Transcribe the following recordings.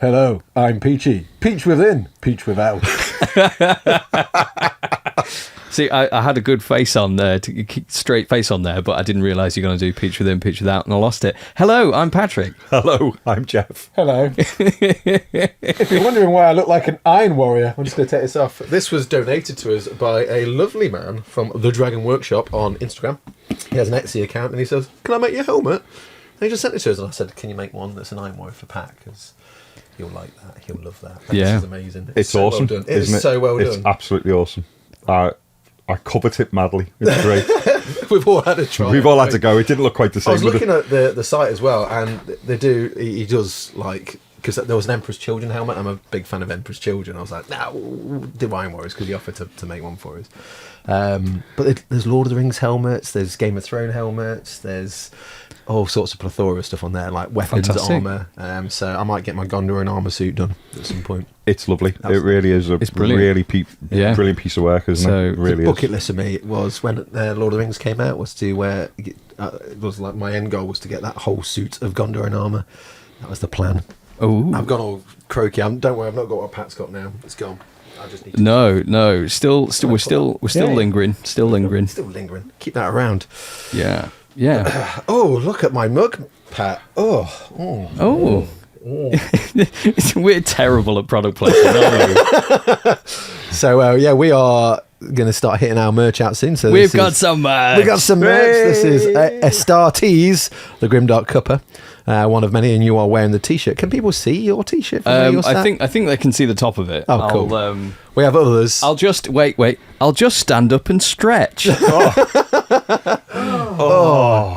Hello, I'm Peachy. Peach within, peach without. See, I had a good face on there, straight face on there, but I didn't realise you're going to do peach within, peach without, and I lost it. Hello, I'm Patrick. Hello, I'm Jeff. Hello. If you're wondering why I look like an iron warrior, I'm just going to take this off. This was donated to us by a lovely man from The Dragon Workshop on Instagram. He has an Etsy account, and he says, "Can I make your helmet?" And he just sent it to us, and I said, "Can you make one that's an iron warrior for Pat? Because he'll like that. He'll love that." And yeah, this is amazing. It's so awesome. Well done. It's so well done. It's absolutely awesome. I covet it madly. It's great. We've all had a try. We've all had to go. It didn't look quite the same. I was looking at the site as well, and he does like, because there was an Emperor's Children helmet. I'm a big fan of Emperor's Children. I was like, no, do Iron Warriors, because he offered to make one for us. But there's Lord of the Rings helmets, there's Game of Thrones helmets, there's all sorts of plethora of stuff on there, like weapons, fantastic armour. So I might get my Gondor and armour suit done at some point. It's lovely. It really is a really brilliant piece of work, isn't it? It really the bucket list for me was when Lord of the Rings came out was to wear. It was like my end goal was to get that whole suit of Gondor and armour. That was the plan. Oh, I've gone all croaky. Don't worry, I've not got what Pat's got now. It's gone. I just need to no. Still, we're still lingering. Still lingering. Keep that around. Yeah. Oh, look at my mug, Pat. Oh. We're terrible at product placement, aren't we? So we are going to start hitting our merch out soon. So we've got some merch. This is Astartes, the Grimdark Cuppa. One of many, and you are wearing the T-shirt. Can people see your T-shirt? I think they can see the top of it. Oh, cool. We have others. I'll just wait. I'll just stand up and stretch. You're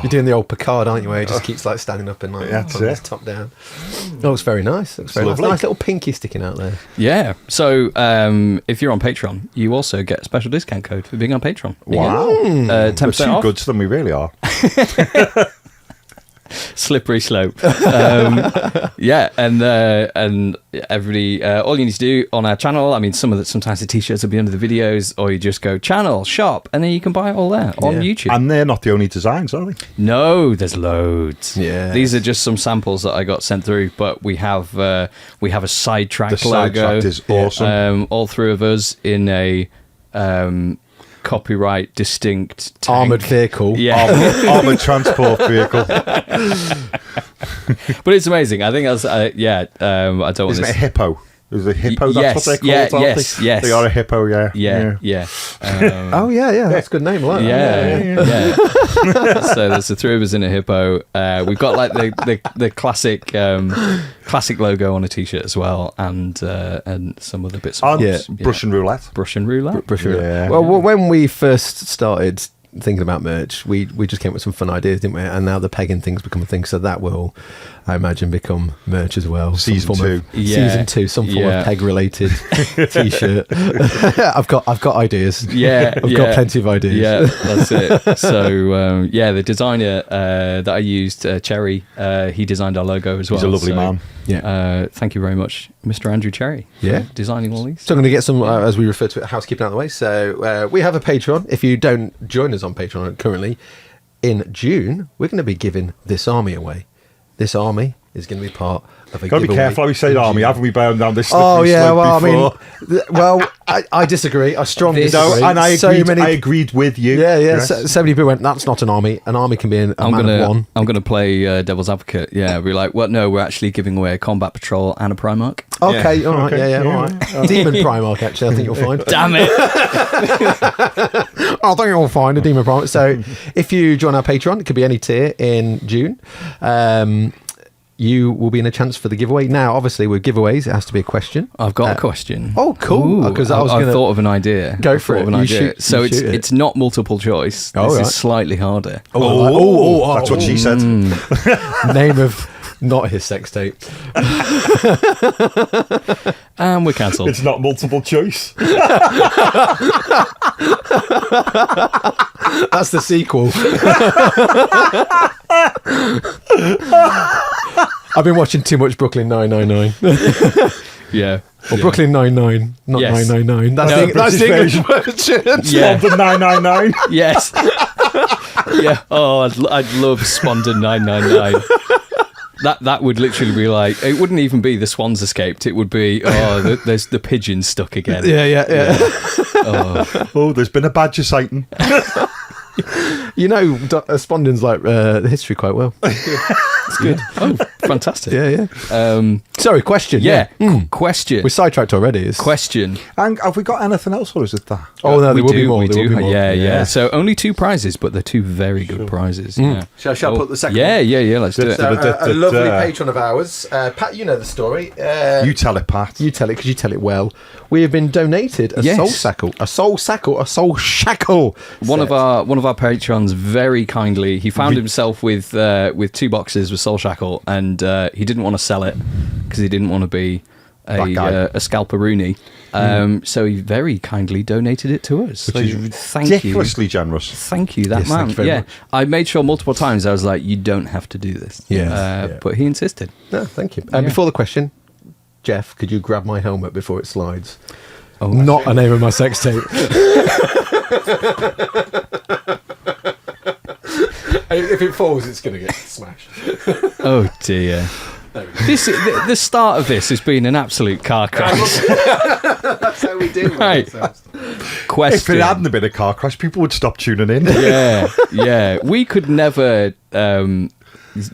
doing the old Picard, aren't you? Where he just keeps like standing up and like putting his top down. Oh, it's very nice. It's very nice. Nice little pinky sticking out there. Yeah. So if you're on Patreon, you also get a special discount code for being on Patreon. Wow. 10% We're too off. good than we really are. Slippery slope. Yeah, and everybody, all you need to do on our channel, I mean, sometimes the t-shirts will be under the videos, or you just go channel, shop, and then you can buy it all there on YouTube. And they're not the only designs, are they? No, there's loads. Yeah, these are just some samples that I got sent through, but we have a sidetrack logo. The sidetrack is awesome. All three of us in a copyright distinct tank. Armoured vehicle. Yeah. Armoured transport vehicle. But it's amazing. I think that's I don't want Isn't this. it a hippo? Is it a hippo? Yes, That's what they're called, yes. They are a hippo, yeah. Yeah. Oh yeah. That's a good name. I like that. Yeah. So there's the three of us in a hippo. We've got like the classic logo on a t-shirt as well, and some other bits. Brush and roulette. Brush and roulette. Yeah. Well, when we first started thinking about merch, we just came up with some fun ideas, didn't we? And now the pegging thing's become a thing, so that will, I imagine, become merch as well. Season 2, some form of peg related t-shirt. I've got ideas. Yeah, I've got plenty of ideas. Yeah, that's it. So the designer that I used, Cherry, he designed our logo as well. He's a lovely man. Yeah. Thank you very much, Mr. Andrew Cherry. Yeah, designing all these. So I'm going to get some, as we refer to it, housekeeping out of the way. So we have a Patreon. If you don't join us on Patreon currently, in June we're going to be giving this army away. This army is going to be part of a Got to be careful how we say army. Haven't we bound down this slippery slope before? I disagree. I strongly disagree. No, and I agreed with you. Yeah. Yes. So many people went, that's not an army. An army can be a man of one. I'm going to play devil's advocate. Yeah, we're like, well, no, we're actually giving away a combat patrol and a Primarch. Okay, all right, yeah, all right. Demon Primarch, actually, I think you'll find. Damn it! I think you'll find a Demon Primarch. So if you join our Patreon, it could be any tier in June. You will be in a chance for the giveaway. Now, obviously, with giveaways, it has to be a question. I've got a question. Oh, cool! Because I've thought of an idea. Go for it. So it's not multiple choice. This is slightly harder. Oh, that's what she said. Name of not his sex tape. And we're cancelled. It's not multiple choice. That's the sequel. I've been watching too much Brooklyn 999. Yeah. Or Brooklyn Nine-Nine, not 999. That's the English version. Yeah. London 999. Yes. Yeah. Oh, I'd love Spondon 999. That would literally be like, it wouldn't even be the swans escaped. It would be, there's the pigeon stuck again. Yeah. Oh, there's been a badger sighting. You know, Spondon's like the history quite well. It's good. Oh, fantastic. Yeah. Sorry, question. Yeah. Question. We're sidetracked already. Question. And have we got anything else, or is it that? Oh, no, We there will be do, more. we There will do. be more. Yeah. So only 2 prizes, but they're 2 very good prizes. Yeah. Shall I put the second Yeah, one? yeah. Let's do it. So, a lovely patron of ours, Pat, you know the story. You tell it, Pat. You tell it because you tell it well. We have been donated a Yes. soul shackle. One of our patrons very kindly, he found himself with 2 boxes with Soul Shackle, and he didn't want to sell it because he didn't want to be a scalperoonie. So he very kindly donated it to us. Which is ridiculously generous. Thank you, that Yes, man. thank you very much. I made sure multiple times. I was like, you don't have to do this. But he insisted. No, thank you. Before the question, Jeff, could you grab my helmet before it slides? Oh, Not a name of my sex tape. If it falls, it's going to get smashed. Oh dear. The start of this has been an absolute car crash. That's how we do it. Right. Question. If it hadn't been a car crash, people would stop tuning in. Yeah. We could never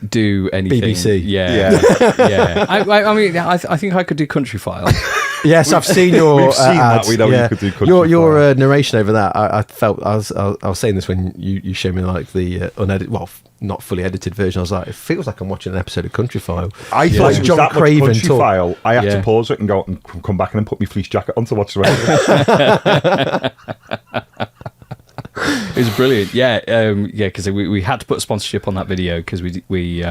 do anything. BBC. Yeah. I mean, I think I could do Country File. Yes, I've seen your. We've seen ads. that. We know you could do Country your File. narration over that. I felt I was saying this when you showed me like the unedited, not fully edited version. I was like, it feels like I'm watching an episode of Country File. I thought Like it was John that much Craven Country talk. File. I had Yeah. to pause it and go out and come back and then put my fleece jacket on to watch the rest of it. It was brilliant. Yeah, because we had to put sponsorship on that video because we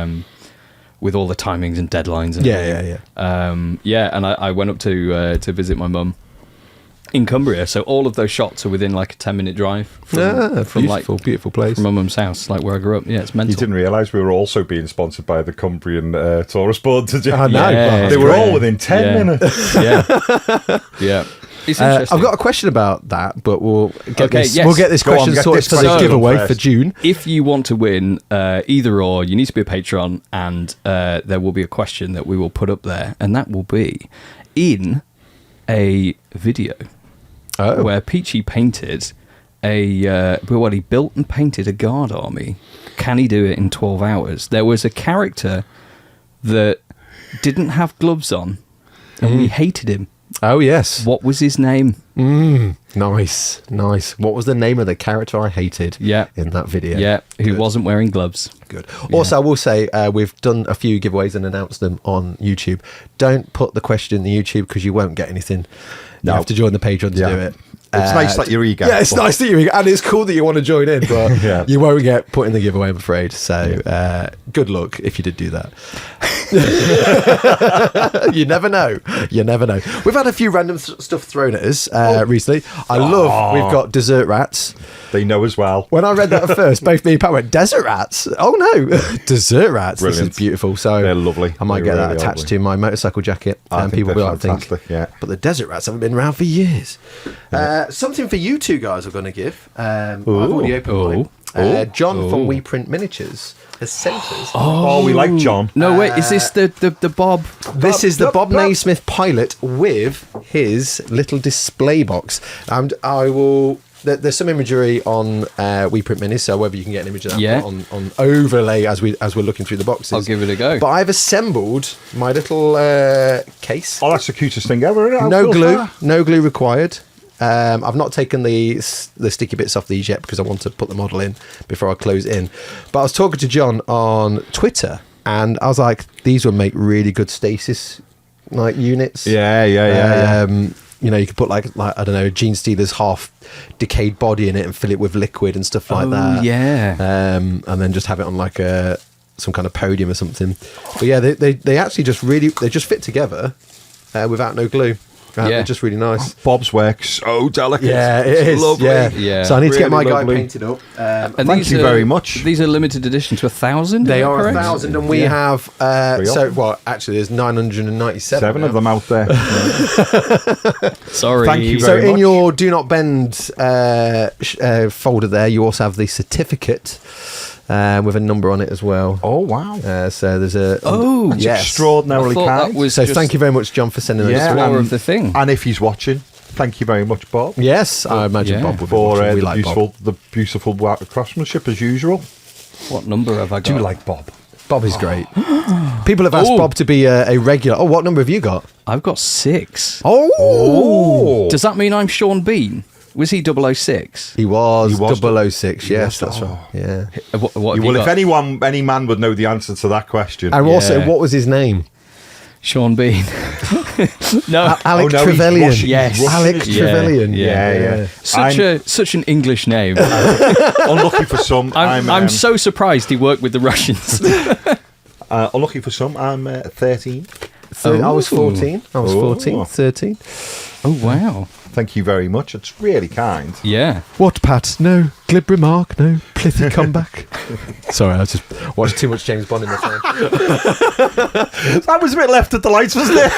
with all the timings and deadlines. And Yeah. And I went up to visit my mum in Cumbria, so all of those shots are within like a 10-minute drive from beautiful place. from my mum's house, like where I grew up. Yeah, it's mental. You didn't realise we were also being sponsored by the Cumbrian Tourist Board, did you? I know. Yeah, They were great. all within 10 minutes. Yeah. It's interesting. I've got a question about that, but we'll get this. yes. We'll get this Go on, question get sorted this for the question giveaway first. for June. If you want to win either or, you need to be a patron, and there will be a question that we will put up there, and that will be in a video where Peachy painted he built and painted a guard army. Can he do it in 12 hours? There was a character that didn't have gloves on, and we hated him. Oh yes. What was his name? Nice. What was the name of the character I hated? In that video. Yeah, who Good. wasn't wearing gloves. Good. Also, I will say we've done a few giveaways and announced them on YouTube. Don't put the question in the YouTube because you won't get anything. You have to join the Patreon to do it. It's nice that you're eager. Yeah, it's nice that you're eager, and it's cool that you want to join in, but Yeah. you won't get put in the giveaway, I'm afraid. So good luck if you did do that. You never know. We've had a few random stuff thrown at us recently. I love we've got dessert rats. They know as well. When I read that at first, both me and Pat went, desert rats? Oh no, dessert rats. Brilliant. This is beautiful. So They're lovely. I might They get that really are attached lovely. to my motorcycle jacket. I And think people will be they're like, fantastic, yeah. But the desert rats haven't been around for years. Something for you two guys are going to give. I've already opened mine. John from We Print Miniatures has sent us. Oh, we like John. No, wait, is this the Bob? This is the Bob Naismith Pilot with his little display box. And I will... There's some imagery on We Print Minis, so whether you can get an image of that on overlay as we're looking through the boxes. I'll give it a go. But I've assembled my little case. Oh, that's the cutest thing ever. Isn't it? How No cool's glue, that? no glue required. I've not taken the sticky bits off these yet because I want to put the model in before I close in. But I was talking to John on Twitter, and I was like, these would make really good stasis like units. Yeah. You know, you could put like I don't know, Gene Steeler's half decayed body in it and fill it with liquid and stuff like that. Yeah. And then just have it on like some kind of podium or something. But yeah, they actually just fit together without no glue. They're just really nice. Bob's work so delicate. Yeah, it It's is. lovely. Yeah. So I need to get my Really guy lovely. painted up. And Thank these you are- very much. These are limited edition to 1,000. They is that are correct? 1,000, and we have actually there's 997. 7 of them out there. Sorry. Thank you So very in much. your Do Not Bend folder there, you also have the certificate with a number on it as well. Oh, wow. So there's a... That's yes. extraordinarily I thought kind. that was So just thank you very much, John, for sending Yeah, us. more of the thing. And if he's watching, thank you very much, Bob. Yes, I imagine Yeah. Bob would be For watching. We the, like Bob. beautiful work of craftsmanship, as usual. What number have I got? Do you like Bob? Bob is great. People have asked Bob to be a regular. Oh, what number have you got? I've got 6. Oh! Does that mean I'm Sean Bean? Was he 006? He was, He was 006, yes, that's right. Yeah. What have Well, you if got? any man would know the answer to that question. And also, Yeah. what was his name? Sean Bean. No. Alex no, he's Trevelyan. Russian. Yes. He's Russian, Alex isn't he? Trevelyan. Yeah. Such an English name. Unlucky for some, I'm so surprised he worked with the Russians. unlucky for some, I'm 13. So I was 14. I was 14, 13. Oh, wow. Thank you very much. It's really kind. Yeah. What, Pat? No glib remark, no plithy comeback. Sorry, I just watched too much James Bond in my time. That was a bit left at the lights, wasn't it?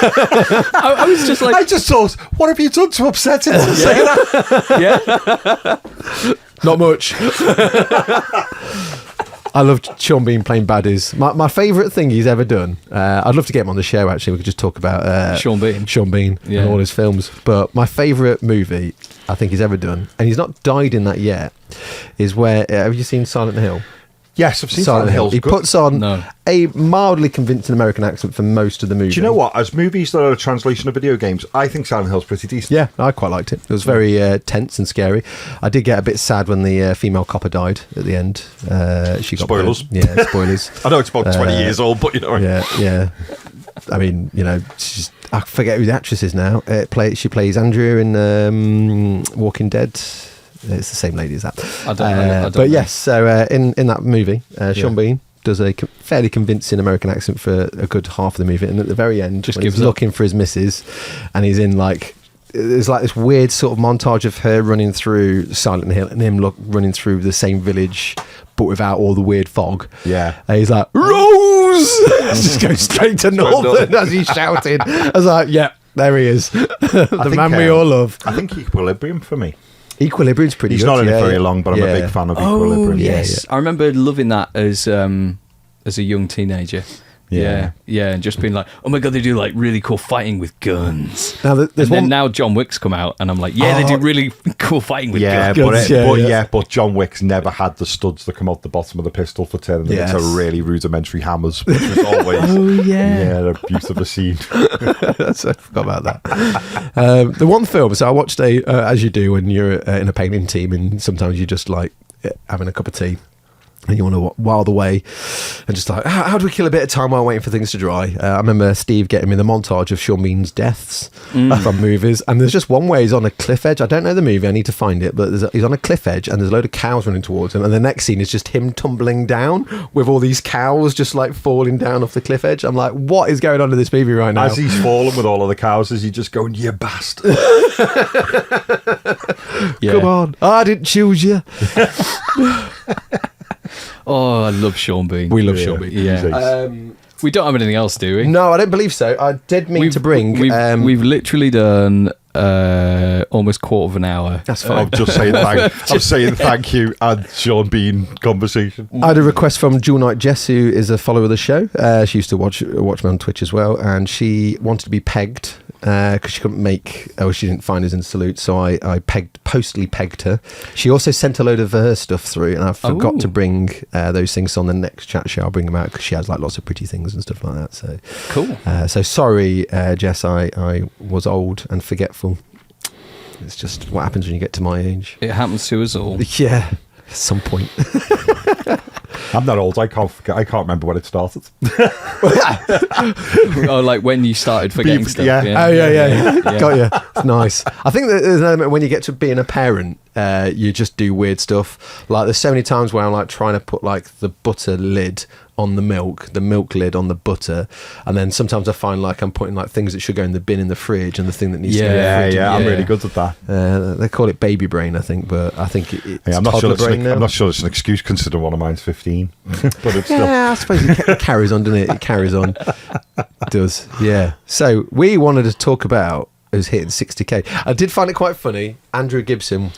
I was just like, I just thought, what have you done to upset him to say that? yeah. Not much. I love Sean Bean playing baddies. My favourite thing he's ever done. I'd love to get him on the show. Actually, we could just talk about Sean Bean. Sean Bean Yeah. and all his films. But my favourite movie I think he's ever done, and he's not died in that yet, is where have you seen Silent Hill? Yes, I've seen Silent Hill. He puts on No. a mildly convincing American accent for most of the movie. Do you know what? As movies that are a translation of video games, I think Silent Hill's pretty decent. Yeah, I quite liked it. It was very tense and scary. I did get a bit sad when the female copper died at the end. She got Spoilers. burnt. Yeah, spoilers. I know it's about 20 years old, but you know. Yeah. I mean, you know, I forget who the actress is now. She plays Andrew in Walking Dead. It's the same lady as that. I don't know. Yes, so in that movie, Sean Bean does a fairly convincing American accent for a good half of the movie, and at the very end, Just when he's gives up. looking for his missus, and he's in like. There's like this weird sort of montage of her running through Silent Hill and him running through the same village, but without all the weird fog. Yeah. And he's like, Rose! Just goes straight to Northern as he's shouting. I was like, yeah, there he is. The man we all love. I think Equilibrium for me. Equilibrium's pretty He's good. not in it yeah, very yeah. long, but I'm a Yeah. big fan of Oh, Equilibrium. yes. I remember loving that as a young teenager. Yeah. Yeah, and just being like, oh my god, they do like really cool fighting with guns. Now, there's And then one. now John Wick's come out, and I'm like, yeah, they do really cool fighting with Yeah, guns. but John Wick's never had the studs that come out the bottom of the pistol for turning them Yes. into really rudimentary hammers, which was always a beautiful scene. So I forgot about that. The one film, so I watched as you do when you're in a painting team, and sometimes you just like having a cup of tea. And you want to while away and just like, how do we kill a bit of time while waiting for things to dry? I remember Steve getting me the montage of Sean Bean's deaths from movies. And there's just one way he's on a cliff edge. I don't know the movie, I need to find it. But he's on a cliff edge and there's a load of cows running towards him. And the next scene is just him tumbling down with all these cows just like falling down off the cliff edge. I'm like, what is going on in this movie right now? As he's fallen with all of the cows, is he just going, you bastard? Yeah. Come on, I didn't choose you. Oh, I love Sean Bean. We love Yeah. Sean Bean. Yeah. We don't have anything else, do we? No, I don't believe so. I did mean to bring. We've literally done almost quarter of an hour. That's fine. I'm just saying thank you and Sean Bean conversation. I had a request from Jewel Knight Jess, who is a follower of the show. She used to watch me on Twitch as well, and she wanted to be pegged because she couldn't she didn't find us in Salute, so I postally pegged her. She also sent a load of her stuff through, and I forgot to bring those things on the next chat show. I'll bring them out because she has like lots of pretty things and stuff like that. So Cool. So sorry, Jess, I was old and forgetful. It's just what happens when you get to my age. It happens to us all. Yeah, at some point. I'm not old. I can't remember when it started. Oh, like when you started forgetting stuff. yeah. Oh yeah. Got you. It's nice. I think that there's an element when you get to being a parent, you just do weird stuff. Like there's so many times where I'm like trying to put like the butter lid on the milk lid on the butter, and then sometimes I find like I'm putting like things that should go in the bin in the fridge, and the thing that needs to go in the fridge. I'm really good at that. They call it baby brain, I think, but I think it's I'm not sure. toddler brain now. I'm not sure it's an excuse considering one of mine's 15, but it's still. Yeah, I suppose it carries on, doesn't it? It carries on. It does, yeah. So we wanted to talk about is hitting 60k. I did find it quite funny. Andrew Gibson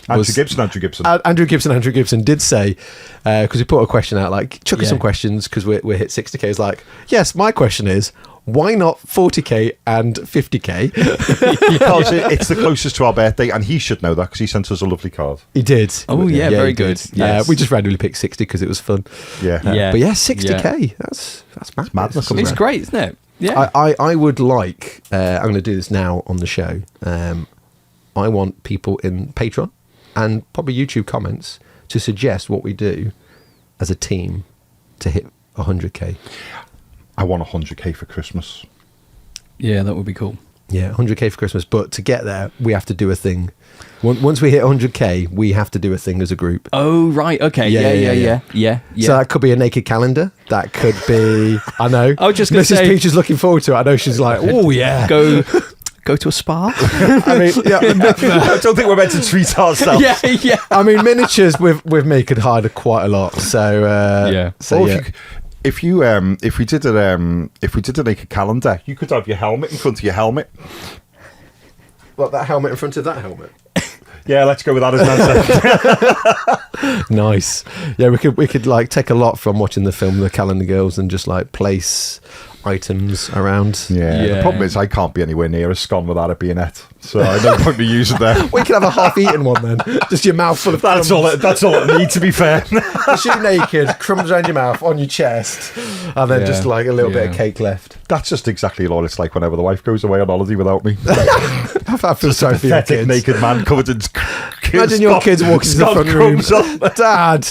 did say, because he put a question out, like, chuck us some questions because we're hit 60k. He's like, yes, my question is, why not 40k and 50k? Because it's the closest to our birthday, and he should know that because he sent us a lovely card. He did. Oh, yeah, very he good. did. Yes. We just randomly picked 60 because it was fun. Yeah. But yeah, 60k. That's madness. It's It's great, isn't it? Yeah. I would like, I'm going to do this now on the show. I want people in Patreon and probably YouTube comments to suggest what we do as a team to hit 100k. I want 100k for Christmas. Yeah, that would be cool. Yeah, 100k for Christmas. But to get there, we have to do a thing. Once we hit 100k, we have to do a thing as a group. Oh, right. Okay. Yeah. So that could be a naked calendar. That could be, I know. I was just going to Mrs. say, Peach is looking forward to it. I know she's like, oh, yeah. Go to a spa. I mean, yeah. I don't think we're meant to treat ourselves. Yeah. I mean, miniatures with me could hide quite a lot. So, So if we did a naked calendar, you could have your helmet in front of your helmet. What, that helmet in front of that helmet? Yeah, let's go with that as an answer. Nice. Yeah, we could like take a lot from watching the film The Calendar Girls and just like place items around. Yeah. The problem is I can't be anywhere near a scone without a bayonet, so I don't point me using that. We could have a half-eaten one then. Just your mouth full of That's crumbs. all it needs, to be fair. Just you naked, crumbs around your mouth, on your chest, and then just like a little bit of cake left. That's just exactly what it's like whenever the wife goes away on holiday without me. I feel sorry for your Pathetic kids. naked man covered in Imagine your kids walking to the front room. Dad,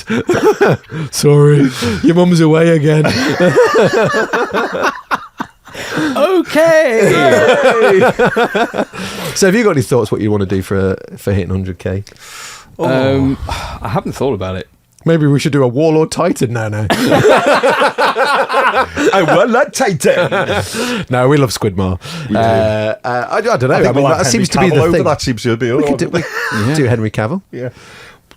sorry, your mum's away again. Okay. So have you got any thoughts what you want to do for hitting 100k? I haven't thought about it. Maybe we should do a Warlord Titan now. I want that Titan. No, we love Squidmar. I don't know. I mean, that seems to be the thing. That seems to be We could do Henry Cavill. Yeah.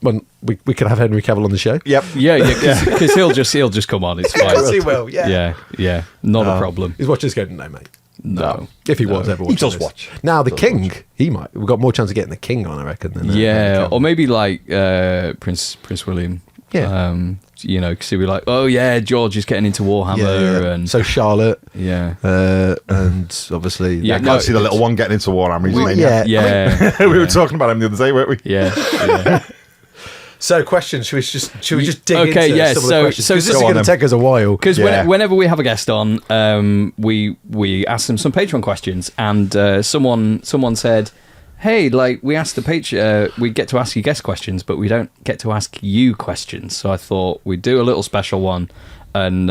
Well, we could have Henry Cavill on the show. Yep. Yeah, because he'll just come on. It's fine. Of course he will, yeah. Yeah. Not a problem. He's watching us going, no, mate. No. If he was ever watching He does this. watch. Now, the King, he might. We've got more chance of getting the King on, I reckon. Than Yeah, or maybe like Prince William. Yeah. Because he'd be like, oh yeah, George is getting into Warhammer, and so Charlotte. Yeah. And obviously, I can't see the little one getting into Warhammer. He's a maniac. Yeah. We were talking about him the other day, weren't we? Yeah. So, questions. Should we just dig Okay, into yeah, some of so- the questions? so Because this go is on going to then. take us a while. Because Yeah. whenever we have a guest on, we ask them some Patreon questions, and someone said, "Hey, like we asked we get to ask you guest questions, but we don't get to ask you questions." So I thought we'd do a little special one and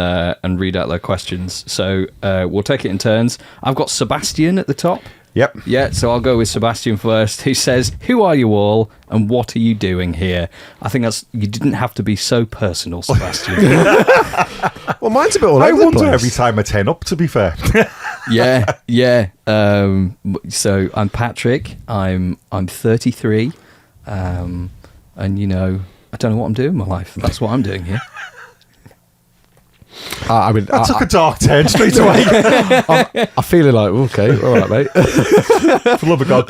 read out their questions. So we'll take it in turns. I've got Sebastian at the top. Yep. Yeah, so I'll go with Sebastian first, who says, "Who are you all, and what are you doing here?" I think you didn't have to be so personal, Sebastian. Well, mine's a bit all I over the wonder place. every time I turn up, to be fair. Yeah. So I'm Patrick. I'm 33, and I don't know what I'm doing in my life. That's what I'm doing here. I mean, That took a dark turn straight away. I'm feeling like, okay, all right, mate. For love of God,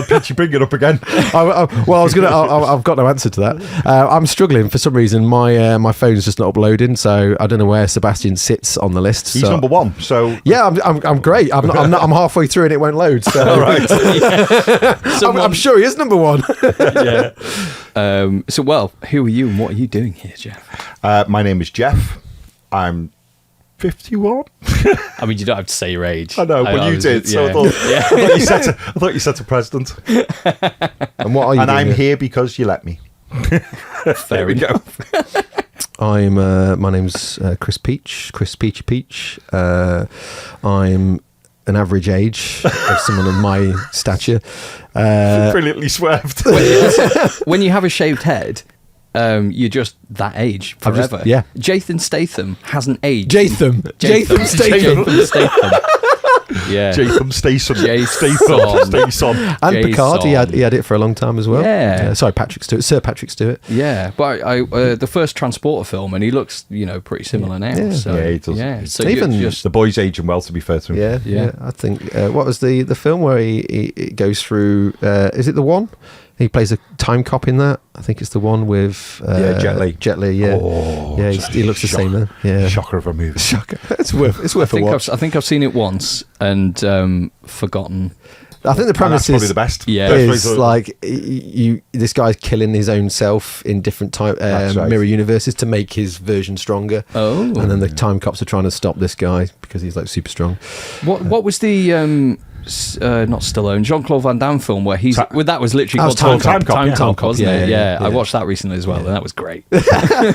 Pitch, you bring it up again. I've got no answer to that. I'm struggling for some reason. My phone's just not uploading, so I don't know where Sebastian sits on the list. He's so. number one, so... Yeah, I'm great. I'm halfway through and it won't load. So All right. I'm sure he is number one. Yeah. Who are you and what are you doing here, Jeff? My name is Jeff. I'm 51. I mean, you don't have to say your age. I know, but you did. So I thought you said to President. And what are you? And doing I'm here? here because you let me. Fair enough. I'm. My name's Chris Peach. Chris Peachy Peach. I'm an average age of someone of my stature. Brilliantly swerved. When you have a shaved head, you're just that age forever. Yeah. Jathan Statham hasn't aged. Jatham Statham. Statham. Yeah. Jason Statham. Jason. Statham. And Jason. Picard, he had it for a long time as well. Yeah. Sorry, Sir Patrick Stewart. Yeah, but the first Transporter film, and he looks, pretty similar now. Yeah. So, Yeah, he does. Yeah, so Even just The boy's aging well, to be fair to him. Yeah. I think what was the film where he goes through? Is it the one? He plays a time cop in that. I think it's the one with Jet Li. Jet Li, yeah. Oh, yeah, he looks the same then. Yeah. Shocker of a movie. Shocker. It's worth a watch. I think I've seen it once and forgotten. I think the And premise that's probably is the best. Yeah. is like this guy's killing his own self in different That's right. mirror universes to make his version stronger. Oh. And then the time cops are trying to stop this guy because he's like super strong. What was the not Stallone, Jean-Claude Van Damme film where that was literally That was called Time Cop, yeah. Cop, wasn't Yeah, it? yeah, yeah. I watched that recently as well, and that was great.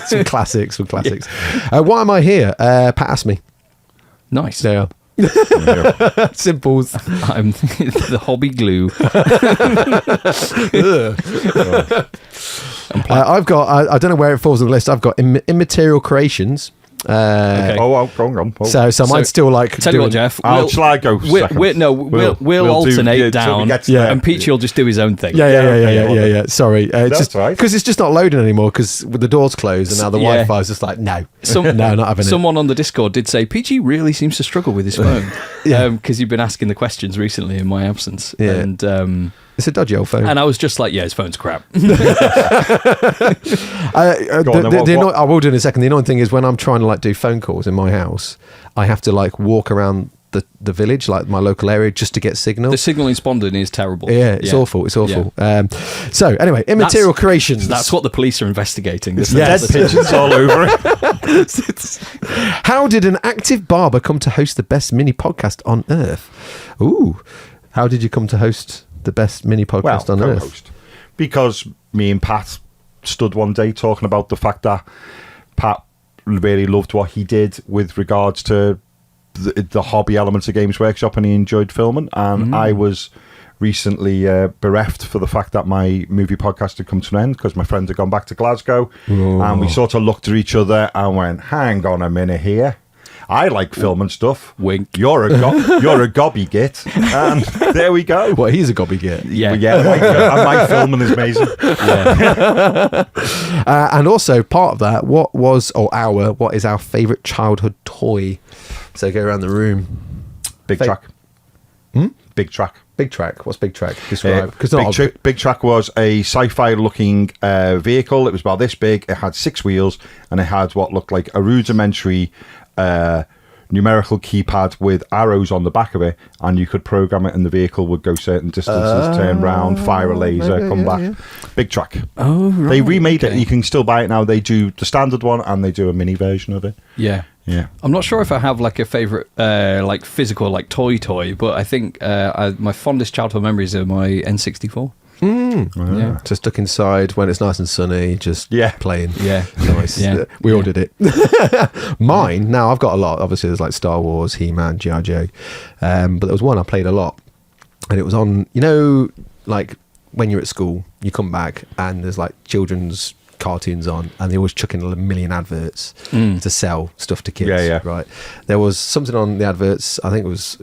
Some classics. Why am I here? Pat asked me. Nice. There. Simples. I'm the hobby glue. I've got. I don't know where it falls on the list. I've got immaterial creations. Okay. Oh, go on. Oh. So mine's still like. Tell you what, Jeff. Shall I go second? We'll alternate down, and Peachy will just do his own thing. Yeah. Sorry, That's just right. because it's just not loading anymore because the doors closed and now the Yeah. Wi-Fi is just like no, Some- no, not having it. Someone on the Discord did say Peachy really seems to struggle with his phone Yeah. because you've been asking the questions recently in my absence, Yeah. and It's a dodgy old phone. I was just like, yeah, his phone's crap. What? I will do in a second. The annoying thing is when I'm trying to like do phone calls in my house, I have to like walk around the village, like my local area, just to get signal. The signal in Spondon is terrible. Yeah, it's awful. It's awful. So anyway, immaterial creations. That's what the police are investigating. Yes. Dead pigeons all over it. How did an active barber come to host the best mini podcast on earth? Ooh, how did you come to host the best mini podcast on earth? Co-host. Because me and Pat stood one day talking about the fact that Pat really loved what he did with regards to the hobby elements of Games Workshop, and he enjoyed filming. And I was recently bereft for the fact that my movie podcast had come to an end because my friends had gone back to Glasgow. And we sort of looked at each other and went, hang on a minute here. I like filming stuff. Wink. You're a gobby git. And there we go. Well, he's a gobbygit. Yeah. My filming is amazing. And also part of that, what is our favourite childhood toy? So go around the room. Big Track. Big Track. Big Track. What's Big Track? Describe. Because Big Track was a sci-fi looking vehicle. It was about this big. It had 6 wheels and it had what looked like a rudimentary numerical keypad with arrows on the back of it, and you could program it and the vehicle would go certain distances, turn round, fire a laser, come back. Yeah. Big Track. Oh, right. They remade it. You can still buy it now. They do the standard one and they do a mini version of it. Yeah. I'm not sure if I have like a favorite like physical like toy, but I think my fondest childhood memories are my N64. Yeah. So stuck inside when it's nice and sunny, just playing. Yeah. Nice. Yeah. We all did it. Mine, now I've got a lot. Obviously, there's like Star Wars, He-Man, G.I. Joe. But there was one I played a lot. And it was on, like when you're at school, you come back and there's like children's cartoons on, and they always chuck in a million adverts to sell stuff to kids. Right. There was something on the adverts, I think it was,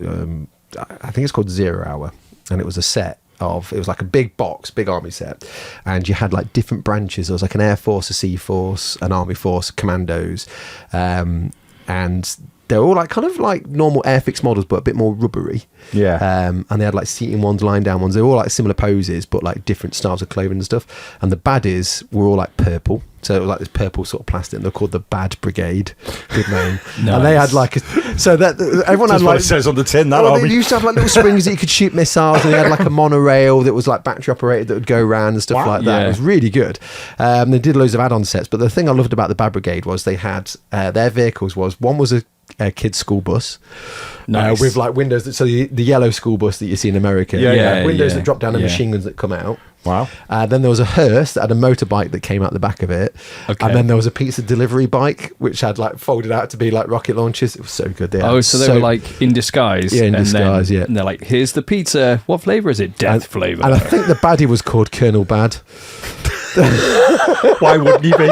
I think it's called 0 Hour. And it was a set. It was like a big box, big army set, and you had like different branches. There was like an Air Force, a Sea Force, an Army Force, commandos, and they're all like kind of like normal Airfix models, but a bit more rubbery. And they had like seating ones, lying down ones. They were all like similar poses, but like different styles of clothing and stuff. And the baddies were all like purple. So it was like this purple sort of plastic, and they're called the Bad Brigade. Good name. Nice. And they had like so that everyone That's had what like it says on the tin. That they used to have like little springs that you could shoot missiles, and they had like a monorail that was like battery operated that would go around and stuff like that. Yeah. It was really good. They did loads of add-on sets, but the thing I loved about the Bad Brigade was they had their vehicles one was a kid's school bus. Nice. With like windows so the yellow school bus that you see in America, windows that drop down and machine guns that come out. Wow. Then there was a hearse that had a motorbike that came out the back of it. Okay. And then there was a pizza delivery bike which had like folded out to be like rocket launchers. It was so good. So they were like in disguise. Yeah, in disguise, yeah. And they're like, here's the pizza. What flavour is it? Death flavour. And I think the baddie was called Colonel Bad. Why wouldn't he be?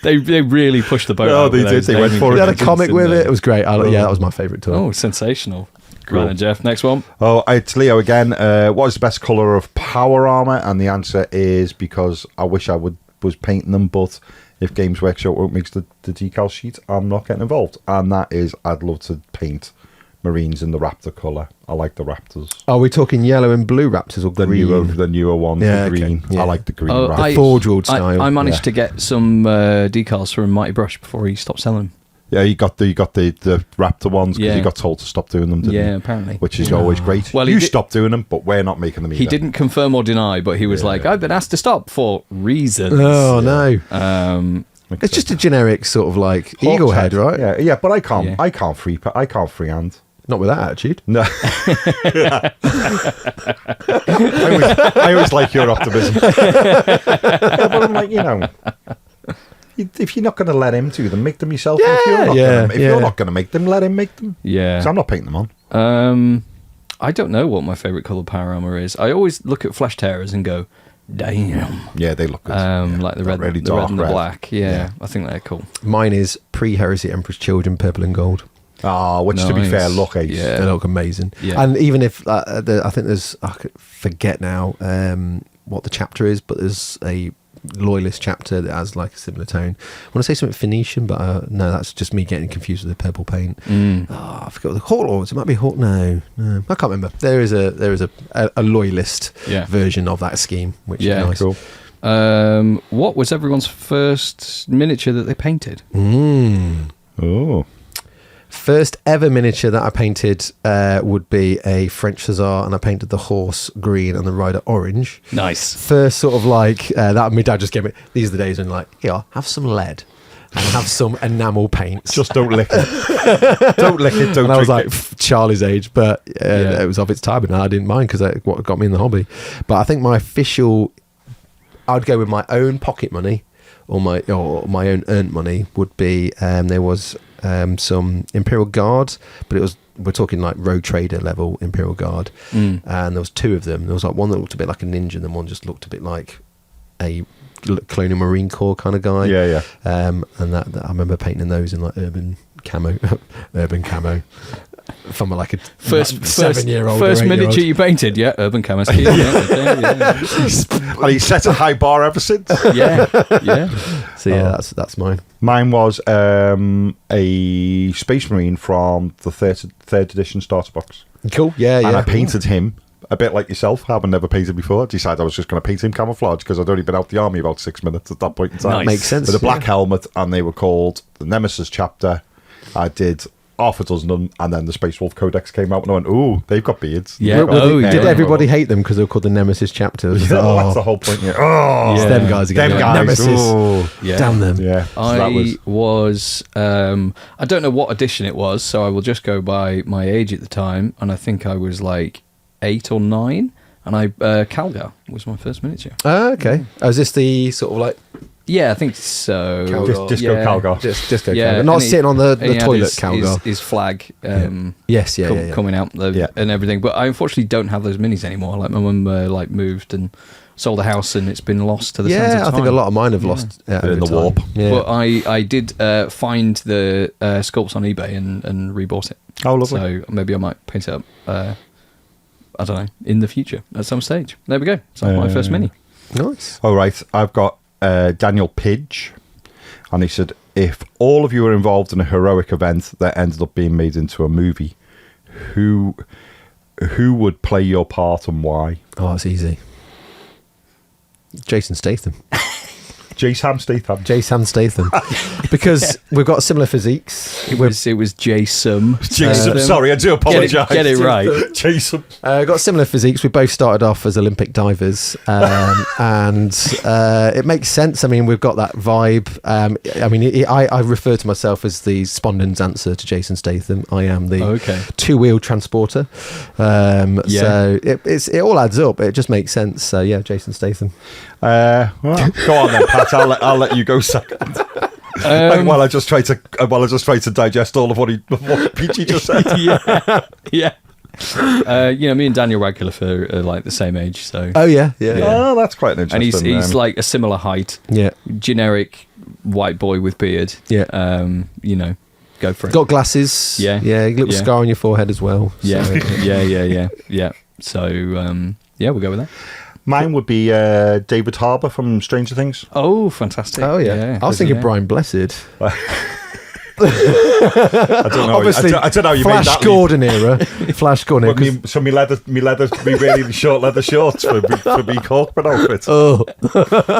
They really pushed the boat. Oh, out they with did. those They went naming for it. They had a conventions, comic didn't with they? it. It was great. Yeah, that was my favourite toy. Oh, sensational. Cool. Right then, Jeff. Next one. Oh, it's Leo again. What is the best colour of power armour? And the answer is because I wish I was painting them, but if Games Workshop won't mix the decal sheet, I'm not getting involved. And that is, I'd love to paint Marines in the Raptor colour. I like the Raptors. Are we talking yellow and blue Raptors or green? The newer ones, the green. Okay. Yeah. I like the green Raptors. The Forge World style. I managed to get some decals from Mighty Brush before he stopped selling them. Yeah, you got the Raptor ones because you got told to stop doing them, didn't you? Apparently. Which is always great. Well, you stopped doing them, but we're not making them either. He didn't confirm or deny, but he was like, I've been asked to stop for reasons. Oh, no. It's just a generic sort of like eagle head, right? Yeah, but I can't freehand. Not with that attitude. No. I always like your optimism. But I'm like, if you're not going to let him do them, make them yourself. If you're not going to make them, let him make them. Yeah. So I'm not painting them on. I don't know what my favourite colour power armour is. I always look at Flesh Tearers and go, damn. Yeah, they look good. Like the red, really the red dark and the red. black. Yeah, I think they're cool. Mine is pre-Heresy Emperor's Children, purple and gold. Which to be Nice. fair, look ace. Yeah. They look amazing. Yeah. And even if I think there's, I forget now what the chapter is, but there's a Loyalist chapter that has like a similar tone. I want to say something Phoenician, but no, that's just me getting confused with the purple paint. I forgot the Hawk Lords. It might be Hawk. No, I can't remember. There is a Loyalist version of that scheme, which is nice. Cool. What was everyone's first miniature that they painted? Oh. First ever miniature that I painted would be a French Hussar, and I painted the horse green and the rider orange. Nice. First sort of like that. My dad just gave me. These are the days when like, here, have some lead and have some enamel paints. Just don't lick it. Don't lick it. Don't. And I was drink like Charlie's age, but it was of its time, and I didn't mind because that's what got me in the hobby. But I think my official, I'd go with my own pocket money or my own earned money would be there was some Imperial Guard, but we're talking like Road Trader level Imperial Guard, and there was two of them. There was like one that looked a bit like a ninja, and then one just looked a bit like a Colonial Marine Corps kind of guy. Yeah. And that I remember painting those in like urban camo, from like a First 7-year-old, first or 8-year-old. miniature you painted, urban camo scheme. And he set a high bar ever since. yeah. So yeah, that's mine. Mine was a Space Marine from the third edition starter box. Cool. Yeah. And I painted him a bit like yourself, having never painted before. I decided I was just going to paint him camouflage because I'd only been out the army about 6 minutes at that point in time. Nice. Makes sense. With a black helmet, and they were called the Nemesis chapter. I did half a dozen of them, and then the Space Wolf Codex came out, and I went, "Ooh, they've got beards." Yeah. Did everybody hate them because they were called the Nemesis chapters? Well, that's the whole point. Yeah. Oh, It's them guys again. them Like, guys. Nemesis. Ooh. Yeah. Damn them. Yeah. So I that was I don't know what edition it was, so I will just go by my age at the time, and I think I was like 8 or 9, and Calgar was my first miniature. Oh, okay. Oh, is this the sort of like Yeah, I think so. Disco Calgar. disco Yeah, Calgar? Not and he- sitting on the and he had toilet his, Calgar. his flag Yes, coming out and everything. But I unfortunately don't have those minis anymore. Like my mum moved and sold a house, and it's been lost to the sands of time. I think a lot of mine have lost They're in the time. warp. Yeah. But I did find the sculpts on eBay and rebought it. Oh, lovely. So maybe I might paint it up. I don't know, in the future at some stage. There we go. So my first mini. Nice. All right, I've got Daniel Pidge, and he said, if all of you were involved in a heroic event that ended up being made into a movie, who would play your part and why? Oh, it's easy. Jason Statham. Jason Statham. Because we've got similar physiques. It was Jason. Jason, sorry, I do apologise. Get it right. Jason. Got similar physiques. We both started off as Olympic divers, and it makes sense. I mean, we've got that vibe. I refer to myself as the Spondon's answer to Jason Statham. I am the two-wheel transporter. So it all adds up. It just makes sense. So yeah, Jason Statham. Well, go on then, Pat. I'll let you go second. While I just try to digest all of what Peachy just said. Yeah. Me and Daniel Radcliffe are like the same age, so. Oh yeah. Oh, that's quite an interesting. And he's like a similar height. Yeah. Generic white boy with beard. Yeah. Goes go for it. Got glasses. Yeah. Yeah, a little Yeah. scar on your forehead as well. Yeah, So, yeah. So, yeah, we'll go with that. Mine would be David Harbour from Stranger Things. Oh, fantastic. Oh, yeah. I was thinking Brian Blessed. I don't know. Obviously, I don't know how you Flash made that Gordon era. Flash Gordon era. leap. So me really short leather shorts for me corporate outfit. Oh,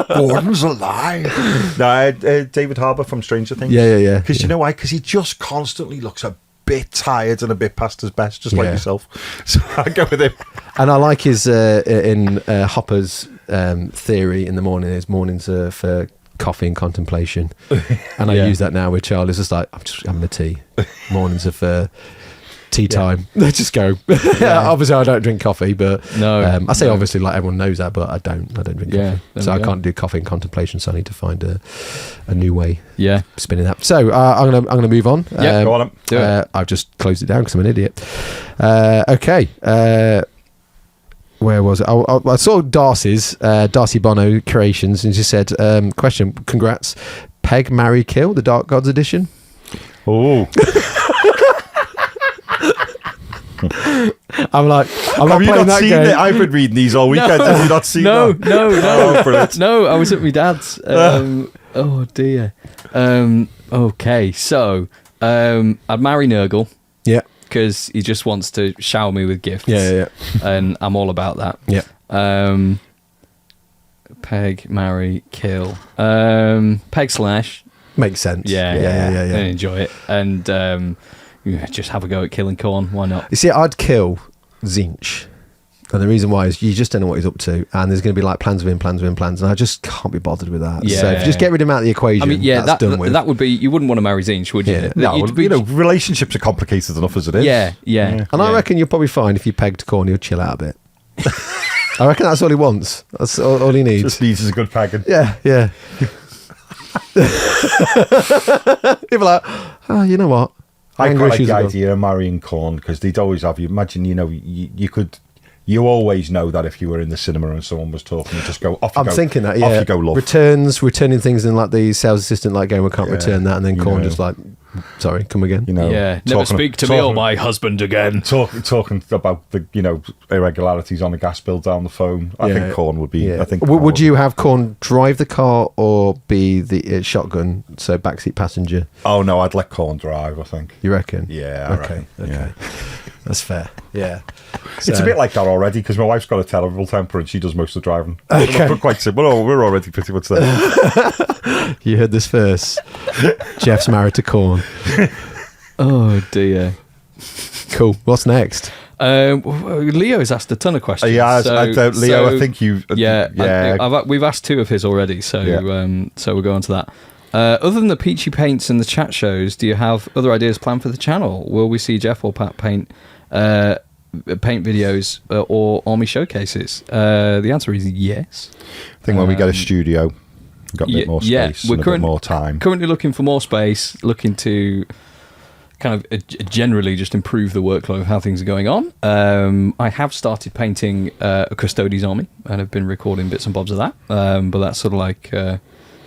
Gordon's alive. No, David Harbour from Stranger Things. yeah. Because you know why? Because he just constantly looks a bit tired and a bit past his best, just like Yeah. yourself. So I go with him. And I like his in Hopper's theory in the morning. His mornings are for coffee and contemplation, and I Yeah. use that now with Charlie. It's just like I'm just having a tea. Mornings are for tea time. Let's just go. Obviously, I don't drink coffee, but No, I say no. obviously like everyone knows that, but I don't drink Yeah, coffee, there so we I go. can't do coffee and contemplation. So I need to find a new way Yeah. of spinning that. So I'm gonna move on. Yeah, go on then. Do it. I've just closed it down because I'm an idiot. Okay. Where was it? I saw Darcy's Darcy Bono Creations, and she said, "Question: Congrats, Peg, Marry, Kill, the Dark Gods edition." Oh, I'm not have you playing not that seen game. it? I've been reading these all weekend. Have you not seen No, that? no, Oh, brilliant. no. I was at my dad's. Oh dear. Okay, so I'd marry Nurgle Yeah, because he just wants to shower me with gifts. yeah. And I'm all about that. Yeah. Peg, marry, kill. Peg slash. Makes sense. Yeah. yeah. I enjoy it, and yeah, just have a go at killing Khorne. Why not? You see, I'd kill Zinch. And the reason why is you just don't know what he's up to, and there's going to be like plans within plans, and I just can't be bothered with that. Yeah. So if you just get rid of him out of the equation, I mean, yeah, that's done with. that would be. You wouldn't want to marry Zinch, would you? Yeah. No, You'd be- you know, relationships are complicated enough as it is. Yeah. And I reckon you'll probably find if you pegged Corn, he'll chill out a bit. I reckon that's all he wants. That's all he needs. Just needs is a good pagan. Yeah. People are like, oh, you know what? I Anger quite like issues the are gone. idea of marrying Corn because they'd always have you. Imagine, you know, you could. You always know that if you were in the cinema and someone was talking, you just go off. You I'm go, thinking that, off yeah. you go, love. Returning things in like the sales assistant like going, we can't Yeah, return that, and then you Corn know. just like, sorry, come again. You know, Yeah. Never speak to me or my husband again. Talking about the irregularities on the gas bill down the phone. I think Corn would be. Yeah. I think. Would you have Corn drive the car or be the shotgun, so backseat passenger? Oh no, I'd let Corn drive. I think. You reckon? Yeah. I Okay. reckon, yeah. That's fair. Yeah. It's a bit like that already because my wife's got a terrible temper and she does most of the driving. Okay. We're quite simple. We're already pretty much there. You heard this first. Jeff's married to Corn. Oh dear. Cool. What's next? Leo's asked a ton of questions. Yeah, Leo. I so- think you. Yeah. We've asked two of his already, so Yeah. so we'll go on to that. Other than the peachy paints and the chat shows, do you have other ideas planned for the channel? Will we see Jeff or Pat paint videos or army showcases? The answer is yes. I think when we get a studio, we've got a bit more space and a bit more time. Currently looking for more space, looking to kind of generally just improve the workload of how things are going on. I have started painting a Custodes army and have been recording bits and bobs of that, but that's sort of like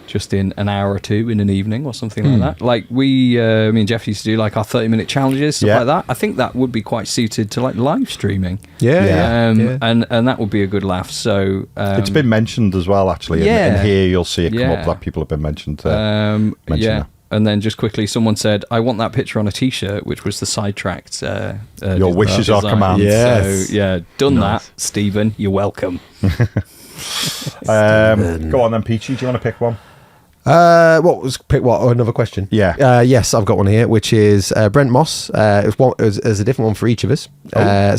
just in an hour or two in an evening or something like that. Like me and Jeff used to do like our 30-minute challenges, stuff like that. I think that would be quite suited to like live streaming. Yeah. And that would be a good laugh. So It's been mentioned as well, actually. In here, you'll see it come up that people have been mentioned. Mention that. And then just quickly, someone said, I want that picture on a T-shirt, which was the sidetracked. Your wishes are commands. Yes. So, yeah, done that, Stephen. You're welcome. Go on then, Peachy. Do you want to pick one? Another question? Yeah. Yes, I've got one here, which is Brent Moss. It was a different one for each of us.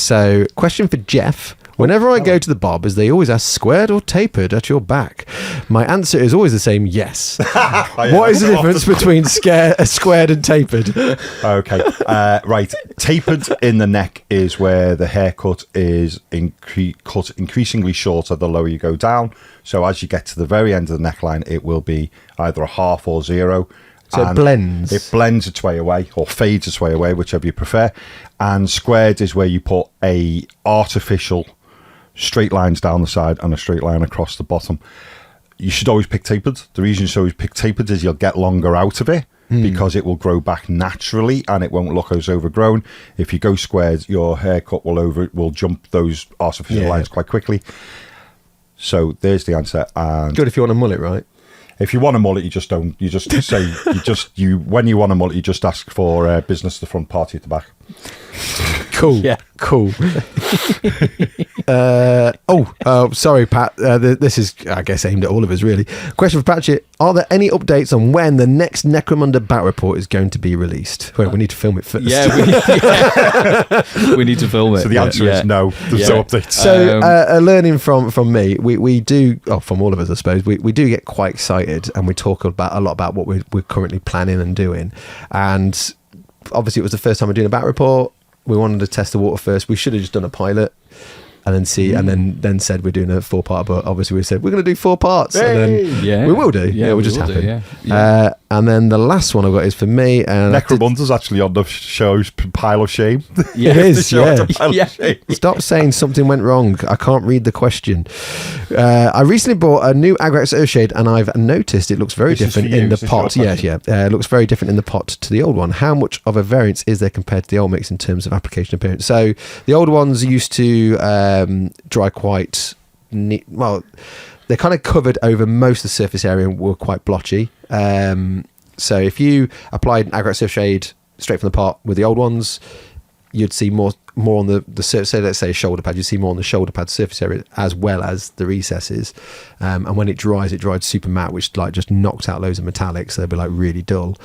So, question for Jeff. Whenever I go to the barbers, they always ask squared or tapered at your back. My answer is always the same, yes. What is the difference between squared and tapered? Okay. Right. Tapered in the neck is where the haircut is cut increasingly shorter the lower you go down. So as you get to the very end of the neckline, it will be either a half or zero. So it blends. It blends its way away or fades its way away, whichever you prefer. And squared is where you put a artificial straight lines down the side and a straight line across the bottom. You should always pick tapered. The reason you should always pick tapered is you'll get longer out of it because it will grow back naturally and it won't look as overgrown. If you go squares, your haircut will jump those artificial lines quite quickly. So there's the answer. And Good if you want a mullet, right? if you want a mullet, you just don't. You just say when you want a mullet, you just ask for business at the front, party at the back. Cool. Yeah. Cool. Sorry, Pat. This is, I guess, aimed at all of us, really. Question for Patchett. Are there any updates on when the next Necromunda Bat Report is going to be released? Wait, we need to film it first. Yeah, we need to film it. So the answer is no. There's no updates. So, learning from me, we do, from all of us, I suppose, we do get quite excited and we talk a lot about what we're currently planning and doing. And obviously, it was the first time we're doing a Bat Report. We wanted to test the water first. We should have just done a pilot and then see, and then said we're doing a 4-part. But obviously, we said we're going to do 4 parts, and then we will do. Yeah, it will just happen. And then the last one I've got is for me. And Necromunda's actually on the show's pile of shame. It is. Yeah. Of shame. Stop saying something went wrong. I can't read the question. I recently bought a new Agrax Earthshade, and I've noticed it looks very different in the pot. It looks very different in the pot to the old one. How much of a variance is there compared to the old mix in terms of application appearance? So the old ones used to dry quite neat. Well, they kind of covered over most of the surface area and were quite blotchy. So if you applied an Agrax Earthshade straight from the pot with the old ones, you'd see more on the surface. So let's say a shoulder pad, you'd see more on the shoulder pad surface area as well as the recesses. And when it dried super matte, which like just knocked out loads of metallics. So they'd be like really dull.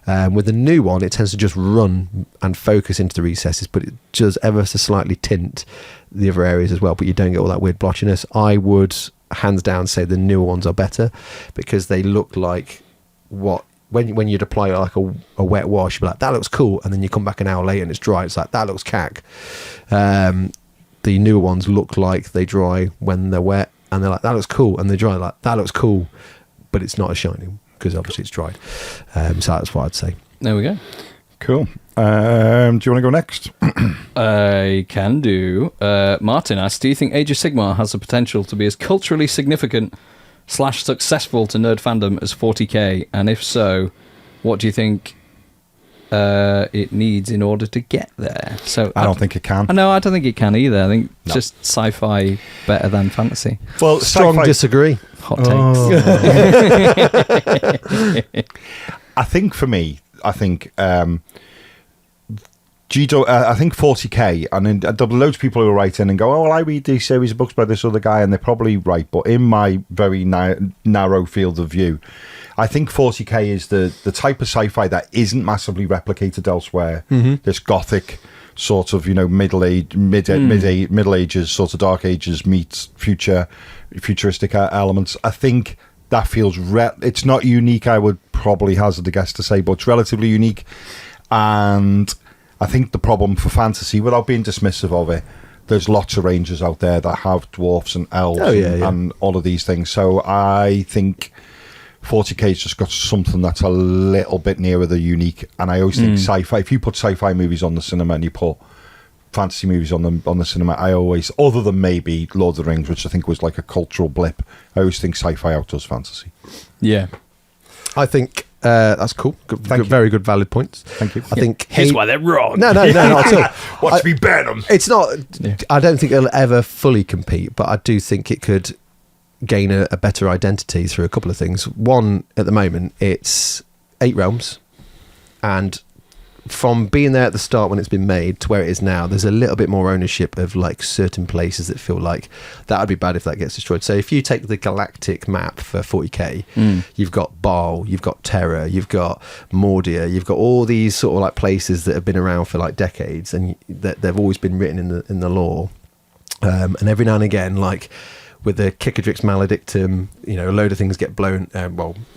With the new one, it tends to just run and focus into the recesses, but it does ever so slightly tint the other areas as well. But you don't get all that weird blotchiness. I would hands down say the newer ones are better because they look like what. When you'd apply like a wet wash, you'd be like, that looks cool. And then you come back an hour later and it's dry. It's like, that looks cack. The newer ones look like they dry when they're wet. And they're like, that looks cool. And they dry like, that looks cool. But it's not as shiny because obviously it's dried. So that's what I'd say. There we go. Cool. Do you want to go next? I can do. Martin asks, do you think Age of Sigmar has the potential to be as culturally significant / successful to nerd fandom as 40k, and if so, what do you think it needs in order to get there? So I don't think it can. No, I don't think it can either. I think just sci-fi better than fantasy. Well, strong disagree. Hot takes. I think for me, I think I think 40k, and then there are loads of people who write in and go, oh, well, I read these series of books by this other guy, and they're probably right. But in my very narrow field of view, I think 40k is the type of sci-fi that isn't massively replicated elsewhere. This gothic sort of, middle ages, sort of dark ages meets futuristic elements. I think that feels it's not unique. I would probably hazard a guess to say, but it's relatively unique. And I think the problem for fantasy, without being dismissive of it, there's lots of rangers out there that have dwarfs and elves and all of these things. So I think 40k's just got something that's a little bit nearer the unique. And I always think sci-fi, if you put sci-fi movies on the cinema and you put fantasy movies on the cinema, I always, other than maybe Lord of the Rings, which I think was like a cultural blip, I always think sci-fi outdoes fantasy. Yeah. I think that's cool. Very good, valid points. Thank you. I think Here's why they're wrong. No, not at all. Watch me ban them. It's not. Yeah. I don't think it'll ever fully compete, but I do think it could gain a better identity through a couple of things. One, at the moment, it's 8 realms, and from being there at the start when it's been made to where it is now, there's a little bit more ownership of like certain places that feel like that would be bad if that gets destroyed. So if you take the galactic map for 40k, you've got Baal, you've got Terra, you've got Mordia, you've got all these sort of like places that have been around for like decades, and that they've always been written in the lore. And every now and again, like with the Kikadrix Maledictum, a load of things get blown,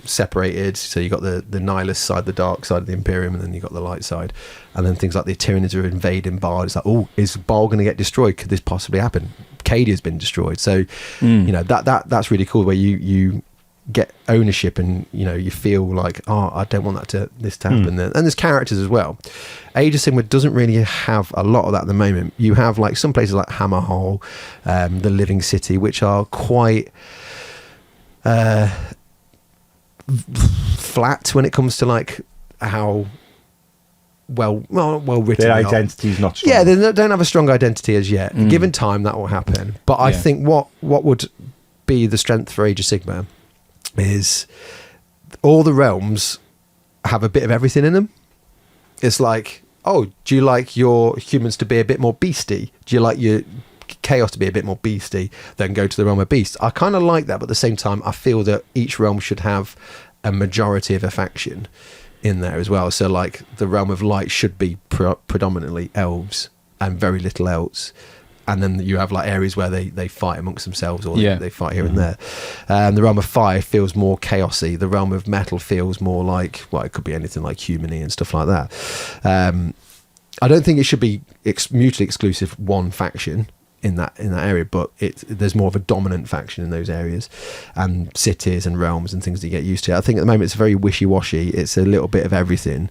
separated. So you got the nihilist side, the dark side of the Imperium, and then you got the light side. And then things like the Tyranids are invading Baal. It's like, oh, is Baal going to get destroyed? Could this possibly happen? Cadia's been destroyed. So, that's really cool where you get ownership and, you feel like, oh, I don't want this to happen. And there's characters as well. Age of Sigmar doesn't really have a lot of that at the moment. You have like some places like Hammerhall, the Living City, which are quite flat when it comes to like how well written Their they are. identity's not strong. Yeah, they don't have a strong identity as yet. Given time, that will happen. But I think what would be the strength for Age of Sigmar is all the realms have a bit of everything in them. It's like, oh, do you like your humans to be a bit more beasty? Do you like your chaos to be a bit more beasty? Then go to the realm of beasts. I kind of like that, but at the same time, I feel that each realm should have a majority of a faction in there as well. So like the realm of light should be predominantly elves and very little else. And then you have like areas where they fight amongst themselves, or they fight here and there. The realm of fire feels more chaosy. The realm of metal feels more like, well, it could be anything like human-y and stuff like that. I don't think it should be mutually exclusive one faction in that area, but there's more of a dominant faction in those areas, and cities and realms and things that you get used to. I think at the moment it's very wishy-washy. It's a little bit of everything.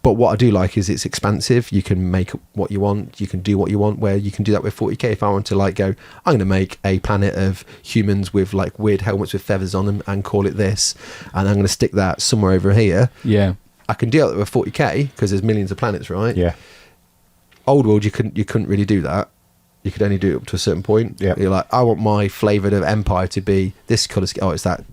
But what I do like is it's expansive. You can make what you want. You can do what you want, where you can do that with 40k. If I want to like go, I'm going to make a planet of humans with like weird helmets with feathers on them and call it this, and I'm going to stick that somewhere over here. Yeah. I can do that with 40k because there's millions of planets, right? Yeah. Old world, you couldn't really do that. You could only do it up to a certain point. Yeah. You're like, I want my flavoured of empire to be this colour scheme. Oh, it's that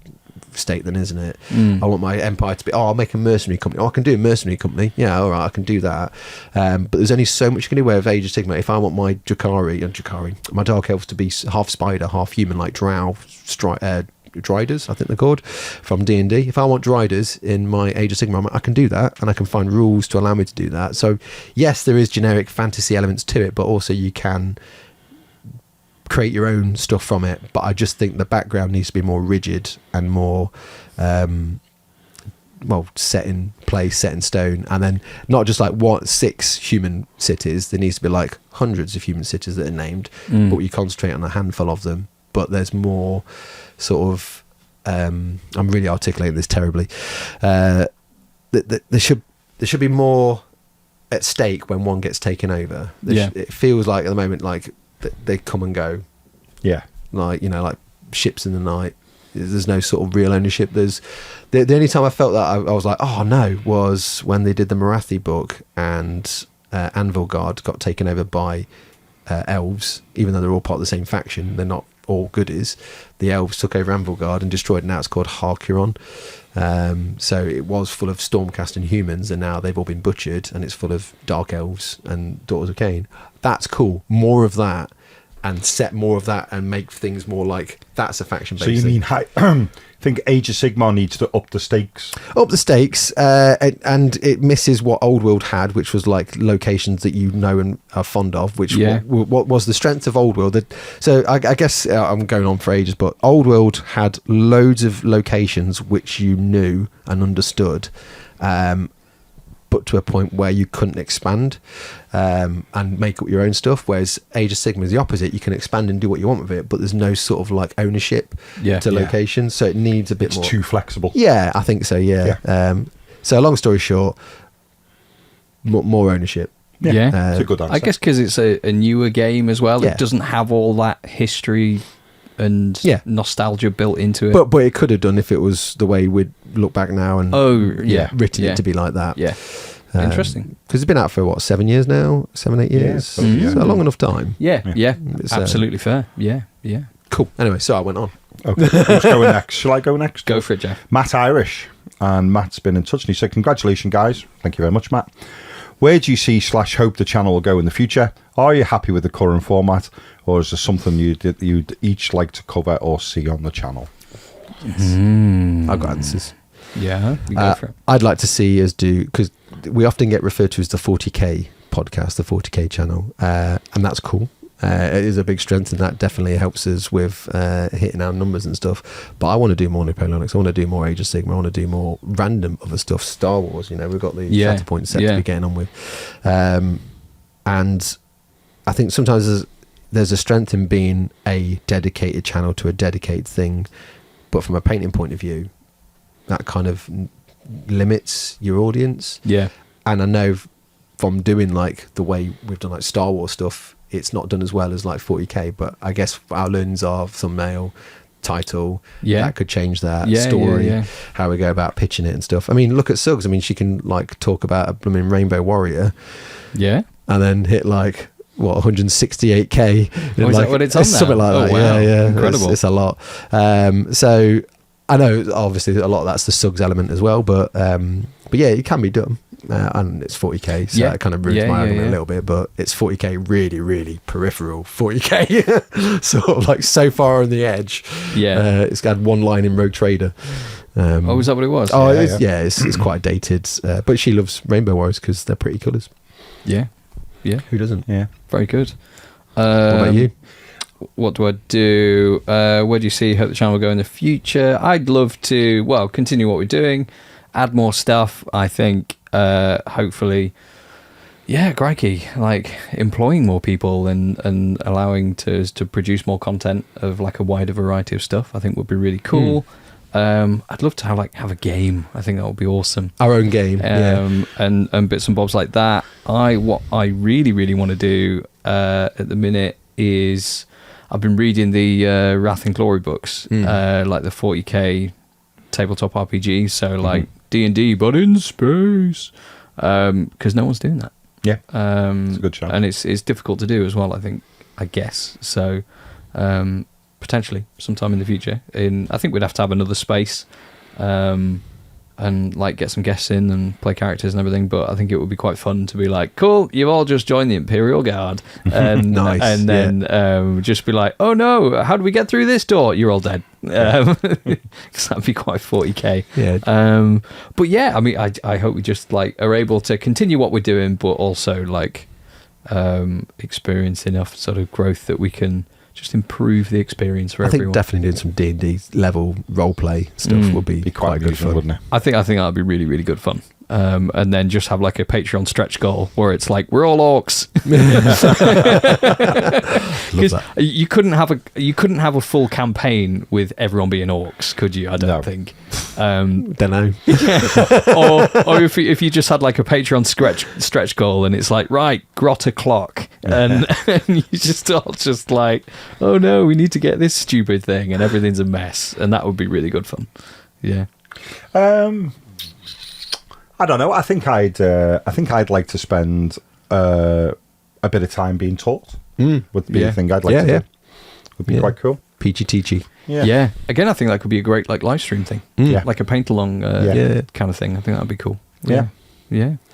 state then, isn't it? I want my empire to be, I'll make a mercenary company. Oh, I can do a mercenary company. Yeah, all right, I can do that. But there's only so much you can do with Age of Sigmar. If I want my my dark elves to be half spider, half human, like drow, driders, I think they're called, from D&D. If I want driders in my Age of Sigmar, I can do that, and I can find rules to allow me to do that. So yes, there is generic fantasy elements to it, but also you can create your own stuff from it. But I just think the background needs to be more rigid and more set in place, set in stone, and then not just like 6 human cities. There needs to be like hundreds of human cities that are named, but you concentrate on a handful of them. But there's more sort of I'm really articulating this terribly. There should be more at stake when one gets taken over. It feels like at the moment like they come and go. Yeah. Like, you know, like ships in the night. There's no sort of real ownership. There's the only time I felt that I was like, oh no, was when they did the Marathi book and Anvilgard got taken over by elves. Even though they're all part of the same faction, they're not all goodies. The elves took over Anvilgard and destroyed it. Now it's called Harkuron. So it was full of Stormcast and humans, and now they've all been butchered, and it's full of dark elves and daughters of Cain. That's cool. More of that, and set more of that, and make things more like that's a faction based. So you mean think Age of Sigmar needs to up the stakes? Up the stakes, and it misses what Old World had, which was like locations that you know and are fond of, which what was the strength of Old World. So I guess I'm going on for ages, but Old World had loads of locations which you knew and understood, but to a point where you couldn't expand and make up your own stuff. Whereas Age of Sigmar is the opposite. You can expand and do what you want with it, but there's no sort of like ownership to locations, so it needs a bit more. It's too flexible. Yeah, I think so. Yeah. So long story short, more ownership. Yeah, it's a good answer. I guess because it's a newer game as well. Yeah. It doesn't have all that history and nostalgia built into it. But it could have done if it was the way we'd look back now and written it to be like that. Yeah. Interesting. Because it's been out for what, 7 years now? 7-8 years? So a long enough time. Yeah. It's, Absolutely fair. Yeah. Cool. Anyway, so I went on. Okay, who's going next? Shall I go next? Go for it, Jeff. Matt Irish. And Matt's been in touch and he said, congratulations, guys. Thank you very much, Matt. Where do you see / hope the channel will go in the future? Are you happy with the current format, or is there something you'd each like to cover or see on the channel? I've got answers. Yeah, you go for it. I'd like to see us do, because we often get referred to as the 40k podcast, the 40k channel, and that's cool. It is a big strength, and that definitely helps us with hitting our numbers and stuff. But I want to do more Napoleonics. I want to do more Age of Sigmar. I want to do more random other stuff. Star Wars, you know, we've got the Shatterpoint set to be getting on with. And I think sometimes there's a strength in being a dedicated channel to a dedicated thing. But from a painting point of view, that kind of limits your audience. Yeah. And I know from doing like the way we've done like Star Wars stuff, it's not done as well as like 40k, but I guess our learnings are thumbnail, title. Yeah. That could change that Yeah, story, yeah. how we go about pitching it and stuff. I mean, look at Suggs. I mean, she can like talk about a blooming Rainbow Warrior Yeah. and then hit like, what, 168k. Oh, is that what it's on now? Something like Oh, that. wow. Yeah. Incredible. It's a lot. So I know obviously a lot of that's the Suggs element as well, but yeah, it can be done. And it's 40k, so Yeah. it kind of ruins Yeah, my yeah, argument yeah. a little bit, but it's 40k really, really peripheral 40k. Sort of like so far on the edge. Yeah. It's got one line in Rogue Trader. Oh, is that what it was? Oh, Yeah, it's quite dated, but she loves Rainbow Warriors because they're pretty colours. Yeah. Yeah. Who doesn't? Yeah. Very good. What about you? What do I do? Where do you see hope the channel will go in the future? I'd love to, well, continue what we're doing, add more stuff. I think, hopefully, yeah, crikey, like employing more people and allowing to produce more content of like a wider variety of stuff. I think would be really cool. I'd love to have a game. I think that would be awesome. Our own game. And bits and bobs like that. What I really, really want to do at the minute is I've been reading the Wrath and Glory books, like the 40k tabletop RPG. So like D&D, but in space, because no one's doing that. Yeah, it's a good shout. And it's difficult to do as well. I guess so. Potentially sometime in the future. I think we'd have to have another space, and like get some guests in and play characters and everything. But I think it would be quite fun to be like, cool, you've all just joined the Imperial Guard, and Nice, and then just be like, oh no, how do we get through this door? You're all dead. Because that'd be quite 40k. Yeah. But yeah, I mean, I hope we just like are able to continue what we're doing, but also like experience enough sort of growth that we can just improve the experience for I think everyone. definitely doing some D&D level role play stuff would be quite good amusing, fun. wouldn't it? I think that'd be really, really good fun. And then just have like a Patreon stretch goal where it's like we're all orcs. Because you couldn't have a full campaign with everyone being orcs, could you? I don't think. Don't know. or if you just had like a Patreon stretch goal and it's like, right, grot o'clock, and you just like, oh no, we need to get this stupid thing and everything's a mess, and that would be really good fun. Yeah. I don't know. I think I'd like to spend a bit of time being taught. Would be a thing I'd like to do. Would be quite cool. Peachy teachy. Yeah. Again, I think that could be a great like live stream thing. Yeah. Like a paint along kind of thing. I think that'd be cool. Yeah.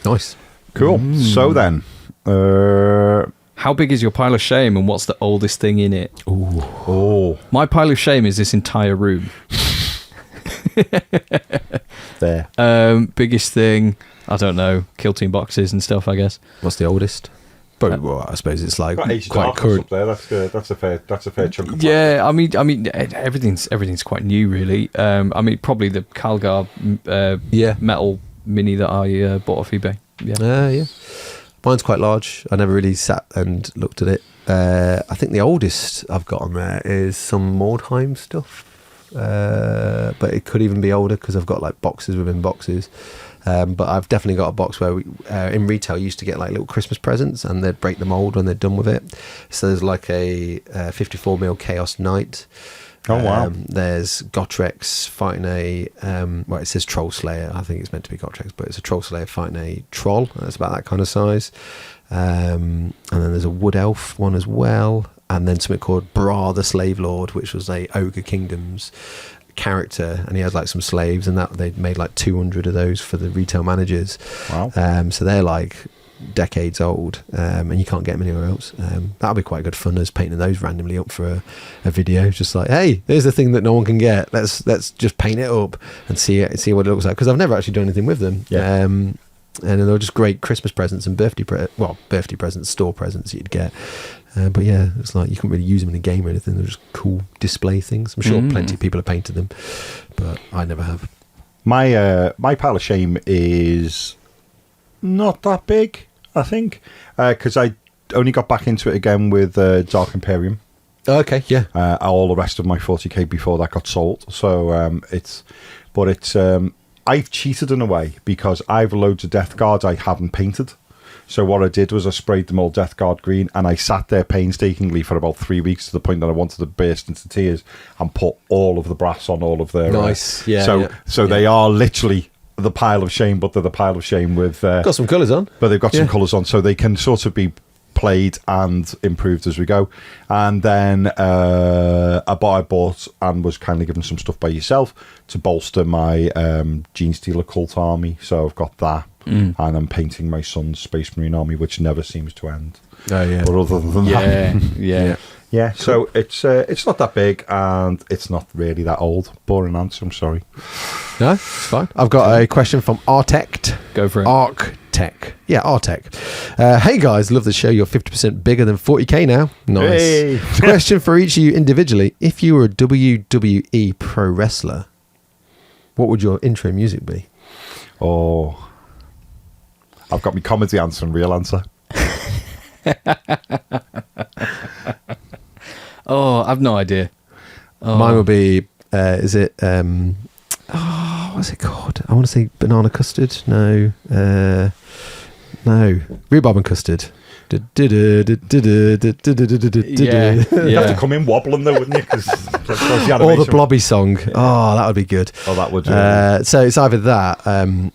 Nice. Cool. So then, how big is your pile of shame, and what's the oldest thing in it? oh, My pile of shame is this entire room. there. Biggest thing, I don't know, kill team boxes and stuff, I guess. What's the oldest? But well, I suppose it's like Got Age of quite Darkness current. up there. That's a fair chunk. Of Yeah, I mean, everything's quite new, really. I mean, probably the Calgar metal mini that I bought off eBay. Yeah. Mine's quite large. I never really sat and looked at it. I think the oldest I've got on there is some Mordheim stuff. But it could even be older because I've got like boxes within boxes. But I've definitely got a box where we in retail used to get like little Christmas presents and they'd break the mold when they're done with it. So there's like a 54mm Chaos Knight. Oh wow! There's Gotrek fighting a well, it says Troll Slayer. I think it's meant to be Gotrek, but it's a Troll Slayer fighting a troll. That's about that kind of size. And then there's a Wood Elf one as well. And then something called Bra the Slave Lord, which was a Ogre Kingdoms character, and he had like some slaves, and that they made like 200 of those for the retail managers. Wow! So they're like decades old, and you can't get them anywhere else. That'll be quite good fun as painting those randomly up for a video. Just like, hey, there's the thing that no one can get. Let's just paint it up and see what it looks like, because I've never actually done anything with them. Yeah. And they were just great Christmas presents and birthday presents, store presents you'd get. But yeah, it's like you couldn't really use them in a game or anything. They're just cool display things. I'm sure plenty of people have painted them, but I never have. My pile of shame is not that big, I think, because I only got back into it again with Dark Imperium. Okay, yeah. All the rest of my 40k before that got sold. So I've cheated in a way because I've loads of Death Guards I haven't painted. So what I did was I sprayed them all Death Guard green, and I sat there painstakingly for about 3 weeks to the point that I wanted to burst into tears and put all of the brass on all of their... Nice. Yeah. So they are literally the pile of shame, but they're the pile of shame with... got some colours on. But they've got some colours on, so they can sort of be played and improved as we go. And then I bought and was kindly given some stuff by yourself to bolster my Gene Stealer cult army. So I've got that, and I'm painting my son's Space Marine army, which never seems to end. Oh yeah. But other than that, yeah. So it's not that big, and it's not really that old. Boring answer. I'm sorry. No, it's fine. I've got a question from Artect. Go for it. Arctech. Yeah, Artec. Hey guys, love the show. You're 50% bigger than 40k now. Nice. Hey. Question for each of you individually. If you were a WWE pro wrestler, what would your intro music be? Oh, I've got my comedy answer and real answer. Oh, I've no idea. Oh. Mine would be, what's it called? I want to say banana custard. No. Rhubarb and custard. Yeah. You'd have to come in wobbling though, wouldn't you? 'Cause the or the blobby song. Oh, that would be good. Oh, that would. So it's either that.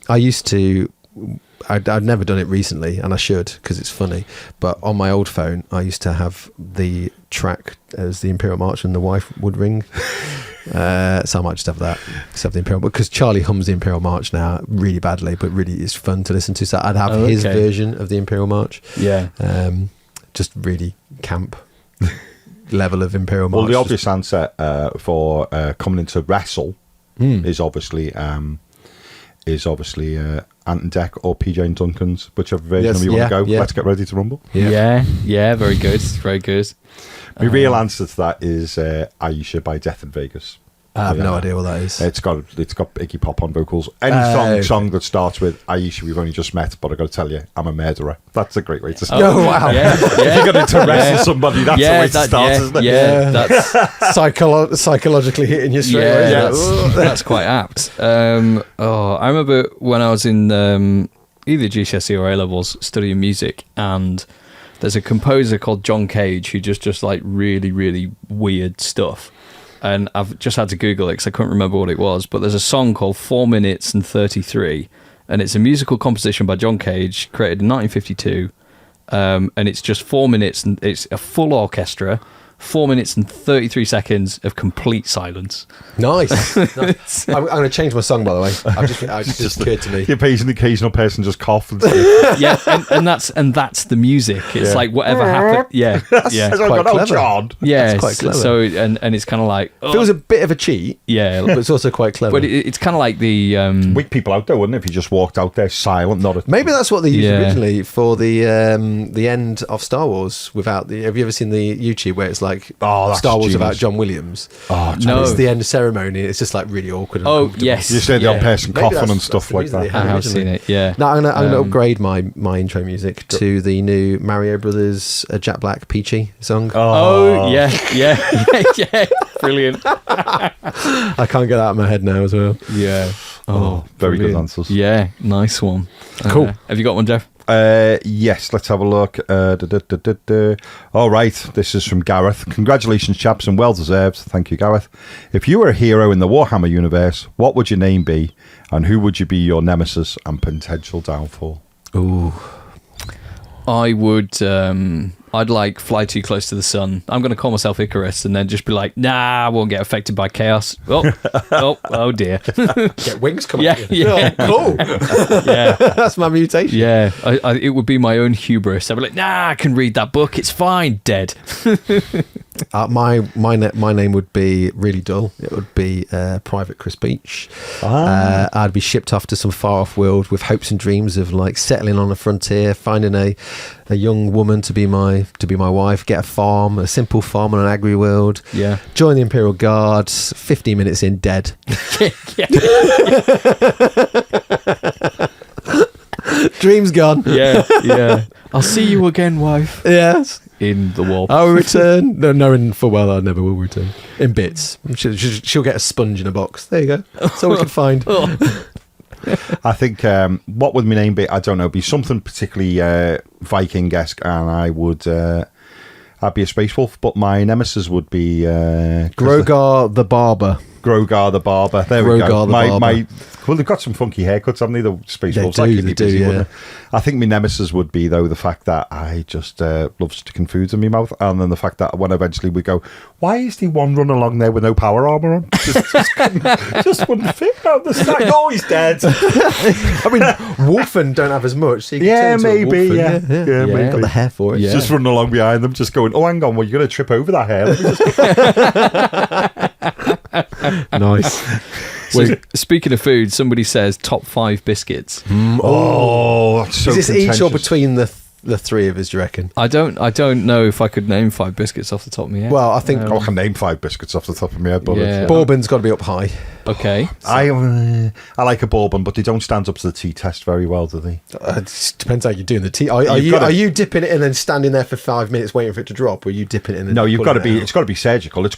I used to. I'd never done it recently, and I should because it's funny. But on my old phone, I used to have the track as the Imperial March, and the wife would ring. So I might just have that. Just have the Imperial, because Charlie hums the Imperial March now really badly, but really it's fun to listen to. So I'd have his version of the Imperial March. Yeah. Just really camp level of Imperial March. Well, the obvious answer for coming into wrestle is obviously Ant Deck or PJ and Duncan's, whichever version of you want to go. Let's get ready to rumble. Yeah, very good, very good. My real answer to that is Aisha by Death in Vegas. I have no idea what that is. It's got Iggy Pop on vocals. Any song that starts with Aisha, we've only just met, but I got to tell you, I'm a murderer. That's a great way to start. Oh wow! If you're going to wrestle somebody, that's the way to start, isn't it? Yeah, that's psychologically hitting you straight away. That's quite apt. I remember when I was in either GCSE or A levels studying music, and there's a composer called John Cage who just like really, really weird stuff. And I've just had to Google it because I couldn't remember what it was. But there's a song called 4 minutes and 33. And it's a musical composition by John Cage, created in 1952. And it's just 4 minutes, and it's a full orchestra, 4 minutes and 33 seconds of complete silence. Nice. I'm going to change my song, by the way. It just occurred to me. The occasional person just coughed and stuff. Yeah, and that's the music. It's like whatever happened. Yeah, yeah. It's quite clever. John. Yeah, it's quite clever. So and it's kind of like feels a bit of a cheat. Yeah, but it's also quite clever. But it's kind of like the weak people out there, wouldn't it? If you just walked out there silent, maybe that's what they used originally for the end of Star Wars. Without the, have you ever seen the YouTube where it's like Star Wars about John Williams? No, it's the end ceremony. It's just like really awkward. And yes, you said the odd person coughing and stuff like that. I have seen it. Yeah. No, I'm gonna upgrade my intro music to the new Mario Brothers Jack Black Peachy song. Oh yeah, brilliant. I can't get that out of my head now as well. Yeah. Very good answers. Yeah, nice one. Cool. Have you got one, Jeff? Yes, let's have a look. All right, this is from Gareth. Congratulations, chaps, and well deserved. Thank you, Gareth. If you were a hero in the Warhammer universe, what would your name be, and who would you be your nemesis and potential downfall? Ooh, I would. I'd like fly too close to the sun. I'm going to call myself Icarus, and then just be like, nah, I won't get affected by chaos. Oh dear. Get wings coming. Yeah. Cool. Yeah, that's my mutation. Yeah, it would be my own hubris. I'd be like, nah, I can read that book. It's fine. Dead. My name would be really dull. It would be Private Chris Beach. I'd be shipped off to some far off world with hopes and dreams of like settling on a frontier, finding a young woman to be my wife, get a farm, a simple farm on an agri world. Yeah. Join the Imperial Guard. 15 minutes in, dead. Dreams gone. Yeah. I'll see you again, wife. Yes. In the wall. I'll return. No, knowing full well I never will return. In bits. She'll get a sponge in a box. There you go. That's all we can find. I think what would my name be? I don't know. Be something particularly Viking-esque, and I'd be a space wolf. But my nemesis would be Grogar the Barber. Grogar the Barber. There we Grogar go. the Barber. Well, they've got some funky haircuts, haven't they? The space They wolves. do, That keep me they do, busy, yeah. wouldn't it? I think my nemesis would be, though, the fact that I just love sticking foods in my mouth, and then the fact that when eventually we go, why is the one running along there with no power armor on? Just wouldn't fit out the sack. Oh, he's dead. I mean, Wolfen don't have as much. So you can Yeah, turn to a maybe. Wolfen, Yeah, maybe. Got the hair for it. Yeah. Just running along behind them, just going, oh, hang on, well, you're going to trip over that hair. Nice. So, speaking of food, somebody says top 5 biscuits. Oh, that's so Is this each or contentious. between the three of us, do you reckon? I don't know if I could name 5 biscuits off the top of my head. Well, I think I can name 5 biscuits off the top of my head, but Yeah. Bourbon's got to be up high. Okay. I like a bourbon, but they don't stand up to the tea test very well, do they? It depends how you're doing the tea. Are gotta- you dipping it in and standing there for 5 minutes waiting for it to drop, or are you dipping it in? And No, you've got to pulling be. it out? It's got to be surgical. It's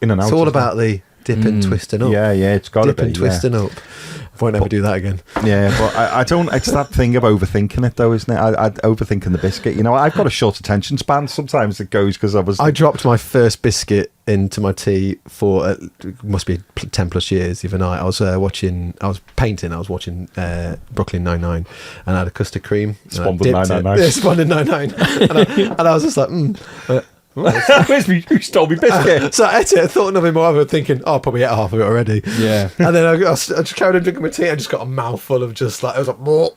in and out. It's all isn't about the dip and twisting it? up. Yeah, it's got to Dip be. and twisting up. I won't ever do that again. Yeah, but I don't. It's that thing of overthinking it, though, isn't it? I overthinking the biscuit. You know, I've got a short attention span. Sometimes it goes because I dropped my first biscuit into my tea for it must be 10 plus years the other night. I was painting. I was watching Brooklyn Nine-Nine, and I had a custard cream. Spawned in 999. Yeah, Spawned in 999. and I was just like, Who stole me biscuit? So I ate it, I thought nothing more of it, thinking, oh, I probably ate half of it already. Yeah. And then I just carried on drinking my tea and just got a mouthful of just like, I was like, more.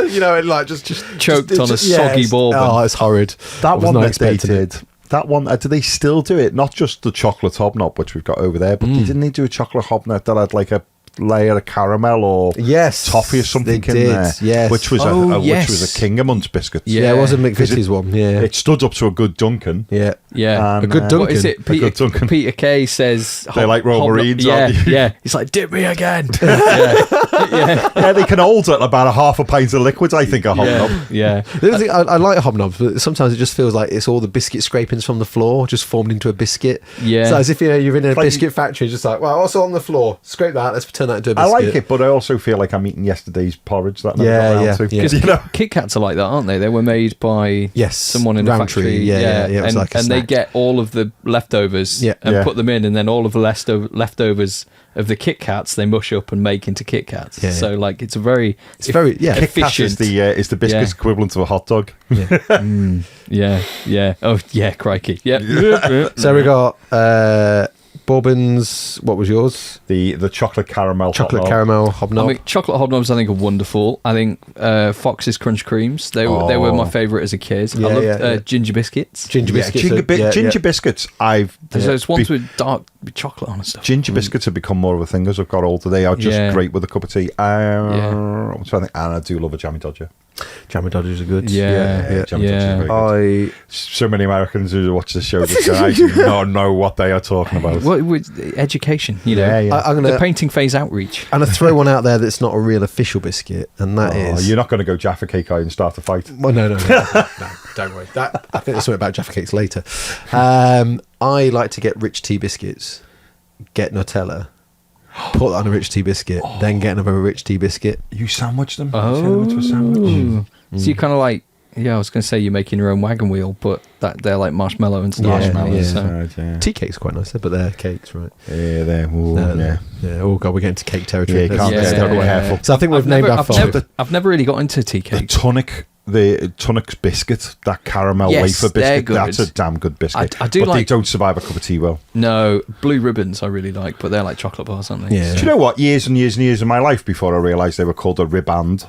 You know, and like just Choked on a soggy bourbon. Oh, it's horrid. I That was one not that they expecting it. did. That one, do they still do it? Not just the chocolate hobnob, which we've got over there, but didn't they do a chocolate hobnob that had like a layer of caramel or Yes, toffee or something they in did, there? yes. Which was yes. which was a king amongst biscuits. Yeah, it was a Because McVitie's one. Yeah. It stood up to a good Duncan. Yeah. Yeah. And, A good Duncan. What is it? A good Duncan. Peter Kay says They like raw marines, Yeah, aren't they? yeah. He's like, dip me again. yeah. Yeah, they can hold about a half a pint of liquids, I think, a hobnob. Yeah. The other thing, I like hobnobs, but sometimes it just feels like it's all the biscuit scrapings from the floor just formed into a biscuit. Yeah. So as if you're in a like- biscuit factory, just like, well, what's on the floor? Scrape that. Let's turn that into a I biscuit. like it, but I also feel like I'm eating yesterday's porridge that night. Yeah, around yeah, too. yeah. 'Cause, you know, Kit Kats are like that, aren't they? They were made by Yes, someone in a Roundtree, factory. yeah, it was and like a and they snack. get all of the leftovers Yeah. and Yeah. put them in, and then all of the leftovers of the Kit Kats they mush up and make into Kit Kats. Yeah. So like it's very It's very, yeah. Kit Kat is efficient. the biscuits Yeah. equivalent of a hot dog. Yeah. Oh yeah, crikey. Yeah. So we got bourbons. What was yours? The chocolate caramel. Chocolate hobnob. caramel hobnob. I mean, chocolate hobnobs I think are wonderful. I think Fox's Crunch Creams they were my favourite as a kid. Yeah, I loved yeah. ginger biscuits. Ginger Yeah, biscuits. ginger biscuits. There's those ones with dark chocolate on and stuff. Ginger biscuits have become more of a thing as I've got older. They are just Yeah. great with a cup of tea. I'm trying to think, and I do love a jammy dodger. Jammy Dodgers are good. Yeah. Jammy Dodgers are very good. I So many Americans who watch the show just go, I do not know what they are talking about. What with education, you know. Yeah, yeah. I'm The gonna painting phase outreach. and I throw one out there that's not a real official biscuit, and that is. You're not going to go Jaffa Cake and start a fight. Well, no, don't worry. That I think there's something about Jaffa cakes later. I like to get rich tea biscuits, get Nutella, put that on a rich tea biscuit, then get another rich tea biscuit. You sandwich them? Turn them into a sandwich? So you kind of like, I was going to say you're making your own wagon wheel, but they're like marshmallow and stuff. Yeah. So. Right, yeah. Tea cakes quite nice, but they're cakes, right? Yeah, there. Ooh, Yeah. Oh god, we're getting to cake territory. Yeah, you can't Let's get go there, away. careful. So I think we've named our five. I've never really got into tea The cakes. Tunic's biscuit, that caramel Yes, wafer they're biscuit, good. that's a damn good biscuit. I do but they like- don't survive a cup of tea well. No, blue ribbons I really like, but they're like chocolate bars, aren't they? Yeah. Do you know what? Years and years and years of my life before I realised they were called a ribband.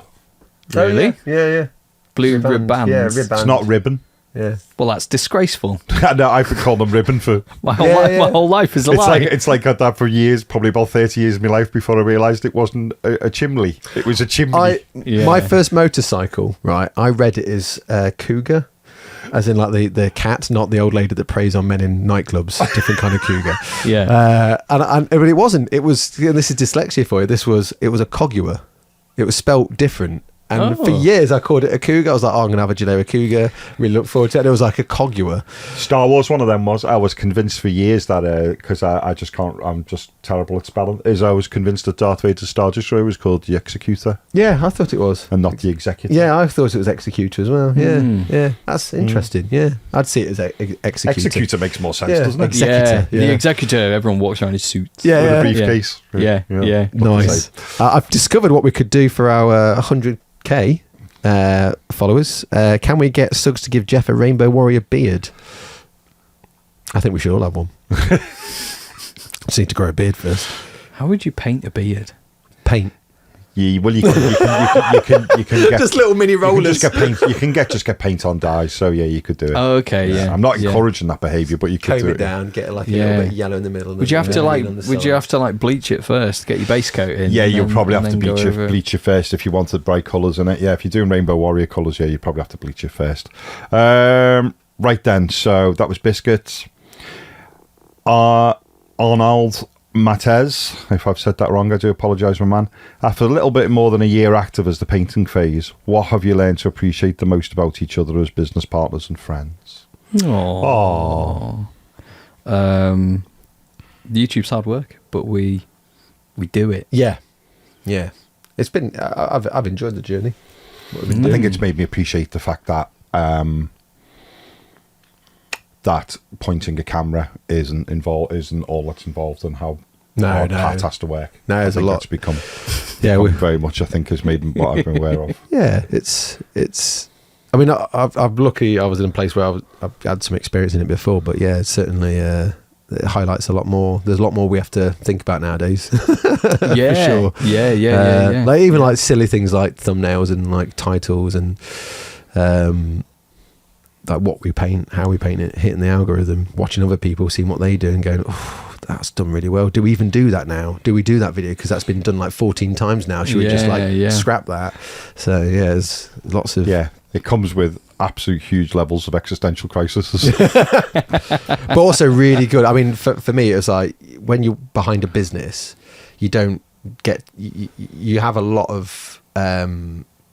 Really? Yeah. Blue ribbons. Yeah, ribbons. It's not ribbon. Yeah. Well, that's disgraceful. No, I've been calling them ribbon for... My whole, Yeah, life, yeah. my whole life is a lie. It's like I had that for years, probably about 30 years of my life before I realised it wasn't a chimney. It was a chimney. Yeah. My first motorcycle, right? I read it as cougar, as in like the cat, not the old lady that preys on men in nightclubs. Different kind of cougar. Yeah. But it wasn't. It was. And this is dyslexia for you. It was a cogua. It was spelt different. And for years I called it a cougar. I was like, oh, I'm going to have a generic cougar. Really look forward to it. And it was like a Cogua. Star Wars, one of them was. I was convinced for years that, because I just can't, I'm just terrible at spelling, is I was convinced that Darth Vader's Star Destroyer was called the Executor Yeah, I thought it was. and not the Executor. Yeah, I thought it was Executor as well. Yeah, that's interesting. Yeah, I'd see it as Executor. Executor makes more sense, Yeah, doesn't it? Executor, The executor, everyone walks around in suits. Yeah, With yeah. a briefcase. Yeah. What to Nice. say. I've discovered what we could do for our 100k followers. Can we get Suggs to give Jeff a Rainbow Warrior beard? I think we should all have one. Just need to grow a beard first. How would you paint a beard? Paint. Yeah, well, you can get Just little mini you can rollers. just get paint. You can just get paint on dyes. So yeah, you could do it. Oh, okay, yeah. I'm not Yeah. encouraging that behaviour, but you could Comb do it down, get like a little bit of yellow in the middle. And Would you have to then like? green on the Would you side. have to like bleach it first? Get your base coat in. Yeah, and you'll then- probably and have to then go over it? bleach it first if you wanted bright colours in it. Yeah, if you're doing Rainbow Warrior colours, yeah, you probably have to bleach it first. Right then, so that was Biscuits. Arnold Matez, if I've said that wrong, I do apologise, my man. After a little bit more than a year active as the painting phase, what have you learned to appreciate the most about each other as business partners and friends? Aww. YouTube's hard work, but we do it. Yeah. It's been. I've enjoyed the journey. What we've been I doing. think it's made me appreciate the fact that that pointing a camera isn't all that's involved in how hard Pat has to work. No, I there's a think lot. that's become Yeah, very much, I think, has made what I've been aware of. Yeah, it's. I mean, I'm lucky. I was in a place where I've had some experience in it before, but yeah, it's certainly it highlights a lot more. There's a lot more we have to think about nowadays. Yeah, for sure. Yeah. Like even like silly things like thumbnails and like titles and like what we paint, how we paint it, hitting the algorithm, watching other people, seeing what they do, and going, oh, that's done really well. Do we even do that now? Do we do that video because that's been done like 14 times now? Should we just like scrap that? So yeah, there's lots of It comes with absolute huge levels of existential crisis. but also really good. I mean, for me, it was like when you're behind a business, you don't get you have a lot of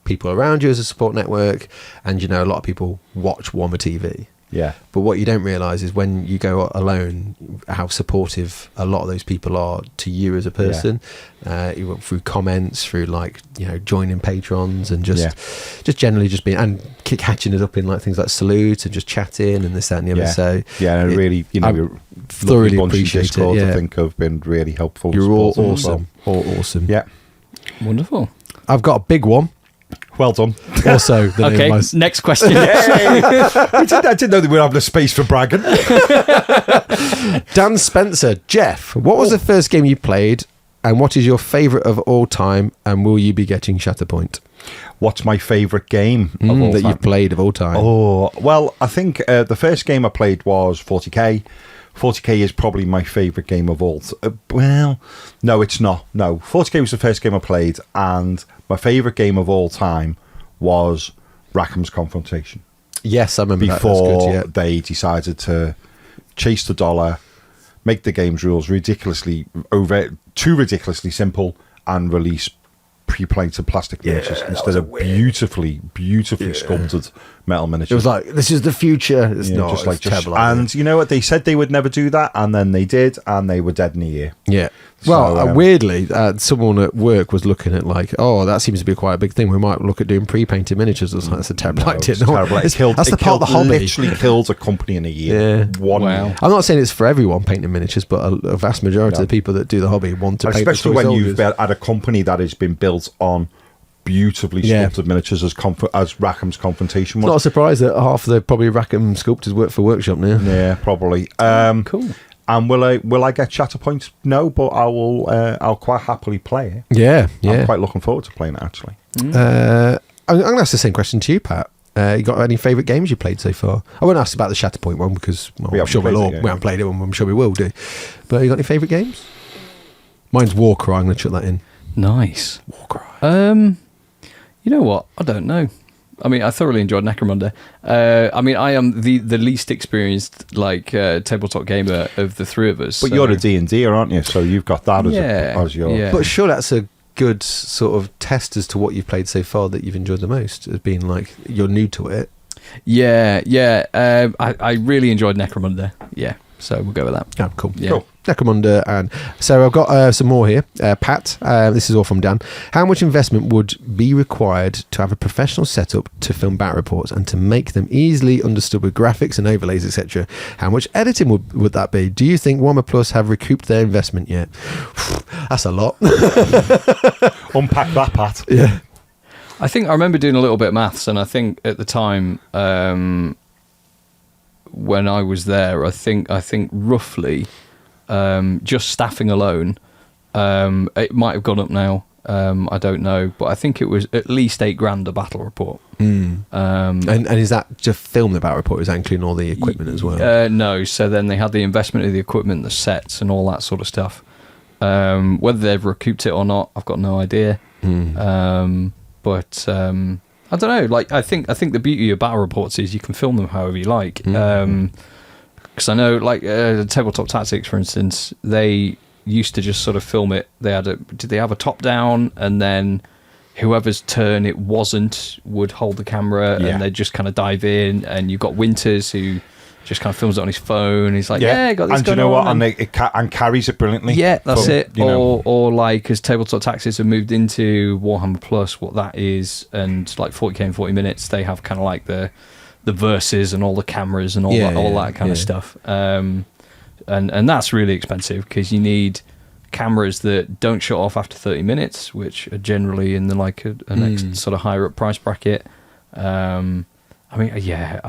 people around you as a support network, and a lot of people watch Warhammer TV. Yeah. But what you don't realise is when you go alone, how supportive a lot of those people are to you as a person. Through comments, through like joining patrons, and just generally just being and catching it up in like things like salute and just chatting and this that and the other. So and really, I thoroughly appreciate Discord, it. Yeah. I think have been really helpful. You're all supportive as awesome, all awesome. Yeah. Wonderful. I've got a big one. Well done. Also, the name Okay, of my next question. I didn't know that we were having a space for bragging. Dan Spencer. Jeff, what was the first game you played, and what is your favourite of all time, and will you be getting Shatterpoint? What's my favourite game of all that time? you've played of all time? Oh, well, I think the first game I played was 40k. 40k is probably my favourite game of all. Well, no, it's not. No, 40k was the first game I played, and my favourite game of all time was Rackham's Confrontation. Yes, I remember Before that. they decided to chase the dollar, make the game's rules too ridiculously simple, and release pre-painted plastic miniatures instead of beautifully sculpted metal miniatures. It was like, this is the future. It's not. just It's like terrible. and you know what, they said they would never do that, and then they did, and they were dead in a year. Yeah. Well, So, weirdly, someone at work was looking at like, oh, that seems to be quite a big thing. We might look at doing pre-painted miniatures. I was like, that's a terrible idea. It's terrible. That's the part of the hobby. Literally killed a company in a year. Yeah. One Wow. year. I'm not saying it's for everyone painting miniatures, but a vast majority of the people that do the hobby want to paint the Especially toy when soldiers. you've been at a company that has been built on beautifully sculpted miniatures as Rackham's Confrontation It's not a was. surprise that half of the probably Rackham sculptors work for Workshop now. Yeah, probably. Cool. And will I get Shatterpoint? No, but I will. I'll quite happily play it. Yeah, I'm quite looking forward to playing it, actually. I'm going to ask the same question to you, Pat. You got any favourite games you played so far? I won't ask about the Shatterpoint one because I'm sure we haven't played it, and I'm sure we will do. But you got any favourite games? Mine's Warcry. I'm going to chuck that in. Nice. Warcry. You know what? I don't know. I mean, I thoroughly enjoyed Necromunda. I mean, I am the least experienced tabletop gamer of the three of us. But you're a D&D, aren't you? So you've got that as your... Yeah. But But sure, that's a good sort of test as to what you've played so far that you've enjoyed the most, as being like you're new to it. Yeah. I really enjoyed Necromunda. Yeah, so we'll go with that. Oh, cool. Yeah. Cool. Necromunda. And so I've got some more here. Pat, this is all from Dan. How much investment would be required to have a professional setup to film bat reports and to make them easily understood with graphics and overlays, etc.? How much editing would that be? Do you think Warhammer Plus have recouped their investment yet? That's a lot. Unpack that, Pat. Yeah. I think I remember doing a little bit of maths, and I think at the time when I was there, I think roughly just staffing alone, it might have gone up now. I don't know, but I think it was at least $8,000 a battle report. And is that just film the battle report? Is that including all the equipment as well? No. So then they had the investment of the equipment, the sets, and all that sort of stuff. Whether they've recouped it or not, I've got no idea. But I don't know. Like I think the beauty of battle reports is you can film them however you like. Because I know, like Tabletop Tactics, for instance, they used to just sort of film it. Did they have a top down, and then whoever's turn it wasn't would hold the camera, and they'd just kind of dive in. And you've got Winters who just kind of films it on his phone. He's like, yeah, got this and going you know on. what? And carries it brilliantly. Yeah, that's it. You know. Or like, as Tabletop Tactics have moved into Warhammer Plus, what that is, and like 40k and 40 minutes, they have kind of like the verses and all the cameras and all that kind of stuff. And that's really expensive because you need cameras that don't shut off after 30 minutes, which are generally in the like a next sort of higher up price bracket. I mean, yeah,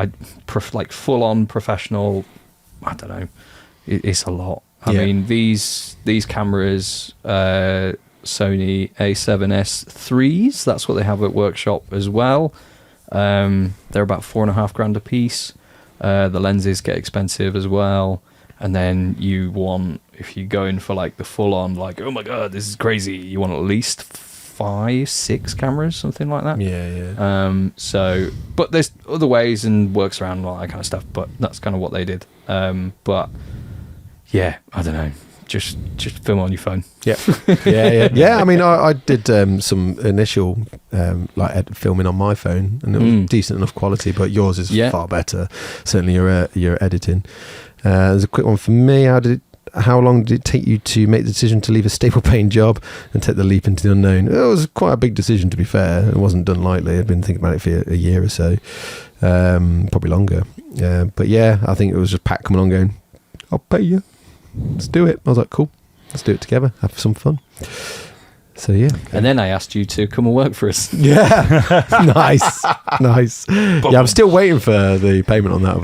like full on professional. I don't know. It's a lot. I mean, these cameras, Sony A7S IIIs. That's what they have at Workshop as well. They're about $4,500 a piece. The lenses get expensive as well. And then if you go in for like the full on, like, oh my god, this is crazy, you want at least 5-6 cameras, something like that. So, but there's other ways and works around all that kind of stuff, but that's kind of what they did. But yeah, I don't know, just film on your phone. Yeah. I mean, I did some initial filming on my phone, and it was decent enough quality, but yours is far better. Certainly your editing. There's a quick one for me. How long did it take you to make the decision to leave a stable paying job and take the leap into the unknown? It was quite a big decision, to be fair. It wasn't done lightly. I'd been thinking about it for a year or so, probably longer. But yeah, I think it was just Pat coming along going, I'll pay you. Let's do it. I was like, cool. Let's do it together. Have some fun. So yeah. And then I asked you to come and work for us. Yeah. Nice. Yeah, I'm still waiting for the payment on that.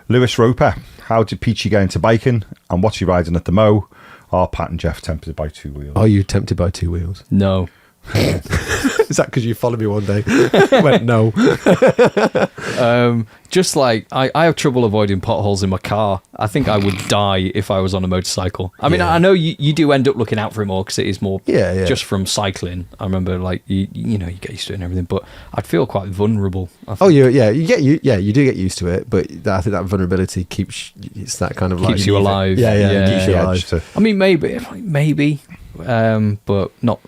Lewis Roper, how did Peachy get into biking, and what's he riding at the Mo? Are Pat and Jeff tempted by 2 wheels? Are you tempted by 2 wheels? No. Is that because you followed me one day? I went, no. Just like I have trouble avoiding potholes in my car. I think I would die if I was on a motorcycle. I mean, I know you do end up looking out for it more because it is more just from cycling. I remember, like, you know, you get used to it and everything, but I'd feel quite vulnerable. you do get used to it, but I think that vulnerability keeps that kind of keeps you alive. Keeps you alive. I mean, maybe, but not.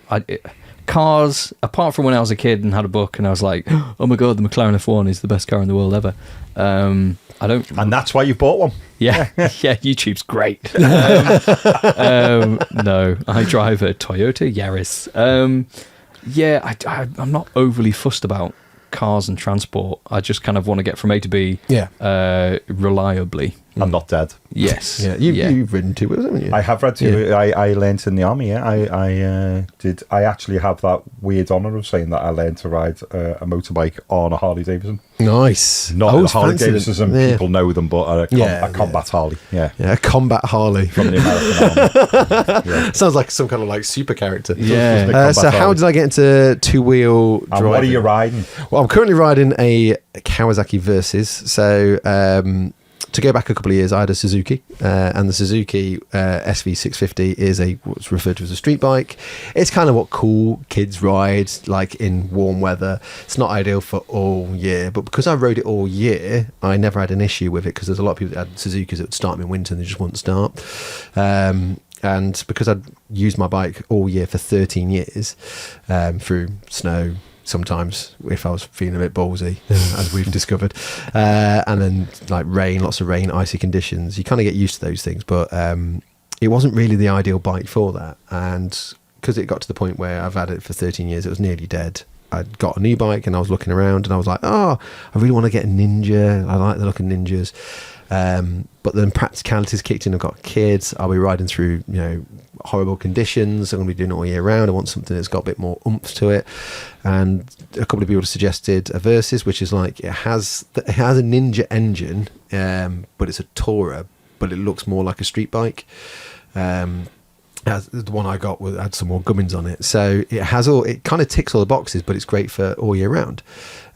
Cars, apart from when I was a kid and had a book and I was like, oh my god, the McLaren F1 is the best car in the world ever. I don't, and that's why you bought one. Yeah, YouTube's great. No, I drive a Toyota Yaris. I'm not overly fussed about cars and transport. I just kind of want to get from A to B reliably. I'm not dead. Yes. You've ridden 2 wheels, haven't you? I have ridden 2 wheels. I learnt in the army. I did. I actually have that weird honour of saying that I learned to ride a motorbike on a Harley Davidson. Nice. Not a Harley Davidson, people know them, but a combat Harley. Yeah, a combat Harley from the American Army. Sounds like some kind of like super character. Yeah. So how did I get into 2-wheel driving? And what are you riding? Well, I'm currently riding a Kawasaki Versys. So to go back a couple of years, I had a Suzuki, and the Suzuki SV650 is what's referred to as a street bike. It's kind of what cool kids ride, like in warm weather. It's not ideal for all year, but because I rode it all year, I never had an issue with it, because there's a lot of people that had Suzukis that would start them in winter and they just wouldn't start. And because I'd used my bike all year for 13 years, through snow, sometimes if I was feeling a bit ballsy, as we've discovered, and then like rain, lots of rain, icy conditions, you kind of get used to those things, but it wasn't really the ideal bike for that. And because it got to the point where I've had it for 13 years, it was nearly dead. I'd got a new bike and I was looking around and I was like, I really want to get a Ninja. I like the look of Ninjas. But then practicalities kicked in. I've got kids. I'll be riding through, horrible conditions. I'm going to be doing it all year round. I want something that's got a bit more oomph to it. And a couple of people suggested a Versys, which is like, it has a Ninja engine, but it's a Tourer, but it looks more like a street bike. As the one I got had some more gummins on it, so it kind of ticks all the boxes, but it's great for all year round,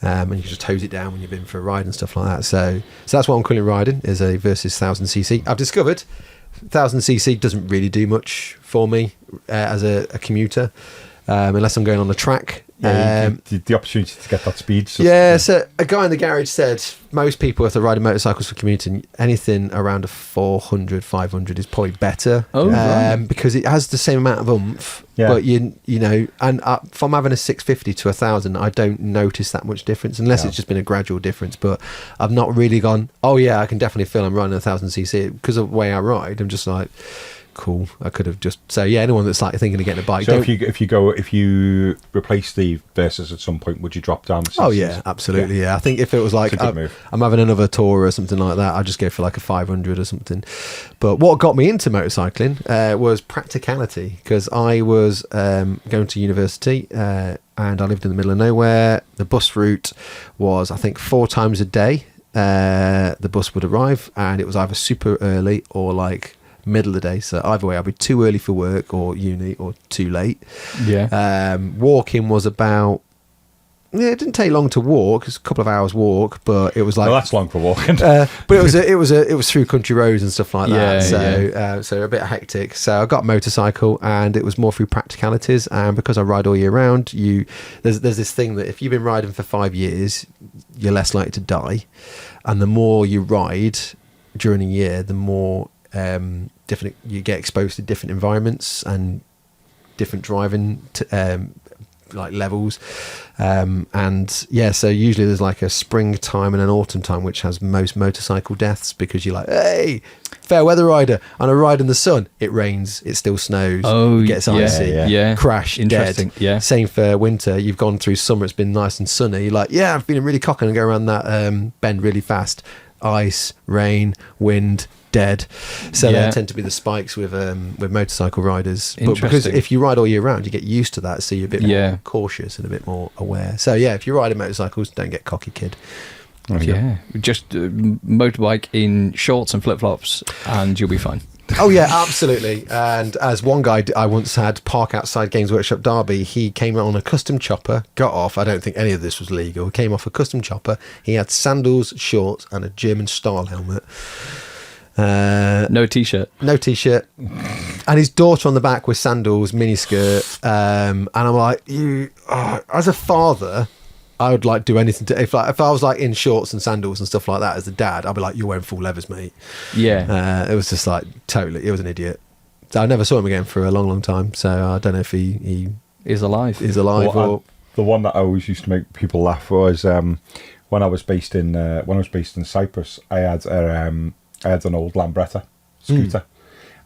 and you can just hose it down when you've been for a ride and stuff like that. So that's what I'm currently riding, is a Versys 1000cc. I've discovered 1000cc doesn't really do much for me as a commuter, unless I'm going on the track. The opportunity to get that speed. So a guy in the garage said most people, if they're riding motorcycles for commuting, anything around a 400, 500 is probably better. Right. Because it has the same amount of oomph. Yeah. But and if I'm having a 650 to 1000, I don't notice that much difference, unless it's just been a gradual difference. But I've not really gone, I can definitely feel I'm riding a 1000cc, because of the way I ride. I'm just like, cool. I could have just anyone that's like thinking of getting a bike. So if you replace the Versys at some point, would you drop down? Oh yeah, absolutely. Yeah. I think if it was like I'm having another tour or something like that, I'd just go for like a 500 or something. But what got me into motorcycling was practicality, because I was going to university and I lived in the middle of nowhere. The bus route was, I think, 4 times a day. The bus would arrive, and it was either super early or like middle of the day. So either way, I'd be too early for work or uni, or too late. Walking was about, it didn't take long to walk. It's a couple of hours walk, but it was like, well, that's long for walking. But it was through country roads and stuff like that. So a bit hectic. So I got a motorcycle, and it was more through practicalities. And because I ride all year round, there's this thing that if you've been riding for 5 years, you're less likely to die. And the more you ride during a year, the more different you get exposed to different environments and different driving like levels, so usually there's like a springtime and an autumn time which has most motorcycle deaths, because you're like, hey, fair weather rider, and I ride in the sun, it rains, it still snows, it gets icy, crash, interesting, dead. Same for winter. You've gone through summer, it's been nice and sunny, you're like, I'm feeling really cocky, and go around that bend really fast, ice, rain, wind, dead. So there tend to be the spikes with motorcycle riders. But because if you ride all year round, you get used to that, so you're a bit more cautious and a bit more aware. So if you're riding motorcycles, don't get cocky, kid. Just motorbike in shorts and flip-flops and you'll be fine. Oh yeah, absolutely. And as one guy I once had park outside Games Workshop Derby, he came on a custom chopper, got off, I don't think any of this was legal, came off a custom chopper, he had sandals, shorts and a German style helmet. No t-shirt, and his daughter on the back with sandals, miniskirt, and I'm like, as a father, I would like do anything to, if I was like in shorts and sandals and stuff like that as a dad, I'd be like, you're wearing full levers, mate. It was just like, totally, it was an idiot. So I never saw him again for a long time, so I don't know if he is alive the one that I always used to make people laugh was when I was based in Cyprus, I had an old Lambretta scooter,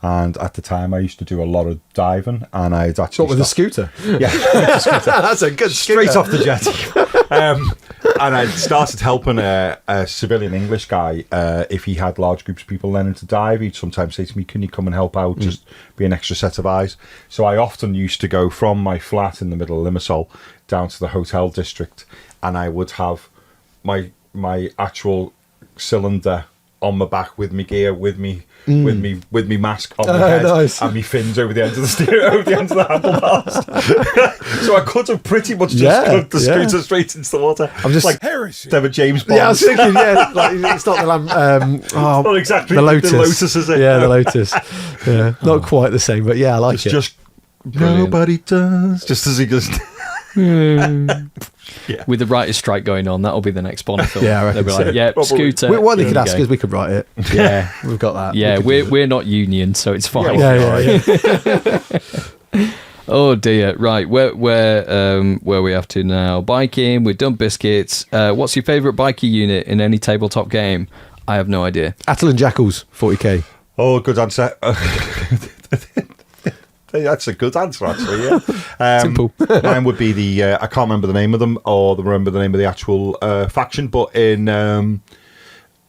and at the time I used to do a lot of diving, and I had actually with a scooter. Yeah, a scooter. That's a good straight scooter. off the jetty. And I started helping a civilian English guy if he had large groups of people learning to dive. He'd sometimes say to me, "Can you come and help out? Just be an extra set of eyes." So I often used to go from my flat in the middle of Limassol down to the hotel district, and I would have my actual cylinder on my back with me gear, with me mask on my head, nice. and me fins over the ends of the over the ends of the handlebars. So I could have pretty much just plugged the scooter straight into the water. I'm just like heresy. James Bond. Yeah, I was thinking, like it's not the not exactly the Lotus. The Lotus, is it? Yeah, the Lotus. Yeah, not quite the same, but yeah, I like it's it. Just Brilliant. Nobody does. Just as he goes. Yeah. With the writer's strike going on, that'll be the next Bond film. Yeah, I reckon they'll be like, so. yeah, Probably. scooter. What they here could we ask go. is we could write it. Yeah, We've got that. yeah, We could do we're not union, so it's fine. Yeah. Oh dear. Right, where are we up to now? Biking. We've done biscuits. What's your favourite bikie unit in any tabletop game? I have no idea. Attal and Jackals, 40k. Oh, good answer. That's a good answer, actually. Yeah. Simple. Mine would be the I can't remember the name of them or remember the name of the actual faction, but in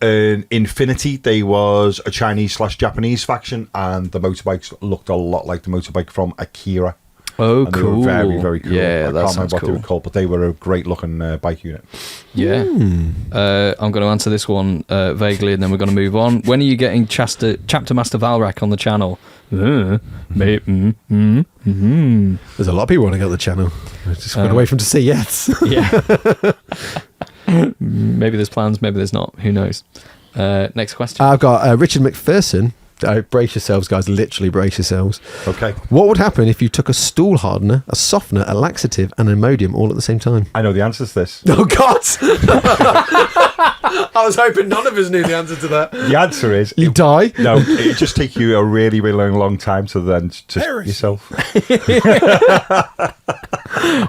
Infinity, there was a Chinese/Japanese faction, and the motorbikes looked a lot like the motorbike from Akira. Oh, And they cool. were very, very cool. Yeah, I that can't sounds remember what they cool. were called, but they were a great looking bike unit. Yeah. I'm going to answer this one vaguely, and then we're going to move on. When are you getting Chapter Master Valrak on the channel? There's a lot of people want to get on the channel. I just went away from to say yes. Yeah. Maybe there's plans, maybe there's not. Who knows? Next question. I've got Richard McPherson. Brace yourselves, guys. Literally brace yourselves. Okay. What would happen if you took a stool hardener, a softener, a laxative, and an Imodium all at the same time? I know the answer to this. Oh, God! I was hoping none of us knew the answer to that. The answer is You die? no. It just take you a really, really long time to then just yourself.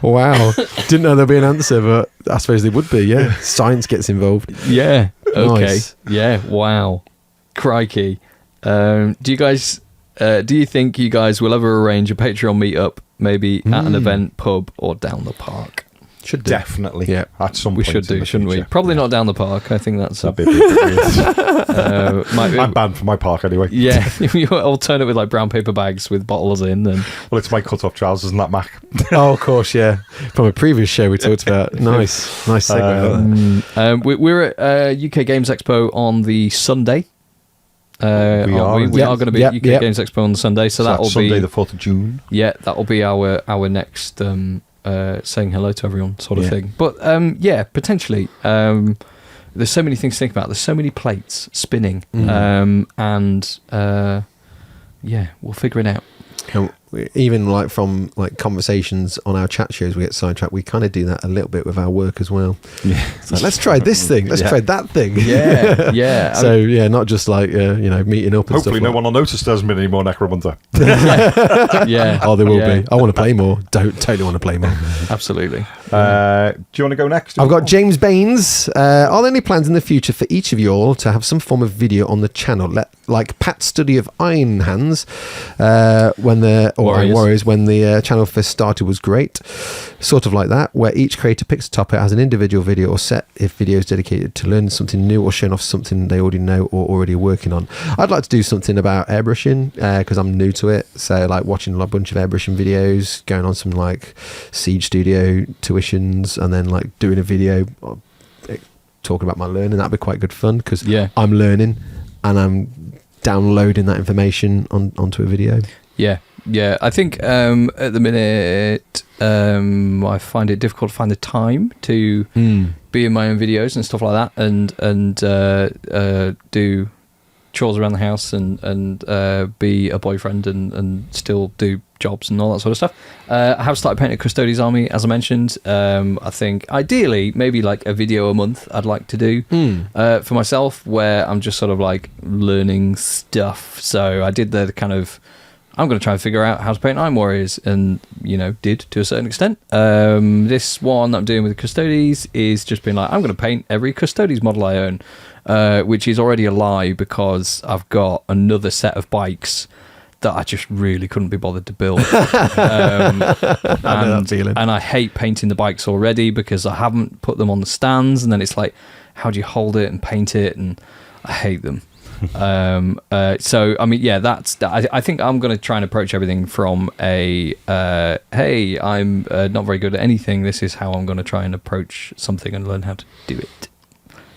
Wow. Didn't know there'd be an answer, but I suppose there would be, yeah. Science gets involved. Yeah. Okay. Nice. Yeah. Wow. Crikey. Do you guys? Do you think you guys will ever arrange a Patreon meetup, maybe at an event, pub, or down the park? Should do. Definitely. Yeah. At some We point should in do, the shouldn't we? future. Probably not down the park. I think that's a That'd be a bit weird. I'm banned from my park anyway. yeah. You alternate with like brown paper bags with bottles in, and Well, it's my cut-off trousers and that Mac. Oh, of course, yeah. From a previous show we talked about. Nice segue. we're at UK Games Expo on the Sunday. We aren't are. we? We Yep, are going to be yep, at UK yep. Games Expo on the Sunday, so that'll that's Sunday be the 4th of June. yeah, that'll be our next saying hello to everyone sort of Yeah. thing. But yeah, potentially. There's so many things to think about. There's so many plates spinning, and yeah, we'll figure it out. And even like from like conversations on our chat shows, we get sidetracked. We kind of do that a little bit with our work as well. Yeah. It's like, let's try this thing. Let's try that thing. Yeah, yeah. So yeah, not just like meeting up and Hopefully stuff. no one will notice there hasn't been any more Necromancer. yeah. Oh, there will Yeah. be. I want to play more. Totally want to play more. Absolutely. Do you want to go next? I've got James Baines. Are there any plans in the future for each of you all to have some form of video on the channel, like Pat's study of Iron Hands, when the Iron Warriors when the channel first started was great, sort of like that, where each creator picks a topic, has an individual video or set if videos dedicated to learning something new or showing off something they already know or already working on. I'd like to do something about airbrushing because I'm new to it, so like watching a bunch of airbrushing videos, going on some like Siege Studio tuitions, and then like doing a video talking about my learning. That'd be quite good fun because I'm learning and I'm downloading that information onto a video. Yeah, I think at the minute I find it difficult to find the time to be in my own videos and stuff like that, and do chores around the house and be a boyfriend and still do jobs and all that sort of stuff. I have started painting Custodes Army, as I mentioned. I think ideally maybe like a video a month I'd like to do for myself, where I'm just sort of like learning stuff. So I did the kind of, I'm going to try and figure out how to paint Iron Warriors, and did to a certain extent. This one that I'm doing with the Custodes is just being like, I'm going to paint every Custodes model I own, which is already a lie because I've got another set of bikes that I just really couldn't be bothered to build. I know that feeling. And I hate painting the bikes already because I haven't put them on the stands, and then it's like, how do you hold it and paint it? And I hate them. So I mean, yeah, I think I'm going to try and approach everything from a hey, I'm not very good at anything, this is how I'm going to try and approach something and learn how to do it.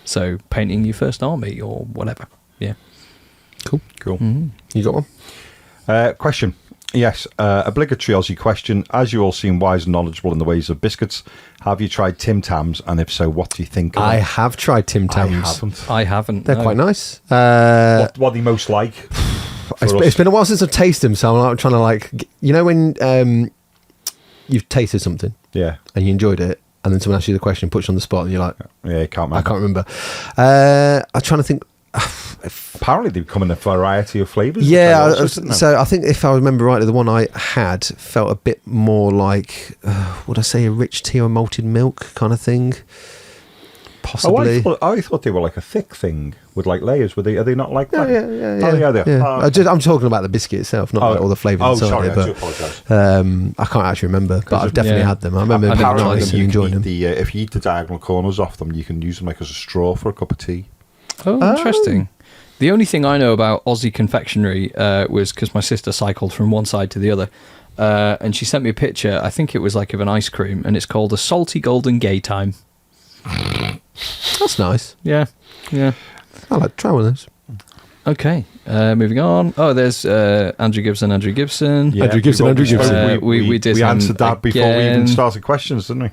So painting your first army or whatever. Yeah. Cool. Cool. You got one? Question. Yes, obligatory Aussie question. As you all seem wise and knowledgeable in the ways of biscuits, have you tried Tim Tams? And if so, what do you think? I have tried Tim I Tams. haven't. I haven't. They're no. quite nice. What are they most like? It's been a while since I've tasted them, so I'm like trying to when you've tasted something Yeah. and you enjoyed it, and then someone asks you the question, puts you on the spot, and you're like, Yeah, you can't remember. I can't remember. I'm trying to think. Apparently, they come in a variety of flavours. Yeah, so I think if I remember rightly, the one I had felt a bit more like, would I say a rich tea or malted milk kind of thing? Possibly. I thought they were like a thick thing with like layers. Are they not like that? Yeah. Oh, yeah, they are. Yeah. Oh, okay. I'm talking about the biscuit itself, not like all the flavours Oh, inside sorry, it. I do But apologise. I can't actually remember, but I've definitely had them. I remember them being Apparently, nice and you enjoying can them. eat if you eat the diagonal corners off them, you can use them like as a straw for a cup of tea. Oh, interesting. The only thing I know about Aussie confectionery was because my sister cycled from one side to the other, and she sent me a picture. I think it was like of an ice cream, and it's called a salty golden gay time. That's nice. Yeah. I like to try one of those. Okay, moving on. Oh, there's Andrew Gibson. Yeah, Andrew Gibson. We did we him answered that before we even again. started questions, didn't we?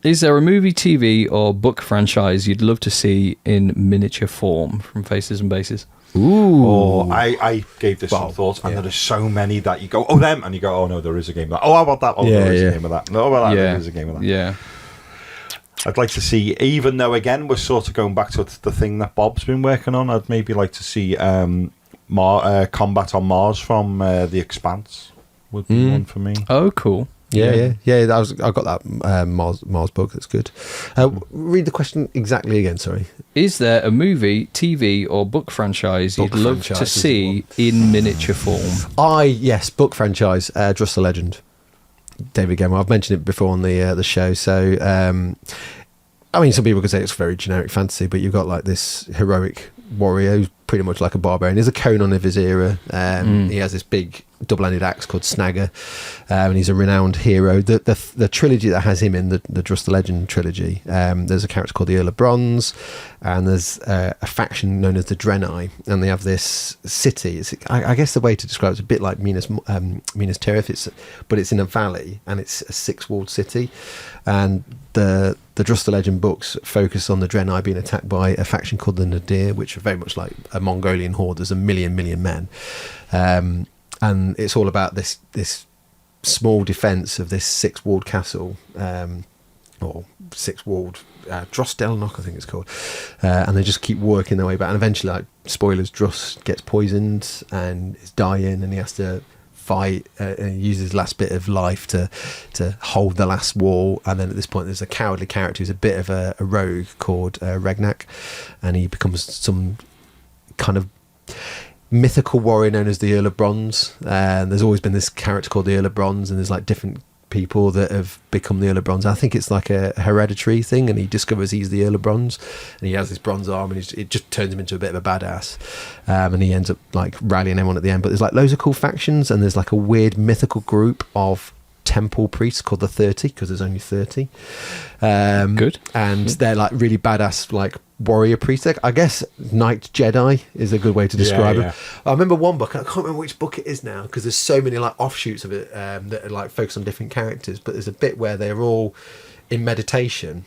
Is there a movie, TV, or book franchise you'd love to see in miniature form from Faces and Bases? Ooh. Or I gave this some thoughts, and there are so many that you go, oh, them, and you go, oh, no, there is a game of that. Oh, how about that? Oh, there is a game of that. No, about that, there is a game of that. Yeah. I'd like to see, even though, again, we're sort of going back to the thing that Bob's been working on, I'd maybe like to see Combat on Mars from The Expanse would be one for me. Oh, cool. Yeah. I got that Mars book. That's good. Read the question exactly again. Sorry. Is there a movie, TV, or book franchise you'd love to franchise is see in miniature form? Yes, book franchise. Trust the Legend. David Gemmell. I've mentioned it before on the show. So, I mean, some people could say it's very generic fantasy, but you've got like this heroic warrior who's pretty much like a barbarian. He's a Conan of his era. He has this big double-ended axe called Snagger, and he's a renowned hero. The trilogy that has him in the Trust the Legend trilogy, there's a character called the Earl of Bronze, and there's a faction known as the Draenei, and they have this city. I guess the way to describe it's a bit like Minas Tirith, but it's in a valley, and it's a six-walled city, and the Trust the Legend books focus on the Draenei being attacked by a faction called the Nadir, which are very much like a Mongolian horde. There's a million men. And it's all about this small defence of this six-walled castle, or six-walled Drosdelnock, I think it's called. And they just keep working their way back. And eventually, like, spoilers, Dross gets poisoned and is dying, and he has to fight and use his last bit of life to hold the last wall. And then at this point, there's a cowardly character who's a bit of a rogue called Regnak, and he becomes some kind of mythical warrior known as the Earl of Bronze. And there's always been this character called the Earl of Bronze, and there's like different people that have become the Earl of Bronze. I think it's like a hereditary thing, and he discovers he's the Earl of Bronze, and he has this bronze arm, and it just turns him into a bit of a badass. And he ends up like rallying everyone at the end. But there's like loads of cool factions, and there's like a weird mythical group of temple priests called the 30, because there's only 30. Good. And they're like really badass, like warrior priests. I guess Knight Jedi is a good way to describe them. I remember one book, and I can't remember which book it is now, because there's so many like offshoots of it that are like focused on different characters. But there's a bit where they're all in meditation,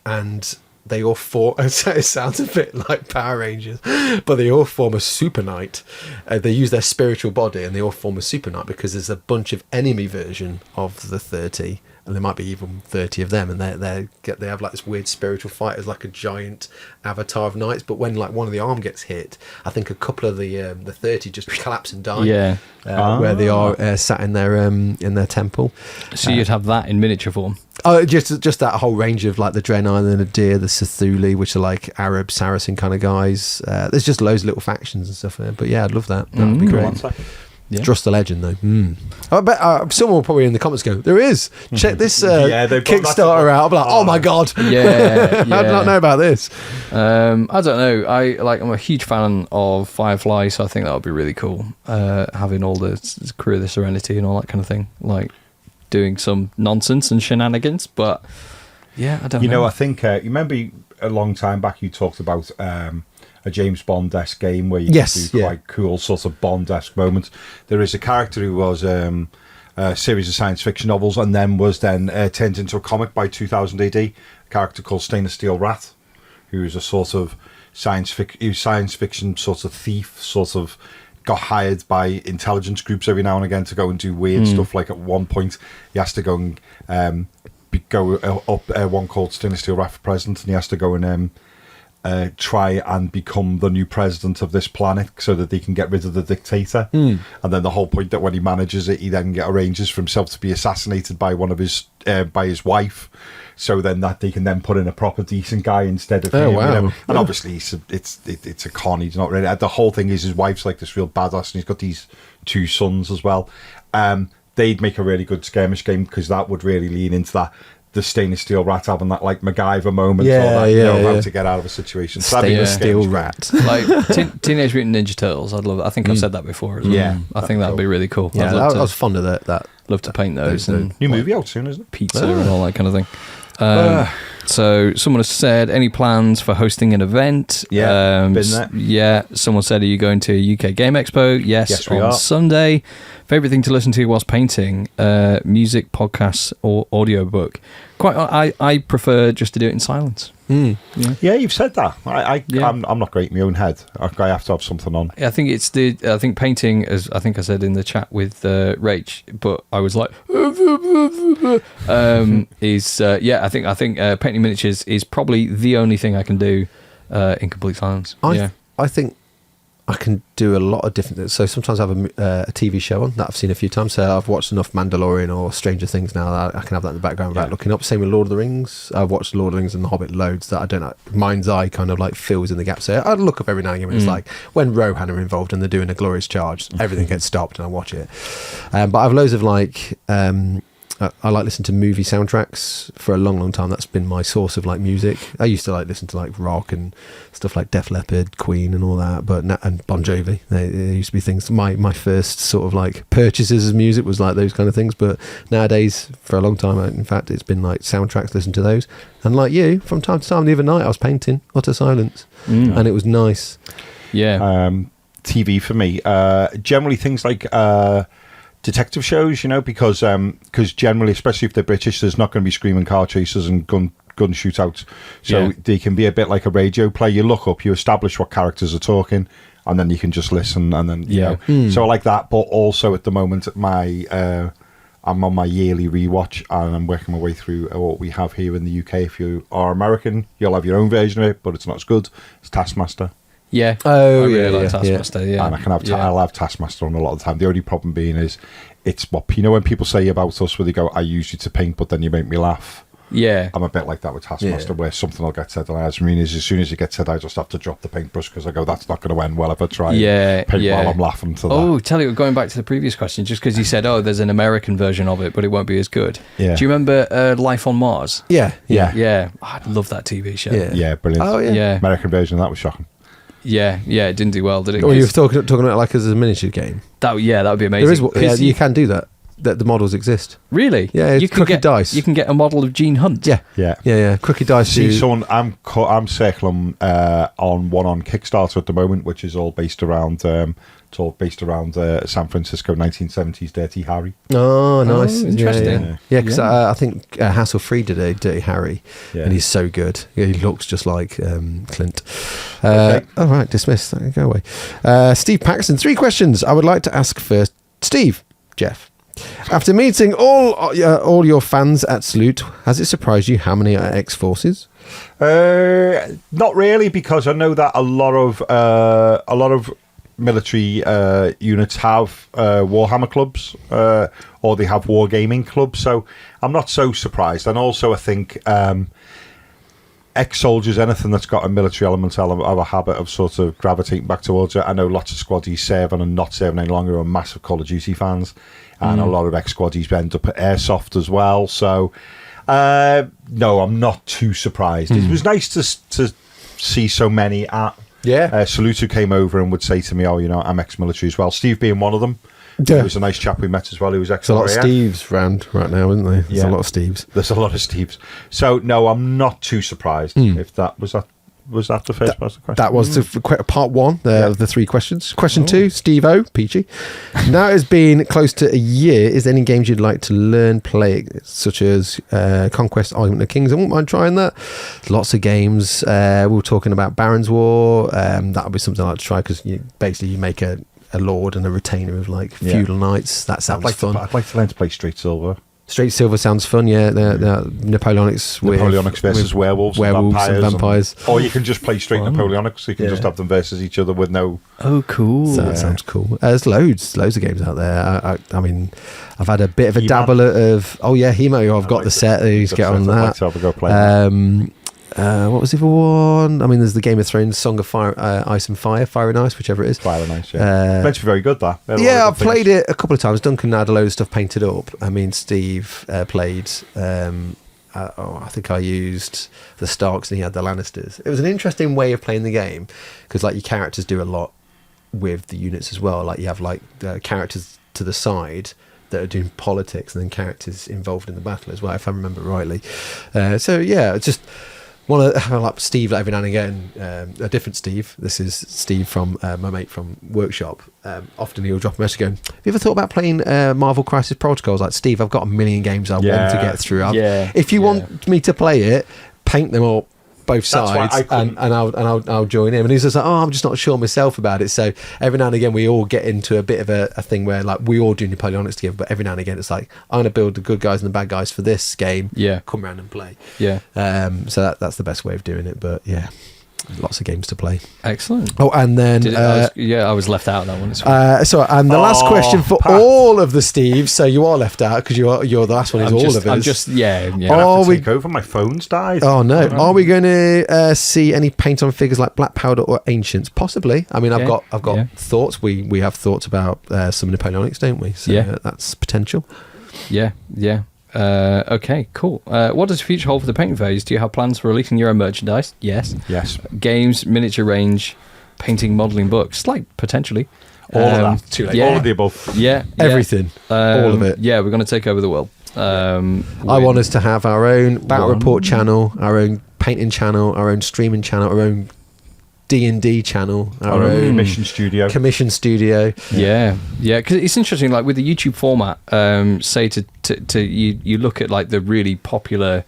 and they all form. It sounds a bit like Power Rangers, but they all form a super knight. They use their spiritual body, and they all form a super knight, because there's a bunch of enemy version of the 30, and there might be even 30 of them, and they have like this weird spiritual fight as like a giant avatar of knights. But when like one of the arm gets hit, I think a couple of the 30 just collapse and die. Yeah. Where they are sat in their temple. So you'd have that in miniature form. Oh, just that whole range of like the Draenei and the Nadir, the Cthulhu, which are like Arab Saracen kind of guys. There's just loads of little factions and stuff there. But yeah, I'd love that. That would be great. Yeah. Trust the Legend, though. I bet someone will probably in the comments go, "There is. Check this Kickstarter out." I'll be like, "Oh my god, Yeah, I did not know about this." I don't know. I'm a huge fan of Firefly, so I think that would be really cool. Having all the crew of the Serenity and all that kind of thing, like doing some nonsense and shenanigans. But yeah, I don't know. I think you remember a long time back you talked about a James Bond-esque game where you Yes, can do yeah. quite cool sort of Bond-esque moments. There is a character who was a series of science fiction novels and then was turned into a comic by 2000 AD, a character called Stainless Steel Rat, who is a sort of science fiction sort of thief, sort of got hired by intelligence groups every now and again to go and do weird stuff. Like at one point he has to go and go up one called Stainless Steel Rat for president, and he has to go and try and become the new president of this planet so that they can get rid of the dictator. And then the whole point that when he manages it, he then arranges for himself to be assassinated by one of his by his wife, so then that they can then put in a proper decent guy instead of him. wow. You know? And obviously it's a con. He's not really. The whole thing is his wife's like this real badass, and he's got these 2 sons as well. They'd make a really good skirmish game because that would really lean into that. The Stainless Steel Rat having that like MacGyver moment, or that, how to get out of a situation. So that'd be a Stainless skirmish Steel game. Rat. Like Teenage Mutant Ninja Turtles. I'd love that. I think I've said that before as well. Yeah. I think that'd be really cool. Yeah, I'd I love, was fond of that. love to paint those and New movie out soon, isn't it? pizza and all that kind of thing. So someone has said, any plans for hosting an event? Yeah, been there. Yeah, someone said, are you going to UK Game Expo? Yes, we on are. Sunday. Favorite thing to listen to whilst painting? Music, podcasts, or audiobook? I prefer just to do it in silence. Yeah, you've said that. Yeah. I'm not great in my own head. I have to have something on. I think I think painting, as I think I said in the chat with Rach, but I was like, I think painting miniatures is probably the only thing I can do in complete silence. I think I can do a lot of different things. So sometimes I have a TV show on that I've seen a few times. So I've watched enough Mandalorian or Stranger Things now that I can have that in the background without looking up. Same with Lord of the Rings. I've watched Lord of the Rings and The Hobbit loads that I don't. Mind's eye kind of like fills in the gaps. So I'd look up every now and again when it's like when Rohan are involved and they're doing a glorious charge, everything gets stopped and I watch it. But I've loads of like. I like listening to movie soundtracks for a long, long time. That's been my source of like music. I used to like listen to like rock and stuff like Def Leppard, Queen, and all that. And Bon Jovi. They used to be things. My first sort of like purchases of music was like those kind of things. But nowadays, for a long time, in fact, it's been like soundtracks. Listen to those. And like you, from time to time, the other night I was painting utter silence, and it was nice. Yeah. TV for me, generally things like. Detective shows, because generally, especially if they're British, there's not going to be screaming car chases and gun shootouts, so they can be a bit like a radio play. You look up, you establish what characters are talking, and then you can just listen, and then So I like that, but also at the moment, I'm on my yearly rewatch, and I'm working my way through what we have here in the UK. If you are American, you'll have your own version of it, but it's not as good. It's Taskmaster. Yeah. Oh, I really yeah, like yeah, Taskmaster, yeah. And I can have I'll have Taskmaster on a lot of the time. The only problem being is it's what when people say about us where they go, I use you to paint, but then you make me laugh. Yeah. I'm a bit like that with Taskmaster, where something will get said, and as soon as it gets said, I just have to drop the paintbrush because I go, that's not going to end well if I try and paint while I'm laughing to that. Oh, tell you, going back to the previous question, just because you said, there's an American version of it, but it won't be as good. Yeah. Do you remember Life on Mars? Yeah. Yeah. I love that TV show. Yeah, brilliant. Oh, yeah. Yeah. American version, that was shocking. Yeah, it didn't do well, did it? Or you were talking about like as a miniature game. That would be amazing. There is, you can do that. That the models exist. Really? Yeah, it's crooked dice. You can get a model of Gene Hunt. Yeah. Crooked dice. See, someone I'm circling on one on Kickstarter at the moment, which is all based around San Francisco 1970s Dirty Harry. Oh, nice. Interesting. Yeah, because I think Hassel-Free did a Dirty Harry, Yeah. and he's so good. Yeah, he looks just like Clint. Okay. All right, dismissed. Go away. Steve Paxton, 3 questions I would like to ask first. Steve, Jeff. After meeting all your fans at Salute, has it surprised you how many are ex-forces? Not really, because I know that a lot of military units have Warhammer clubs or they have wargaming clubs, so I'm not so surprised. And also I think ex-soldiers, anything that's got a military element, have a habit of sort of gravitating back towards it. I know lots of squaddies serving and not serving any longer are massive Call of Duty fans, and a lot of ex-squaddies end up at Airsoft as well. So no, I'm not too surprised. It was nice to see so many at Salute who came over and would say to me, I'm ex-military as well. Steve being one of them. Yeah. He was a nice chap we met as well. He was There's a lot of ex-RAF. Steves around right now, isn't there? There's Yeah. a lot of Steves. There's a lot of Steves. So no, I'm not too surprised if that was the first part of the question. That was part one of the 3 questions. Question 2, Steve O, Peachy. Now it's been close to a year. Is there any games you'd like to learn play, such as Conquest, Argument of Kings? I wouldn't mind trying that. Lots of games. We were talking about Baron's War. That would be something I'd like to try because you make a lord and a retainer of like feudal knights. That sounds fun. I'd like to learn to play Straight Silver. Straight Silver sounds fun, yeah. The Napoleonics versus werewolves and and vampires. Or you can just play straight Napoleonics, so you can just have them versus each other with no... Oh, cool. So that sounds cool. There's loads of games out there. I mean, I've had a bit of a He-Man. dabble of... Oh, yeah, He-Man. I've got the set. Who's get on I'd like that. to have a go play. What was the other one? I mean, there's the Game of Thrones Song of Fire, Ice and Fire and Ice, whichever it is. Fire and Ice, yeah. Meant to be very good, that. Yeah, I've played it a couple of times. Duncan had a load of stuff painted up. I mean, Steve played... I think I used the Starks and he had the Lannisters. It was an interesting way of playing the game because, like, your characters do a lot with the units as well. Like, you have like the characters to the side that are doing politics, and then characters involved in the battle as well, if I remember rightly. So yeah, it's just want to have like Steve every now and again, a different Steve. This is Steve from my mate from Workshop. Often he'll drop a message going, have you ever thought about playing Marvel Crisis Protocol? I was like, Steve, I've got a million games I want to get through. If you want me to play it, paint them up both sides and I'll join him. And he's just like, I'm just not sure myself about it. So every now and again we all get into a bit of a thing where like we all do Napoleonics together, but every now and again it's like, I'm going to build the good guys and the bad guys for this game. Come around and play. So that's the best way of doing it. But yeah, lots of games to play. Excellent. Oh, and then I was left out of that one as well. So and the last question for all of the Steves. So you are left out because you're the last one. Is all of us. I'm just Are we take over? My phone's died. Oh no! Are we going to see any paint on figures like Black Powder or Ancients? Possibly. I mean, I've got thoughts. We have thoughts about some Napoleonics, don't we? So that's potential. Yeah. Okay, cool. What does the future hold for the painting phase? Do you have plans for releasing your own merchandise? Yes. Games, miniature range, painting, modelling books, like potentially. All of that. Too late. All of the above. Everything. All of it. Yeah, we're going to take over the world. I want us to have our own Battle Report channel, our own painting channel, our own streaming channel, our own D&D channel, our own commission studio. Yeah, because it's interesting. Like with the YouTube format, say to you look at like the really popular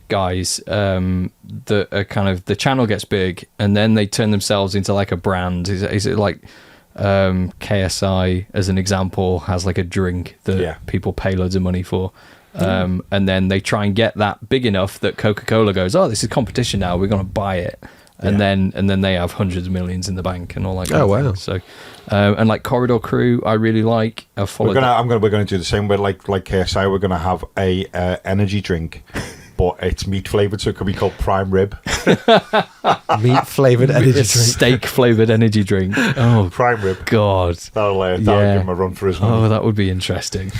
guys that are kind of the channel gets big, and then they turn themselves into like a brand. Is it like KSI as an example has like a drink that people pay loads of money for? And then they try and get that big enough that Coca-Cola goes, oh, this is competition now, we're going to buy it. And then they have hundreds of millions in the bank and all that kind of thing. So and like Corridor Crew I really like. We're gonna do the same with like KSI. We're gonna have a energy drink, but it's meat flavored, so it could be called Prime Rib. Meat flavored energy drink. Steak flavored energy drink. Oh, Prime Rib. God, that'll give him a run for his money. Oh, that would be interesting.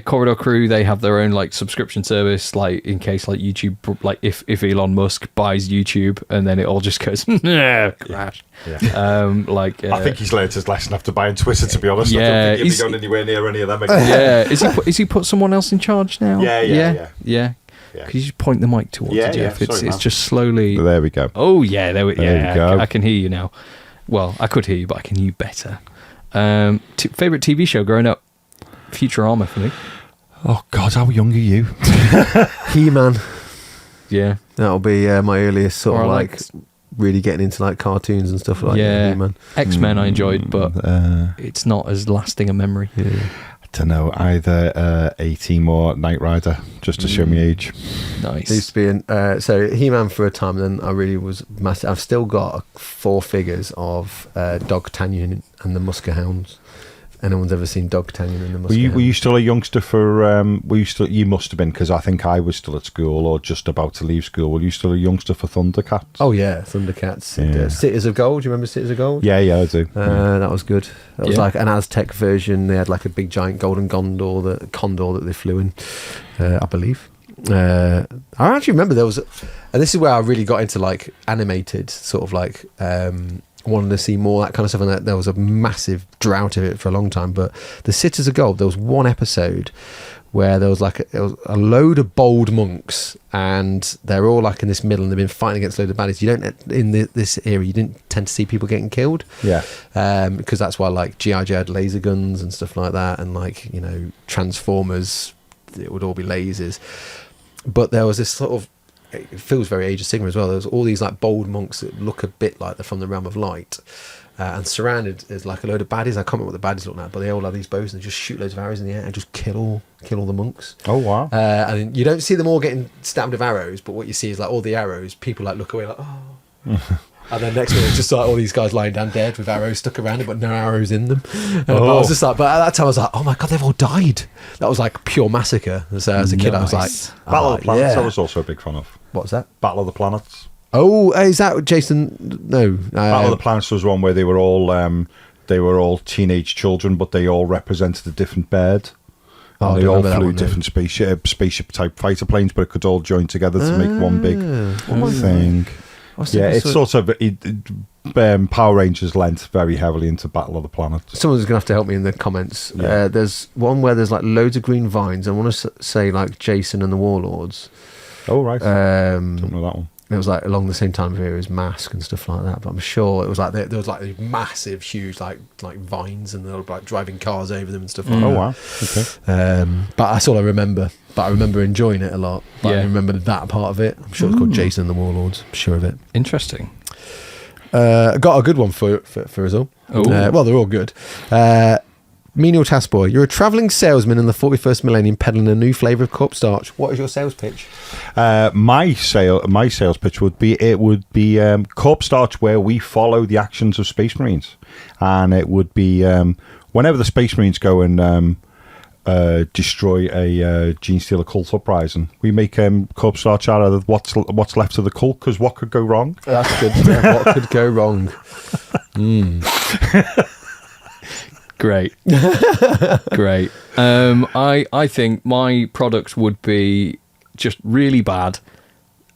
Corridor Crew, they have their own like subscription service, like in case like YouTube, like if Elon Musk buys YouTube and then it all just goes crash. I think he's learned his lesson after buying Twitter, to be honest. I don't think he'll be going anywhere near any of them again. Is he put someone else in charge now? Yeah. Could you just point the mic towards it, Jeff? It's just slowly. There we go. Oh yeah, there we go. I can hear you now. Well, I could hear you, but I can hear you better. Favorite TV show growing up? Futurama for me. Oh God, how young are you? He-Man. Yeah, that'll be my earliest sort of like really getting into like cartoons and stuff like He-Man. X-Men I enjoyed, but it's not as lasting a memory. I don't know, either A-Team or Knight Rider, just to show me age. Nice. There used to be so He-Man for a time, then I really was massive. I've still got 4 figures of Dog-Tanyan and the Musker Hounds. Anyone's ever seen Dog-Tanyan and the Musker Hounds? Were you still a youngster for? You must have been, because I think I was still at school or just about to leave school. Were you still a youngster for Thundercats? Oh yeah, Thundercats. Cities of Gold. Do you remember Cities of Gold? Yeah, I do. That was good. That was like an Aztec version. They had like a big giant golden condor that they flew in, I believe. I actually remember there was, and this is where I really got into like animated sort of like wanted to see more that kind of stuff, and there was a massive drought of it for a long time. But the Cities of Gold, there was one episode where there was a load of bold monks, and they're all like in this middle, and they've been fighting against a load of baddies. You don't this era, you didn't tend to see people getting killed, because that's why like G.I. Joe had laser guns and stuff like that, and like, you know, Transformers, it would all be lasers. But there was this sort of, it feels very Age of Sigmar as well. There was all these like bold monks that look a bit like they're from the realm of light. And surrounded is like a load of baddies. I can't remember what the baddies look like, but they all have these bows and they just shoot loads of arrows in the air and just kill all the monks. Oh wow! And you don't see them all getting stabbed with arrows, but what you see is like all the arrows. People like look away like, oh. And then next minute, it's just like all these guys lying down dead with arrows stuck around it, but no arrows in them. But I was just like, but at that time I was like, oh my god, they've all died. That was like pure massacre. So as a kid, I was like, Battle of the Planets. I was also a big fan of. What was that? Battle of the Planets. Oh, is that Jason? No. Battle of the Planets was one where they were all teenage children, but they all represented a different bird. And they all flew different spaceship type fighter planes, but it could all join together to make one big thing. Yeah, it's sort of Power Rangers lent very heavily into Battle of the Planets. Someone's gonna have to help me in the comments. Yeah. There's one where there's like loads of green vines. I want to say like Jason and the Warlords. Oh right, don't know that one. It was like along the same time period as Mask and stuff like that, but I'm sure it was like there was like these massive, huge like vines, and they were like driving cars over them and stuff like that. Oh wow, okay. But that's all I remember. But I remember enjoying it a lot. But I remember that part of it. I'm sure it's called Jason and the Warlords. I'm sure of it. Interesting. I got a good one for us all. Well, they're all good. Menial Task Boy, you're a travelling salesman in the 41st millennium peddling a new flavour of corpse starch. What is your sales pitch? My sales pitch would be corpse starch, where we follow the actions of Space Marines, and it would be whenever the Space Marines go and destroy a Gene Stealer cult uprising, we make corpse starch out of what's left of the cult, because what could go wrong? That's good. What could go wrong? Great. Great. I think my product would be just really bad.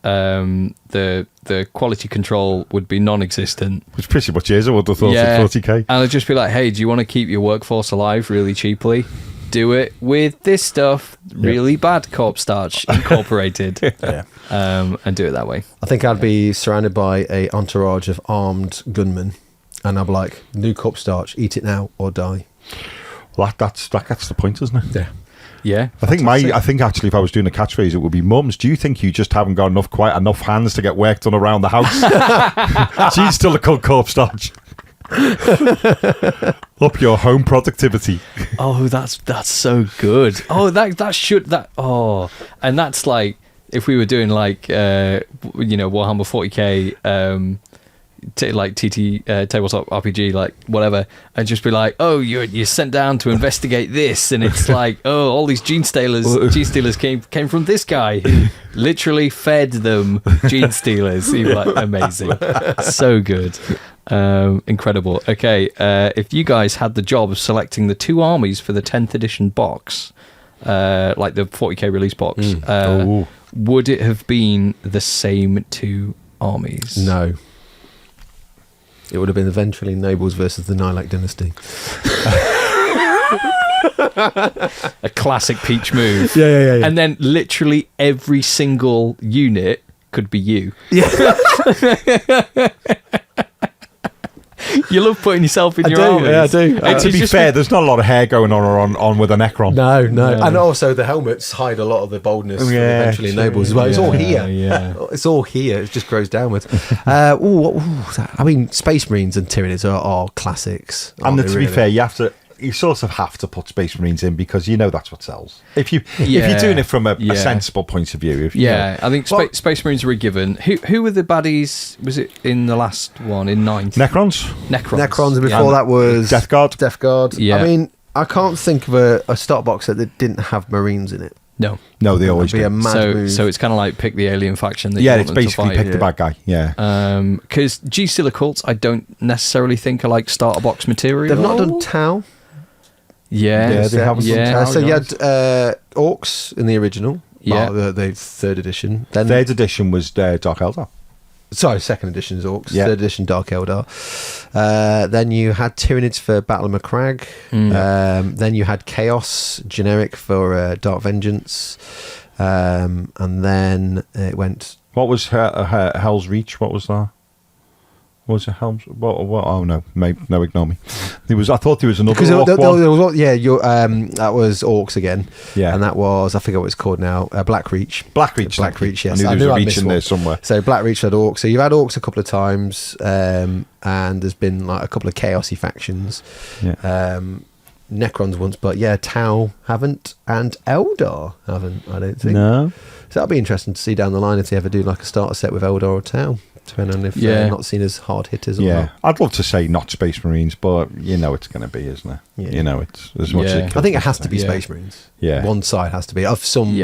The quality control would be non-existent. Which pretty much is, I would have thought, at 40k. And I'd just be like, hey, do you want to keep your workforce alive really cheaply? Do it with this stuff, really bad corpse starch incorporated. And do it that way. I think I'd be surrounded by a entourage of armed gunmen, and I'd be like, new corpse starch, eat it now or die. Well, that's the point, isn't it? Yeah. Yeah. I think actually if I was doing a catchphrase, it would be, Mums, do you think you just haven't got quite enough hands to get work done around the house? She's still a cold corpse starch. Up your home productivity. Oh, that's so good. Oh, and that's like if we were doing like Warhammer 40k like TT tabletop RPG, like whatever, and just be like, oh, you're sent down to investigate this, and it's like, oh, all these gene stealers came from this guy who literally fed them gene stealers. You're like, amazing, so good. Incredible. Okay, if you guys had the job of selecting the two armies for the 10th edition box, like the 40k release box, would it have been the same two armies? No. It would have been the Ventralline Nobles versus the Nihilak Dynasty. A classic Peach move. Yeah. And then literally every single unit could be you. Yeah. You love putting yourself in your armies. Yeah, I do. To be fair, there's not a lot of hair going on with a Necron. No. And also the helmets hide a lot of the boldness from the Ventralline Nobles as well. It's all here. Yeah. It's all here. It just grows downwards. I mean, Space Marines and Tyranids are classics. And to be fair, you sort of have to put Space Marines in, because that's what sells. If you're doing it from a sensible point of view. I think Space Marines were a given. Who were the baddies? Was it in the last one, in 9th? Necrons, and before that was Death Guard. Yeah. I mean, I can't think of a start box that didn't have Marines in it. No, they always do. A mad move. So it's kind of like pick the alien faction that you want it's basically to fight. pick the bad guy. Yeah. Because G-Stealer cults, I don't necessarily think are like starter box material. They've not done Tau. Yeah, they haven't done Tau. So you had Orcs in the original. Yeah. The 3rd edition. Then 3rd edition was Dark Eldar. Sorry, second edition's Orcs. Yeah. Third edition Dark Eldar. Then you had Tyranids for Battle of Macragge. Then you had Chaos generic for Dark Vengeance. And then it went. What was Hell's Reach? What was that? What was it Helm's? What? Oh no, no, ignore me. I thought there was another Because orc one. that was Orcs again. Yeah. And that was, I forget what it's called now, Blackreach. Blackreach. Blackreach, yes. I knew there was a I'd reach missed in one. there somewhere. So Blackreach had Orcs. So you've had Orcs a couple of times, and there's been like a couple of chaosy factions. Yeah. Necrons once, but yeah, Tau haven't, and Eldar haven't, I don't think. No. So that'll be interesting to see down the line if they ever do like a starter set with Eldar or Tau, depending on if they're not seen as hard hitters or not. I'd love to say not Space Marines, but it's going to be, isn't it? Yeah. It's as much as I think it has to be Space Marines. Yeah. One side has to be of some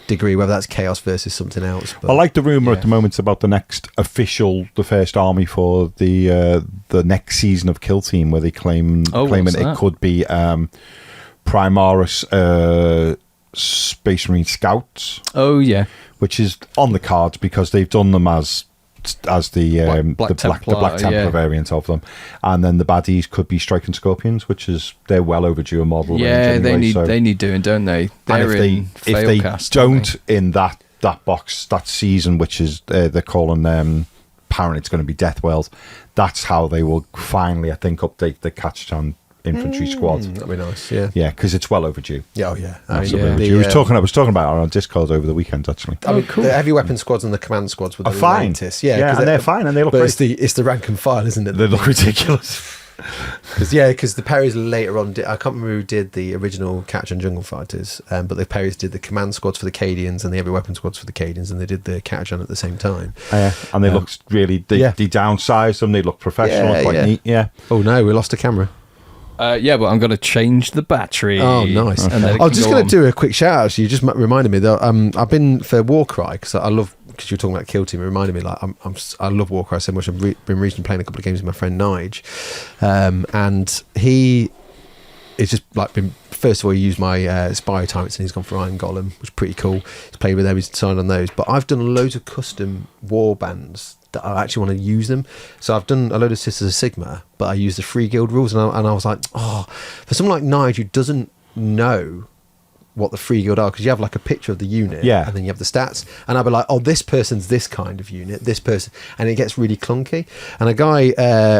degree, whether that's Chaos versus something else. But, I like the rumour at the moment about the next official, the first army for the next season of Kill Team, where they claiming it could be Primaris Space Marine Scouts. Oh yeah, which is on the cards because they've done them as the Black Templar variant of them, and then the baddies could be Striking Scorpions, which is they're well overdue a model. Yeah, range anyway, they need doing, don't they? They're if they don't in that box that season, which is they're calling apparently it's going to be Death World. That's how they will finally, I think, update the Catch-Chan infantry squad. That'd be nice. Yeah, because it's well overdue. Yeah, yeah. Absolutely. I was talking about it on Discord over the weekend, actually. Cool. The heavy weapon squads and the command squads were the fine. latest. Yeah, and they're fine, and they look great. It's the rank and file, isn't it? They look ridiculous. Because the Perrys later on I can't remember who did the original Catch and Jungle Fighters, but the Perrys did the command squads for the Cadians and the heavy weapon squads for the Cadians, and they did the Catch on at the same time. And they looked really, they downsized them, they look professional, quite neat. Yeah. Oh no, we lost a camera. But I'm going to change the battery. Oh, nice. And I was just going to do a quick shout out. You just reminded me that I've been for Warcry because I love. Because you were talking about Kill Team, it reminded me I love Warcry so much. I've been recently playing a couple of games with my friend Nige, and he is just like been. First of all, he used my Spire Tyrants and he's gone for Iron Golem, which is pretty cool. He's played with them, he's decided on those. But I've done loads of custom war bands that I actually want to use them. So I've done a load of Sisters of Sigmar, but I use the free guild rules, and I was like, for someone like Nige who doesn't know what the free guild are, because you have like a picture of the unit and then you have the stats, and I'll be like, this person's this kind of unit, this person, and it gets really clunky. And a guy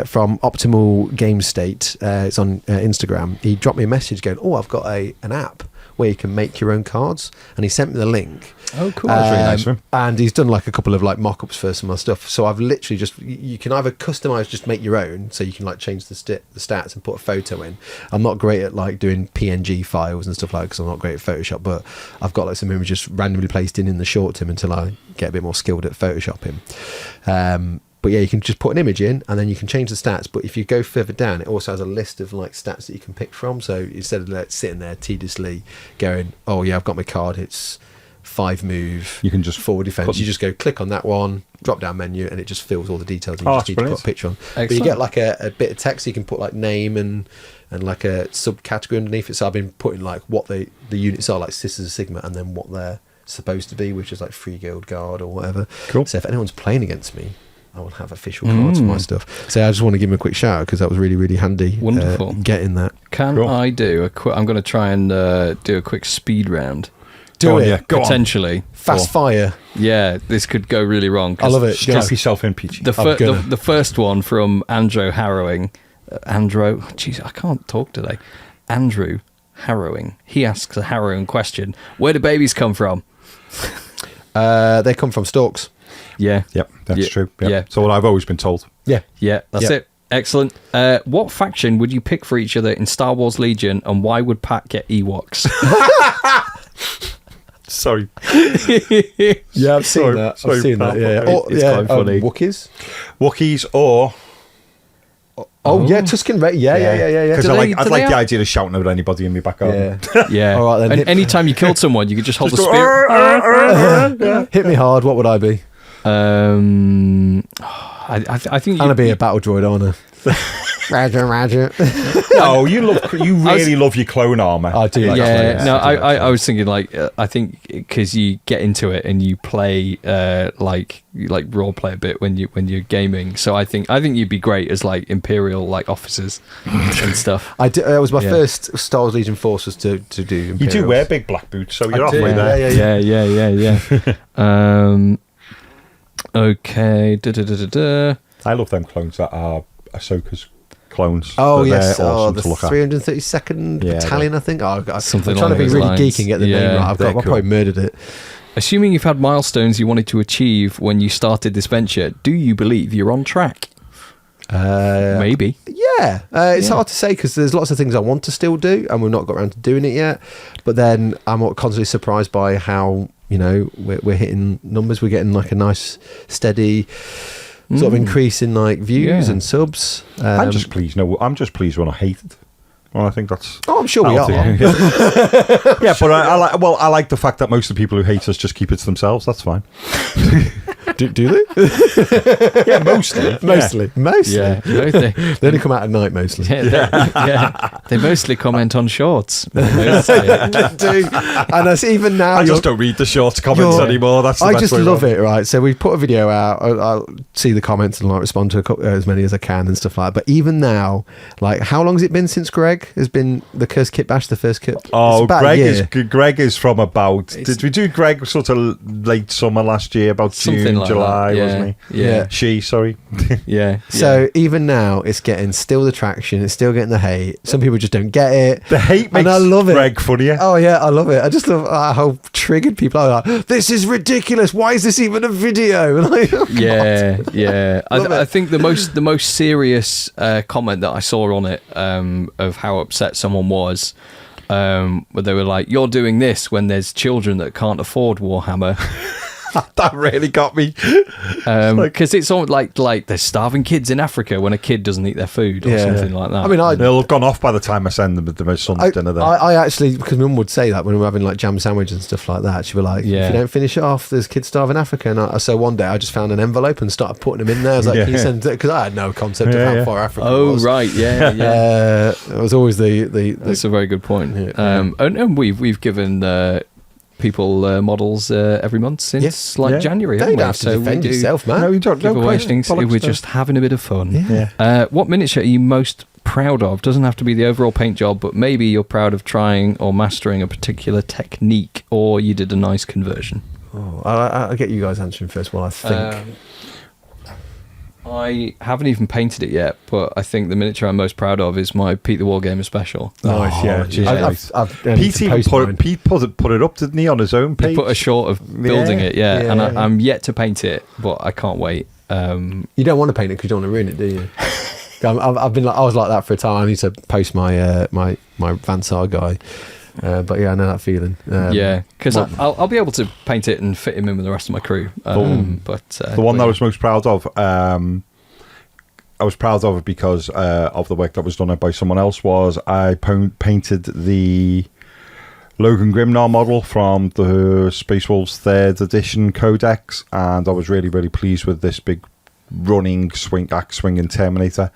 from Optimal Game State, it's on Instagram, he dropped me a message going, I've got an app where you can make your own cards, and he sent me the link. Oh, cool. That's really nice of him. And he's done like a couple of like mock-ups for some of my stuff. So I've literally you can either customize, just make your own, so you can like change the stats and put a photo in. I'm not great at like doing PNG files and stuff like that because I'm not great at Photoshop, but I've got like some images randomly placed in the short term until I get a bit more skilled at Photoshopping. But yeah, you can just put an image in and then you can change the stats. But if you go further down, it also has a list of like stats that you can pick from. So instead of like sitting there tediously going, I've got my card, it's 5 move, you can just 4 defense. You just go click on that one, drop down menu, and it just fills all the details. And you just need to put a picture on. Excellent. But you get like a bit of text. So you can put like name and like a subcategory underneath it. So I've been putting like what the units are, like Sisters of Sigmar, and then what they're supposed to be, which is like Free Guild Guard or whatever. Cool. So if anyone's playing against me, I will have official cards for my stuff. So I just want to give him a quick shout out because that was really, really handy. Wonderful. Getting that. Can I do a quick? I'm going to try and do a quick speed round. Go on. Potentially. Fast fire. Yeah, this could go really wrong. I love it. Strap yourself in, Peachy. The first one from Andrew Harrowing. Jeez, I can't talk today. Andrew Harrowing. He asks a harrowing question. Where do babies come from? They come from stalks. Yeah. Yep, that's true. Yep. Yeah. So what I've always been told. Yeah. Yeah, that's it. Excellent. What faction would you pick for each other in Star Wars Legion, and why would Pat get Ewoks? Sorry. Yeah, I've seen that. Sorry, I've seen that. Yeah, it's quite funny. Wookiees or... yeah, Tusken Raiders. Yeah. Because Do I they like the have- idea of shouting at anybody in my back garden. Yeah. All right, then. And anytime you killed someone, you could just hold the spear. Hit me hard. What would I be? I think I'd be a battle droid, aren't I? Roger. No, you really love your clone armor. I do. Like Yeah, clones. no, I do like I was thinking like I think because you get into it and you play like role play a bit when you're gaming. So I think you'd be great as like Imperial like officers and stuff. I did, it was my first Star Wars Legion force was to do Imperials. You do wear big black boots, so you're I do, halfway there. Yeah. Okay. I love them clones that are Ahsoka's clones. Oh They're yes, awesome the to look at. 332nd Yeah, Battalion, I think. Something I'm trying to along be those really lines. geeky and get the Yeah, name right. they're I cool. probably murdered it. Assuming you've had milestones you wanted to achieve when you started this venture, do you believe you're on track? Maybe. Yeah, it's hard to say because there's lots of things I want to still do, and we've not got around to doing it yet. But then I'm constantly surprised by how we're hitting numbers. We're getting like a nice steady sort of increase in like views and subs. I'm just pleased. No, I'm just pleased when I hated. Well, I think that's. Oh, I'm sure we are. Yeah, but I like the fact that most of the people who hate us just keep it to themselves. That's fine. Do they? Yeah, mostly. Mostly. Yeah. They only come out at night mostly. They mostly comment on shorts. They do. And that's even now. I just don't read the short comments anymore. That's the I best just way love around. it, right? So we put a video out. I'll see the comments and like respond to as many as I can and stuff like that. But even now, like, how long has it been since Greg has been the Cursed Kit Bash, the first kit? Oh, It's about a year. Greg is from about. Did we do Greg sort of late summer last year, about Something June, like July, that. Yeah. wasn't he? Yeah. She, sorry. Yeah. So even now, it's getting still the traction. It's still getting the hate. Some people just don't get it. The hate makes and I love it. Greg funnier. Oh yeah, I love it. I just love how triggered people are. Like, this is ridiculous. Why is this even a video? Like, oh, God. Yeah. Love it. I think the most serious comment that I saw on it of how upset someone was, where they were like, "You're doing this when there's children that can't afford Warhammer." That really got me. Because it's all like there's starving kids in Africa when a kid doesn't eat their food or something like that. I mean, They'll have gone off by the time I send them to my son's dinner. Then I actually, because Mum would say that when we were having like jam sandwiches and stuff like that, she'd be like, if you don't finish it off, there's kids starving in Africa. And so one day I just found an envelope and started putting them in there. I was like, can you send it? Because I had no concept of how far Africa was. Oh, right, yeah. It was always the That's a very good point. Yeah. And we've given people models every month since January. You haven't don't we? have to So we defend do yourself, man. no, you don't. give No, away quite. things. Bollocks We're to- just having a bit of fun. Yeah. What miniature are you most proud of? Doesn't have to be the overall paint job, but maybe you're proud of trying or mastering a particular technique, or you did a nice conversion. Oh, I'll get you guys answering first while I think. I haven't even painted it yet, but I think the miniature I'm most proud of is my Pete the Wargamer special. Nice, yeah. geez, I've Pete even put it up, didn't he, on his own page? He put a short of building it, and Yeah. I'm yet to paint it, but I can't wait. You don't want to paint it because you don't want to ruin it, do you? I've been I was like that for a time. I need to post my my Vansar guy, but yeah, I know that feeling. Because I'll be able to paint it and fit him in with the rest of my crew. But the one that I was most proud of, I was proud of it because of the work that was done by someone else. Was I painted the Logan Grimnar model from the Space Wolves 3rd edition codex, and I was really, really pleased with this big running axe swinging Terminator,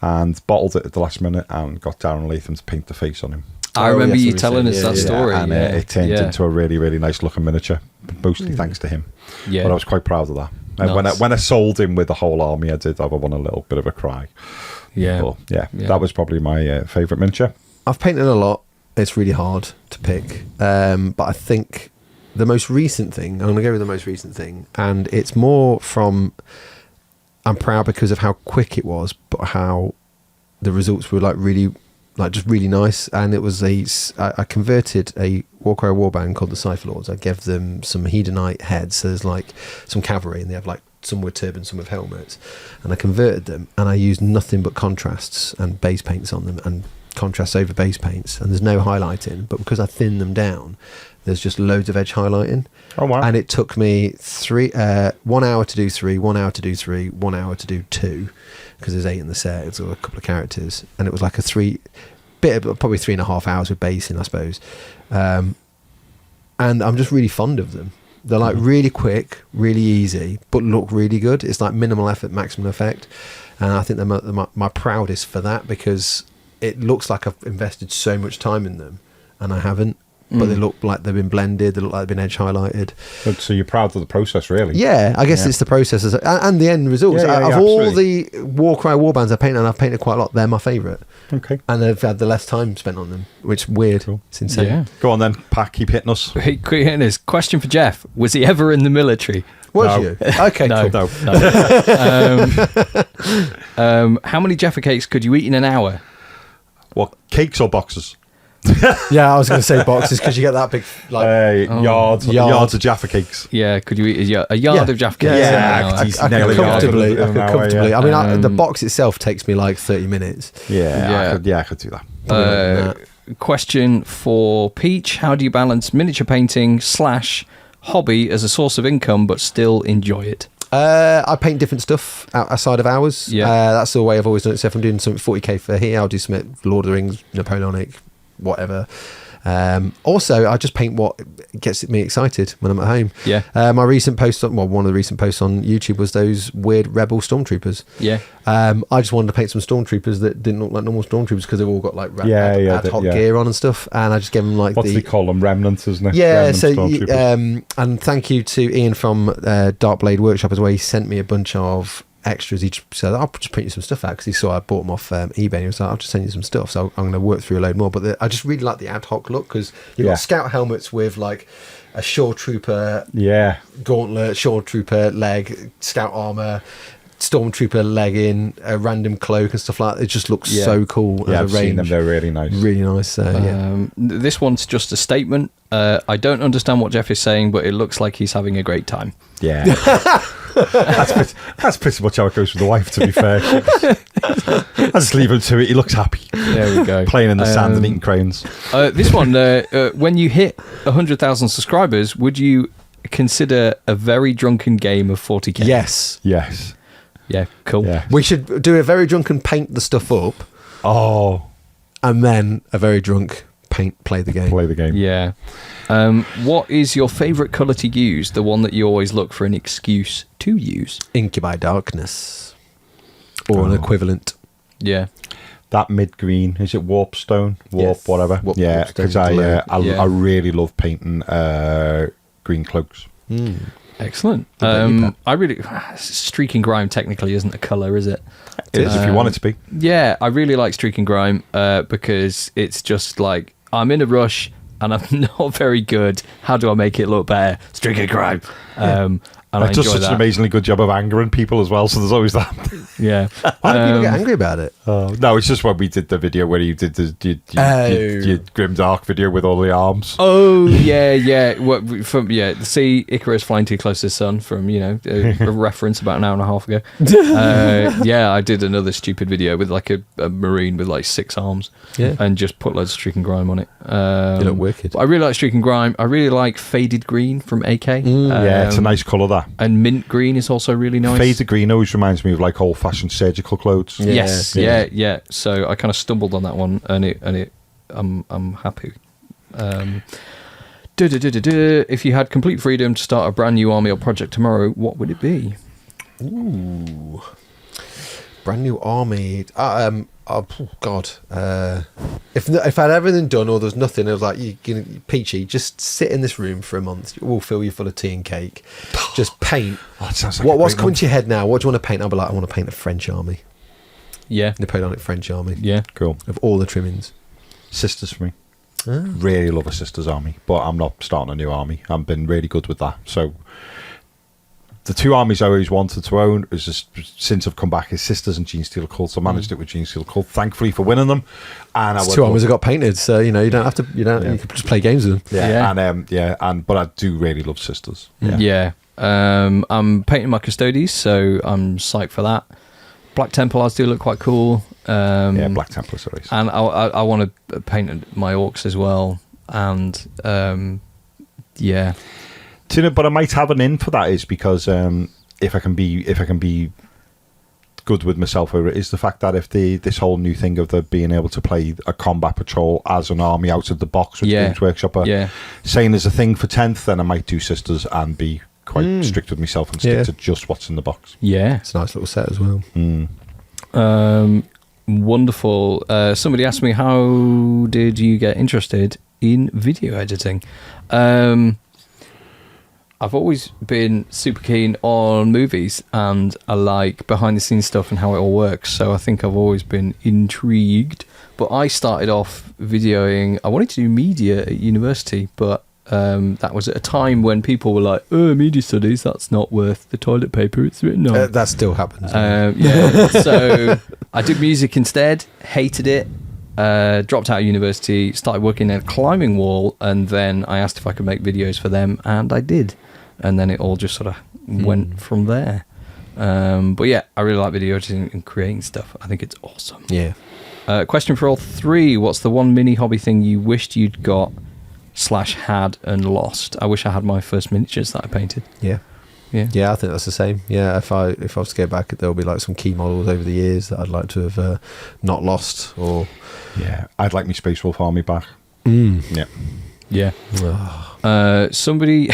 and bottled it at the last minute and got Darren Latham to paint the face on him. I remember yes, you we telling said, us that story. and it turned into a really, really nice looking miniature, mostly thanks to him. Yeah. But I was quite proud of that. And Nice. when I sold him with the whole army, I did have a little bit of a cry. Yeah. But that was probably my favourite miniature. I've painted a lot. It's really hard to pick, but I think the most recent thing, I'm going to go with the most recent thing, and it's more from, I'm proud because of how quick it was, but how the results were just really nice. And it was I converted a Warcry warband called the Cypher Lords. I gave them some Hedonite heads, so there's like some cavalry, and they have like some with turbans, some with helmets, and I converted them, and I used nothing but contrasts and base paints on them, and contrasts over base paints, and there's no highlighting, but because I thinned them down, there's just loads of edge highlighting. Oh wow. And it took me 1 hour to do 3, 1 hour to do 3, 1 hour to do 2, because there's 8 in the set, it's a couple of characters, and it was like probably 3.5 hours with basing, I suppose. And I'm just really fond of them. They're like really quick, really easy, but look really good. It's like minimal effort, maximum effect. And I think they're my proudest for that, because it looks like I've invested so much time in them, and I haven't. But they look like they've been blended. They look like they've been edge highlighted. So you're proud of the process, really? Yeah, I guess it's the process and the end results. Of all the Warcry warbands I've painted, and I've painted quite a lot, they're my favourite. Okay. And I've had the less time spent on them, which is weird. Cool. It's insane. Yeah. Go on then, Pat, keep hitting us. Keep hitting us. Question for Jeff: was he ever in the military? Was No. you? Okay, No. cool. No. How many Jaffa cakes could you eat in an hour? What, cakes or boxes? Yeah, I was going to say boxes, because you get that big, like, Yards of Jaffa cakes. Yeah, could you eat a yard of Jaffa cakes? Yeah, in an hour? I could I nail could a yard comfortably. in I an could hour, comfortably. yeah. I mean, the box itself takes me like 30 minutes. Yeah, I could do that. Question for Peach: how do you balance miniature painting / hobby as a source of income, but still enjoy it? I paint different stuff outside of hours. Yeah. That's the way I've always done it. So if I'm doing something 40k for here, I'll do something Lord of the Rings, Napoleonic, whatever. Also, I just paint what gets me excited when I'm at home. Yeah. My recent post, one of the recent posts on YouTube was those weird rebel stormtroopers. Yeah. I just wanted to paint some stormtroopers that didn't look like normal stormtroopers, because they've all got like ad hoc gear on and stuff, and I just gave them like What's they call them? Remnants, isn't it? Yeah, Remnant so stormtroopers. and thank you to Ian from Dark Blade Workshop as well. He sent me a bunch of extras. He just said, I'll just print you some stuff out, because he saw I bought them off eBay, and he was like, I'll just send you some stuff. So I'm going to work through a load more. But I just really like the ad hoc look, because you've got scout helmets with like a shore trooper gauntlet, shore trooper leg, scout armor, stormtrooper legging, a random cloak and stuff like that. It just looks so cool. Yeah, as I've a range. seen them. They're really nice. Really nice. This one's just a statement. I don't understand what Jeff is saying, but it looks like he's having a great time. Yeah. That's pretty much how it goes with the wife, to be fair. I just leave him to it. He looks happy. There we go. Playing in the sand and eating crayons. This one, when you hit 100,000 subscribers, would you consider a very drunken game of 40k? Yes. Yes. Yeah, cool. Yeah. We should do a very drunk and paint the stuff up, Oh, and then a very drunk play the game. play the game. Yeah. What is your favourite colour to use? The one that you always look for an excuse to use? Incubi Darkness, or an equivalent. Yeah. That mid green, is it warpstone? Yes. Whatever. Warpstone Yeah, because blue. I really love painting green cloaks. Excellent. I really streaking grime technically isn't a colour, is it? It is if you want it to be. Yeah, I really like streaking grime because it's just like I'm in a rush and I'm not very good. How do I make it look better? Streaking grime. And It does such an amazingly good job of angering people as well, so there's always that. Yeah. Why do people get angry about it? No, it's just when we did the video where you did your grimdark video with all the arms. Oh yeah. See Icarus flying too close to the sun from a reference about an hour and a half ago. I did another stupid video with like a marine with like 6 arms, and just put loads of streaking grime on it. You look wicked. I really like streaking grime. I really like faded green from AK. Yeah, it's a nice colour, that. And mint green is also really nice. Faded green always reminds me of like old-fashioned surgical clothes. Yes, yeah. So I kind of stumbled on that one, and I'm happy. If you had complete freedom to start a brand new army or project tomorrow, what would it be? Ooh, brand new army. Oh God! If I had everything done or there's nothing, I was like, Peachy, just sit in this room for a month. We'll fill you full of tea and cake. Just paint. That sounds like What's coming to your head now? What do you want to paint? I'll be like, I want to paint a French army. Yeah, Napoleonic French army. yeah. Cool. Of all the trimmings. Sisters for me. Really love a sisters army, but I'm not starting a new army. I've been really good with that. So the 2 armies I always wanted to own is just since I've come back is Sisters and Gene Steel Cult. So I managed it with Gene Steel Cult, thankfully, for winning them. And I 2 armies have got painted, so you don't have to. You can just play games with them. But I do really love Sisters. Yeah. I'm painting my Custodes, so I'm psyched for that. Black Templars do look quite cool. Black Templars, sorry. And I want to paint my orcs as well. And But I might have an in for that is because if I can be good with myself over it is the fact that if this whole new thing of the being able to play a combat patrol as an army out of the box, which Games Workshop are saying is a thing for 10th, then I might do Sisters and be quite strict with myself and stick to just what's in the box. Yeah. It's a nice little set as well. Wonderful. Somebody asked me, how did you get interested in video editing? I've always been super keen on movies, and I like behind the scenes stuff and how it all works, so I think I've always been intrigued. But I started off videoing. I wanted to do media at university, but that was at a time when people were like, "Oh, media studies, that's not worth the toilet paper it's written on." That still happens. So I did music instead, hated it, dropped out of university, started working at a climbing wall, and then I asked if I could make videos for them, and I did. And then it all just sort of went from there. But yeah, I really like video editing and creating stuff. I think it's awesome. Yeah. Question for all three. What's the one mini hobby thing you wished you'd got / had and lost? I wish I had my first miniatures that I painted. Yeah, I think that's the same. Yeah, if I was to go back, there'll be like some key models over the years that I'd like to have not lost. Or I'd like my Space Wolf army back. Yeah. Somebody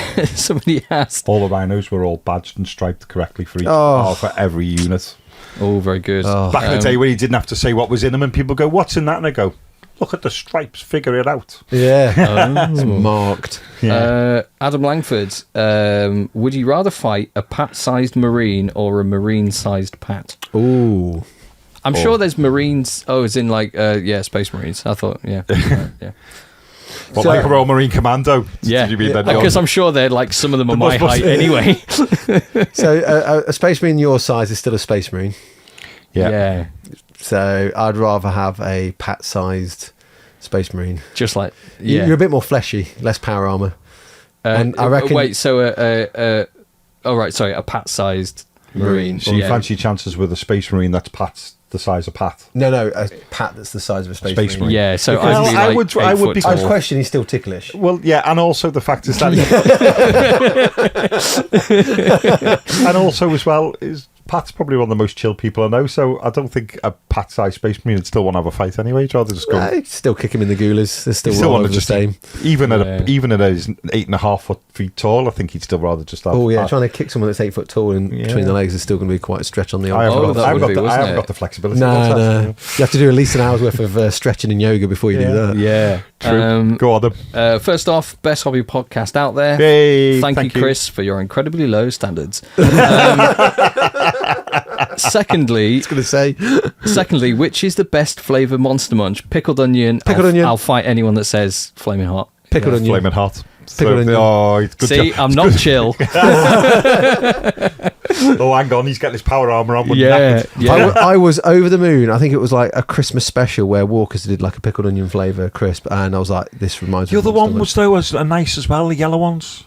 asked. All the rhinos were all badged and striped correctly for for every unit. Oh, very good. Back in the day when you didn't have to say what was in them, and people go, "What's in that?" and I go, "Look at the stripes, figure it out." Yeah, it's marked. Adam Langford, would you rather fight a Pat-sized Marine or a Marine-sized Pat? Ooh. I'm sure there's Marines. Oh, it's in like, Space Marines. I thought, yeah. What, like a Royal Marine Commando? Yeah, because I'm sure they're like, some of them are my height anyway. So a Space Marine your size is still a Space Marine. Yeah. So I'd rather have a Pat-sized Space Marine. Just like, You're a bit more fleshy, less power armor. And I reckon. Wait, so a Pat-sized Marine. So you fancy your chances with a Space Marine that's Pat's the size of Pat? No, a Pat that's the size of a Space Marine. Yeah, so Because I would be. I'd question he's still ticklish. Well, yeah, and also the fact is that, and also as well is Pat's probably one of the most chill people I know. So I don't think a Pat-sized Space Marine would still want to have a fight anyway. He'd rather just go. Still kick him in the goulers. They're still all over the same. Even at his 8.5 feet tall, I think he'd still rather just have. Oh yeah, trying to kick someone that's 8 foot tall and between the legs is still going to be quite a stretch on the I arm. haven't got the flexibility. No. You have to do at least an hour's worth of stretching and yoga before you do that. Yeah. True. Go on then. First off, best hobby podcast out there. Hey, thank you, Chris, for your incredibly low standards. Secondly, which is the best flavour Monster Munch? Pickled onion. I'll fight anyone that says flaming hot. Pickled onion. Flaming hot. Pickled onion. Oh, it's good. See, I'm not chill. Oh, hang on, he's getting his power armor on. Yeah. I was over the moon. I think it was like a Christmas special where Walkers did like a pickled onion flavour crisp, and I was like, this reminds me. The other one was nice as well. The yellow ones.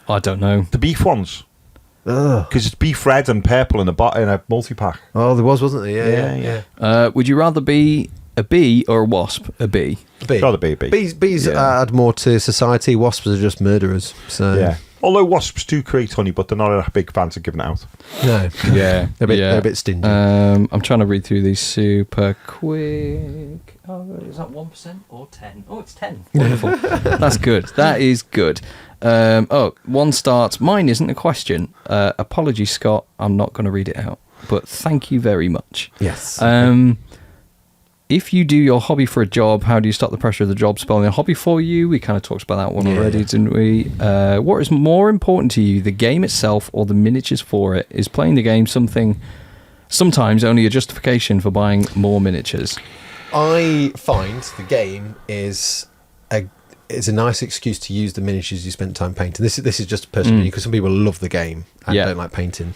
I don't know. The beef ones. Because it's beef red and purple in a multi-pack. Oh, there wasn't there? Yeah. Would you rather be a bee or a wasp? A bee. Rather be a bee. Bees add more to society. Wasps are just murderers. So yeah. Although wasps do create honey, but they're not big fans of giving it out. No. Yeah. They're a bit stingy. I'm trying to read through these super quick. Oh, is that 1% or 10? Oh, it's 10. Wonderful. That's good. That is good. One starts. Mine isn't a question. Apologies, Scott. I'm not going to read it out. But thank you very much. Yes. If you do your hobby for a job, how do you stop the pressure of the job spelling a hobby for you? We kind of talked about that one already, didn't we? What is more important to you, the game itself or the miniatures for it? Is playing the game sometimes only a justification for buying more miniatures? I find the game is a nice excuse to use the miniatures you spent time painting. This is just personally because some people love the game and don't like painting.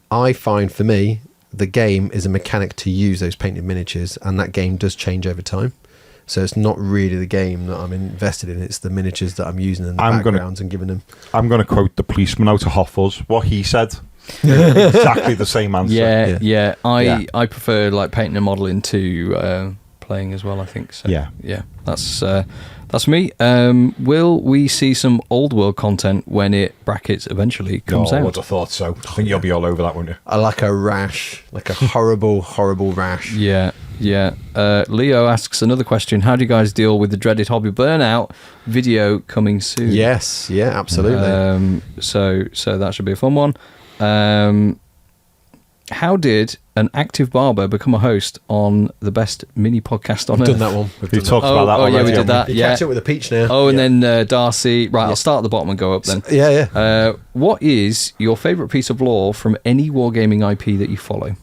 I find for me, the game is a mechanic to use those painted miniatures, and that game does change over time. So it's not really the game that I'm invested in, it's the miniatures that I'm using and the backgrounds and giving them. I'm going to quote the policeman out of Hoffers, what he said. Exactly the same answer. Yeah. I prefer like painting a model into playing as well, I think. So, Yeah. That's me. Will we see some old world content when it brackets eventually comes I out? would have thought so. I think you'll be all over that, won't you? I like a rash, like a horrible, horrible rash. Yeah. Leo asks another question. How do you guys deal with the dreaded hobby burnout video coming soon? Yes, yeah, absolutely. So that should be a fun one. How did an active barber become a host on the best mini podcast on We've earth? done that one. We've talked about that already. yeah, we did that. You Yeah. catch up with the peach now. Oh, and then Darcy. Right, I'll start at the bottom and go up then. Yeah. What is your favourite piece of lore from any wargaming IP that you follow?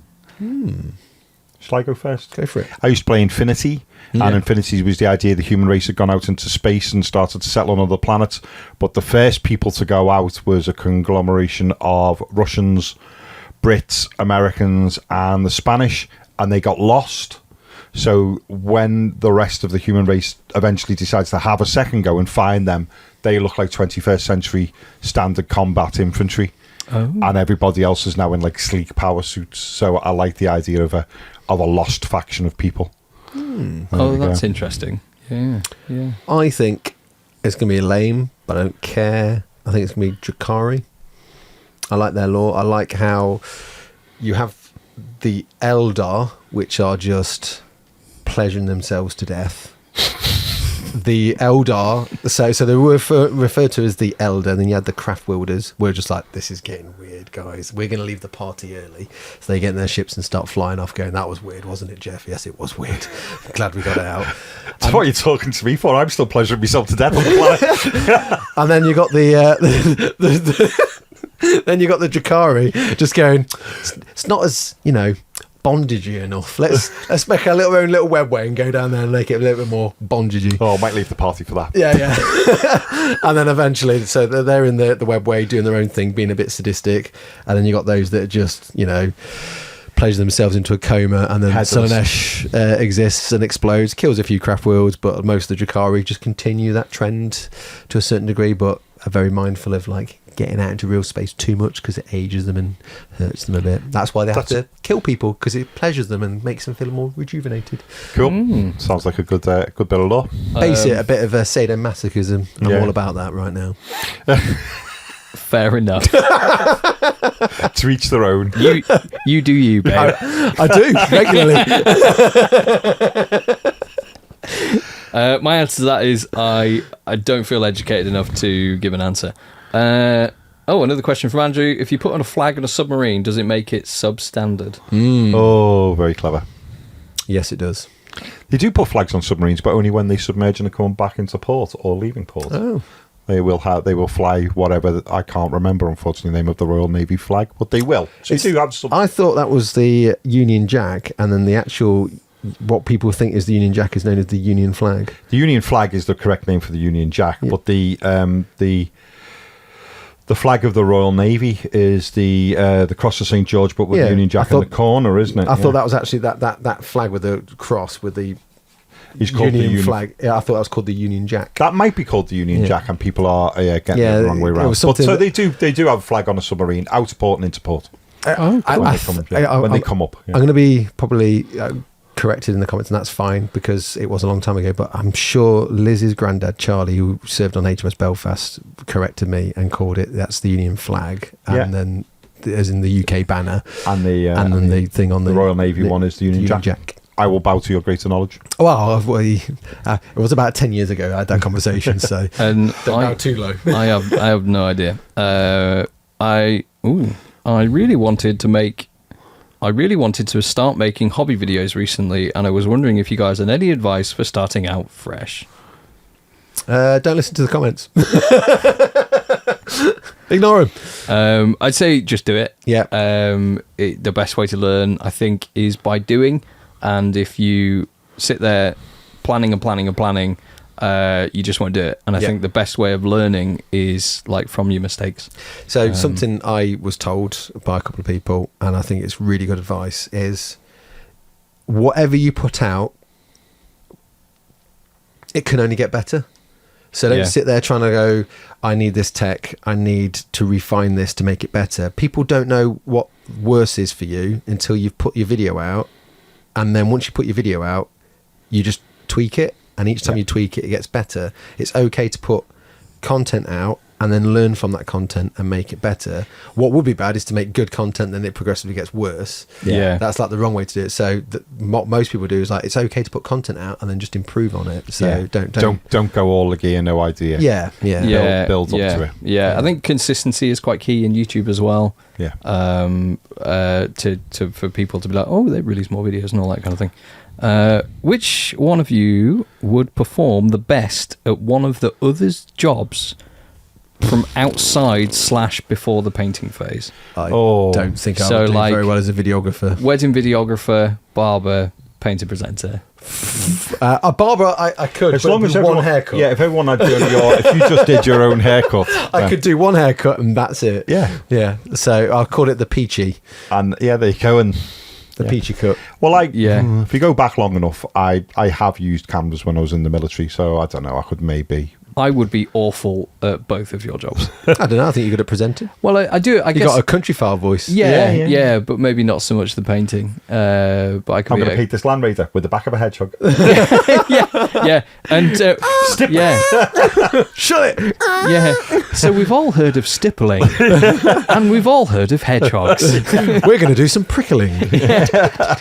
Shall I go first? Go for it. I used to play Infinity, and Infinity was the idea the human race had gone out into space and started to settle on other planets. But the first people to go out was a conglomeration of Russians, Brits, Americans, and the Spanish, and they got lost. So when the rest of the human race eventually decides to have a second go and find them, they look like 21st century standard combat infantry. And everybody else is now in like sleek power suits. So I like the idea of a lost faction of people. That's interesting. Yeah. I think it's going to be lame, but I don't care. I think it's going to be Drakari. I like their lore. I like how you have the Eldar, which are just pleasuring themselves to death. The Eldar, so they were referred to as the Elder, and then you had the Craft Wielders. We're just like, this is getting weird, guys. We're going to leave the party early. So they get in their ships and start flying off going, that was weird, wasn't it, Jeff? Yes, it was weird. I'm glad we got it out. That's what you're talking to me for. I'm still pleasuring myself to death on the planet. And then you got then you got the Drakari just going, it's not as, bondagey enough. Let's make our own little webway and go down there and make it a little bit more bondagey. Oh, I might leave the party for that. Yeah. And then eventually, so they're in the webway doing their own thing, being a bit sadistic. And then you got those that just, pleasure themselves into a coma, and then Solanesh exists and explodes, kills a few craft worlds, but most of the Drakari just continue that trend to a certain degree, but are very mindful of getting out into real space too much because it ages them and hurts them a bit. That's why they have to kill people, because it pleasures them and makes them feel more rejuvenated. Cool. Sounds like a good bit of lore. Base it a bit of a sadomasochism. I'm all about that right now. Fair enough. To each their own. You do you, babe. I do regularly. My answer to that is I don't feel educated enough to give an answer. Another question from Andrew. If you put on a flag on a submarine, does it make it substandard? Oh, very clever. Yes, it does. They do put flags on submarines, but only when they submerge and are coming back into port or leaving port. Oh. They will fly whatever, I can't remember, unfortunately, the name of the Royal Navy flag, but they will. So you do have some. I thought that was the Union Jack, and then the actual, what people think is the Union Jack is known as the Union flag. The Union flag is the correct name for the Union Jack, but the flag of the Royal Navy is the Cross of St. George, but with the Union Jack in the corner, isn't it? I thought that was actually that flag with the cross with the Union flag. Yeah, I thought that was called the Union Jack. That might be called the Union Jack, and people are getting it the wrong way around. But so they do have a flag on a submarine, out of port and into port. When they come up. Yeah. I'm going to be probably corrected in the comments, and that's fine because it was a long time ago, but I'm sure Liz's granddad Charlie, who served on HMS Belfast, corrected me and called it that's the Union flag, and then as in the UK banner, and then the thing on the Royal Navy one is the Union Jack. I will bow to your greater knowledge. Well, it was about 10 years ago I had that conversation, so and don't bow too low. I have no idea. I really wanted to start making hobby videos recently, and I was wondering if you guys had any advice for starting out fresh. Don't listen to the comments. Ignore them. I'd say just do it. Yeah. The best way to learn, I think, is by doing. And if you sit there planning, you just won't do it. And I think the best way of learning is from your mistakes. So something I was told by a couple of people, and I think it's really good advice, is whatever you put out, it can only get better. So don't sit there trying to go, I need this tech, I need to refine this to make it better. People don't know what worse is for you until you've put your video out. And then once you put your video out, you just tweak it, and each time you tweak it, it gets better. It's okay to put content out and then learn from that content and make it better. What would be bad is to make good content, then it progressively gets worse. Yeah. That's like the wrong way to do it. So what most people do is like, it's okay to put content out and then just improve on it. So don't go all the gear, no idea. Build up to it. Yeah, I think consistency is quite key in YouTube as well. Yeah. For people to be like, oh, they release more videos and all that kind of thing. Which one of you would perform the best at one of the other's jobs from outside / before the painting phase? I don't think I would do very well as a videographer. Wedding videographer, barber, painter presenter. A barber, I could, as long as one haircut. Yeah, if everyone had done if you just did your own haircut, I could do one haircut and that's it. Yeah. So I'll call it the peachy. And there you go. And the peachy cut. Well, if you go back long enough, I have used cameras when I was in the military, so I don't know. I could maybe. I would be awful at both of your jobs. I don't know. I think you're good at presenting. Well, I do. I guess you got a country file voice. Yeah, but maybe not so much the painting. But I'm going to paint this Land Raider with the back of a hedgehog. yeah, and shut it. Yeah. So we've all heard of stippling, and we've all heard of hedgehogs. We're going to do some prickling.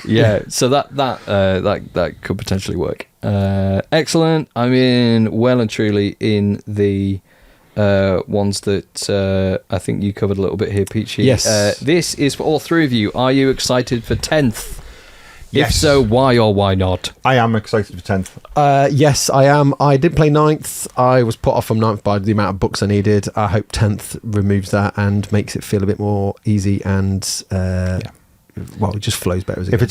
Yeah. So that could potentially work. Excellent. I'm in well and truly in the ones that I think you covered a little bit here, Peachy. Yes. This is for all three of you. Are you excited for 10th? Yes. If so, why or why not? I am excited for 10th. Yes, I am. I didn't play 9th. I was put off from 9th by the amount of books I needed. I hope 10th removes that and makes it feel a bit more easy and well, it just flows better as a game. If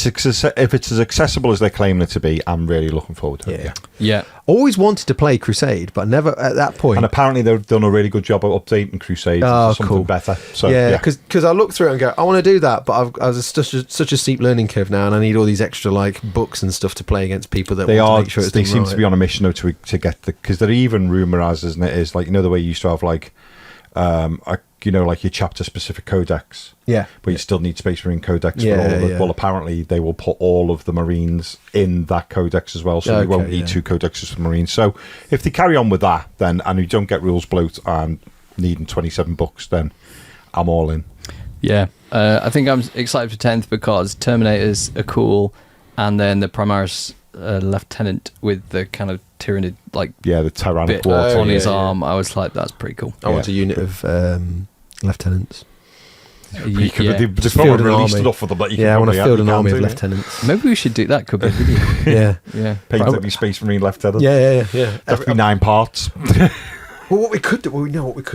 it's as accessible as they're claiming it to be, I'm really looking forward to it. Yeah. Always wanted to play Crusade, but never at that point. And apparently they've done a really good job of updating Crusade to something better. So, because I look through it and go, I want to do that, but I was such a steep learning curve now, and I need all these extra books and stuff to play against people that want to make sure it's they done seem right. to be on a mission though to get because they're even rumor as isn't it is like the way you used to have like like your chapter specific codex, but you still need Space Marine codex for all of it. Well, apparently they will put all of the Marines in that codex as well, so you won't need two codexes for Marines. So if they carry on with that, then and you don't get rules bloat and needing 27 books, then I'm all in. Yeah, I think I'm excited for 10th because Terminators are cool, and then the Primaris Lieutenant with the kind of Tyranid the Tyranid bit on his arm. I was like, that's pretty cool. I want a unit of lieutenants. They've probably released enough for them that you can I want to field an army of it. lieutenants. Maybe we should do that. Could be a video. Yeah. Paint every Space Marine Lieutenant. Yeah. That'd be 9 parts. Well, what we could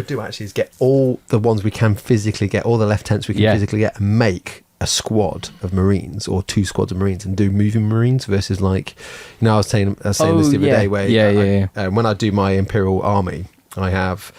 do actually is get all the ones we can physically get, all the lieutenants we can physically get, and make a squad of Marines or 2 squads of Marines and do moving Marines versus I was saying this the other day where when I do my Imperial Army, I have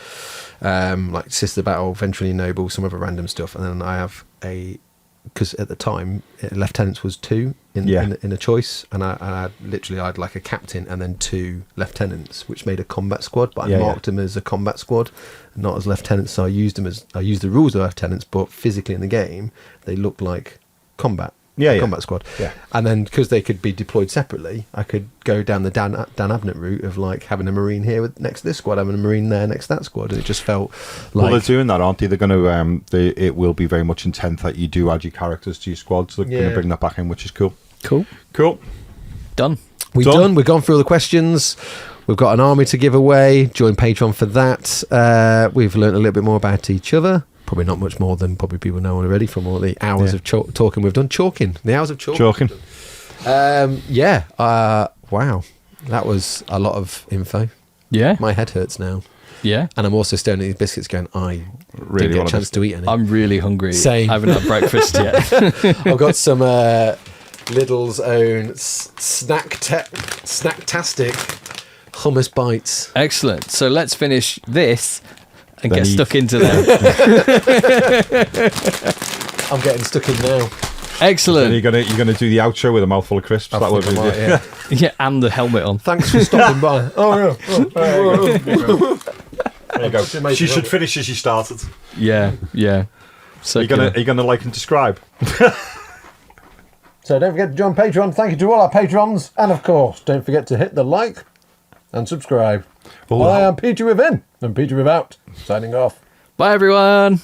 Sister Battle, Ventrally Noble, some other random stuff, and then I have because at the time lieutenants was 2 in a choice, and I had like a captain and then 2 lieutenants, which made a combat squad, but I marked them as a combat squad, not as lieutenants. So I used the rules of lieutenants, but physically in the game they looked like combat squad. And then because they could be deployed separately, I could go down the Dan Abnett route of having a Marine here next to this squad, having a Marine there next to that squad, and it just felt like... Well, they're doing that, aren't they? They're going to it will be very much intent that you do add your characters to your squad, so they're going to bring that back in, which is cool. Done. We've gone through all the questions. We've got an army to give away. Join Patreon for that. We've learned a little bit more about each other. Probably not much more than probably people know already from all the hours of talking we've done. The hours of chalking. Wow. That was a lot of info. Yeah. My head hurts now. Yeah. And I'm also staring at these biscuits going, I really didn't get a chance to eat any. I'm really hungry. Same. I haven't had breakfast yet. I've got some Lidl's own Snacktastic hummus bites. Excellent. So let's finish this and Then get eat. stuck into them. I'm getting stuck in now. Excellent. And you're gonna do the outro with a mouthful of crisps. That would be Yeah, and the helmet on. Thanks for stopping by. There you go. She should finish as she started. Yeah. So Are you gonna like and describe? So don't forget to join Patreon. Thank you to all our patrons. And of course, don't forget to hit the like and subscribe. Oh, I am Peter Within and Peter Without, signing off. Bye, everyone.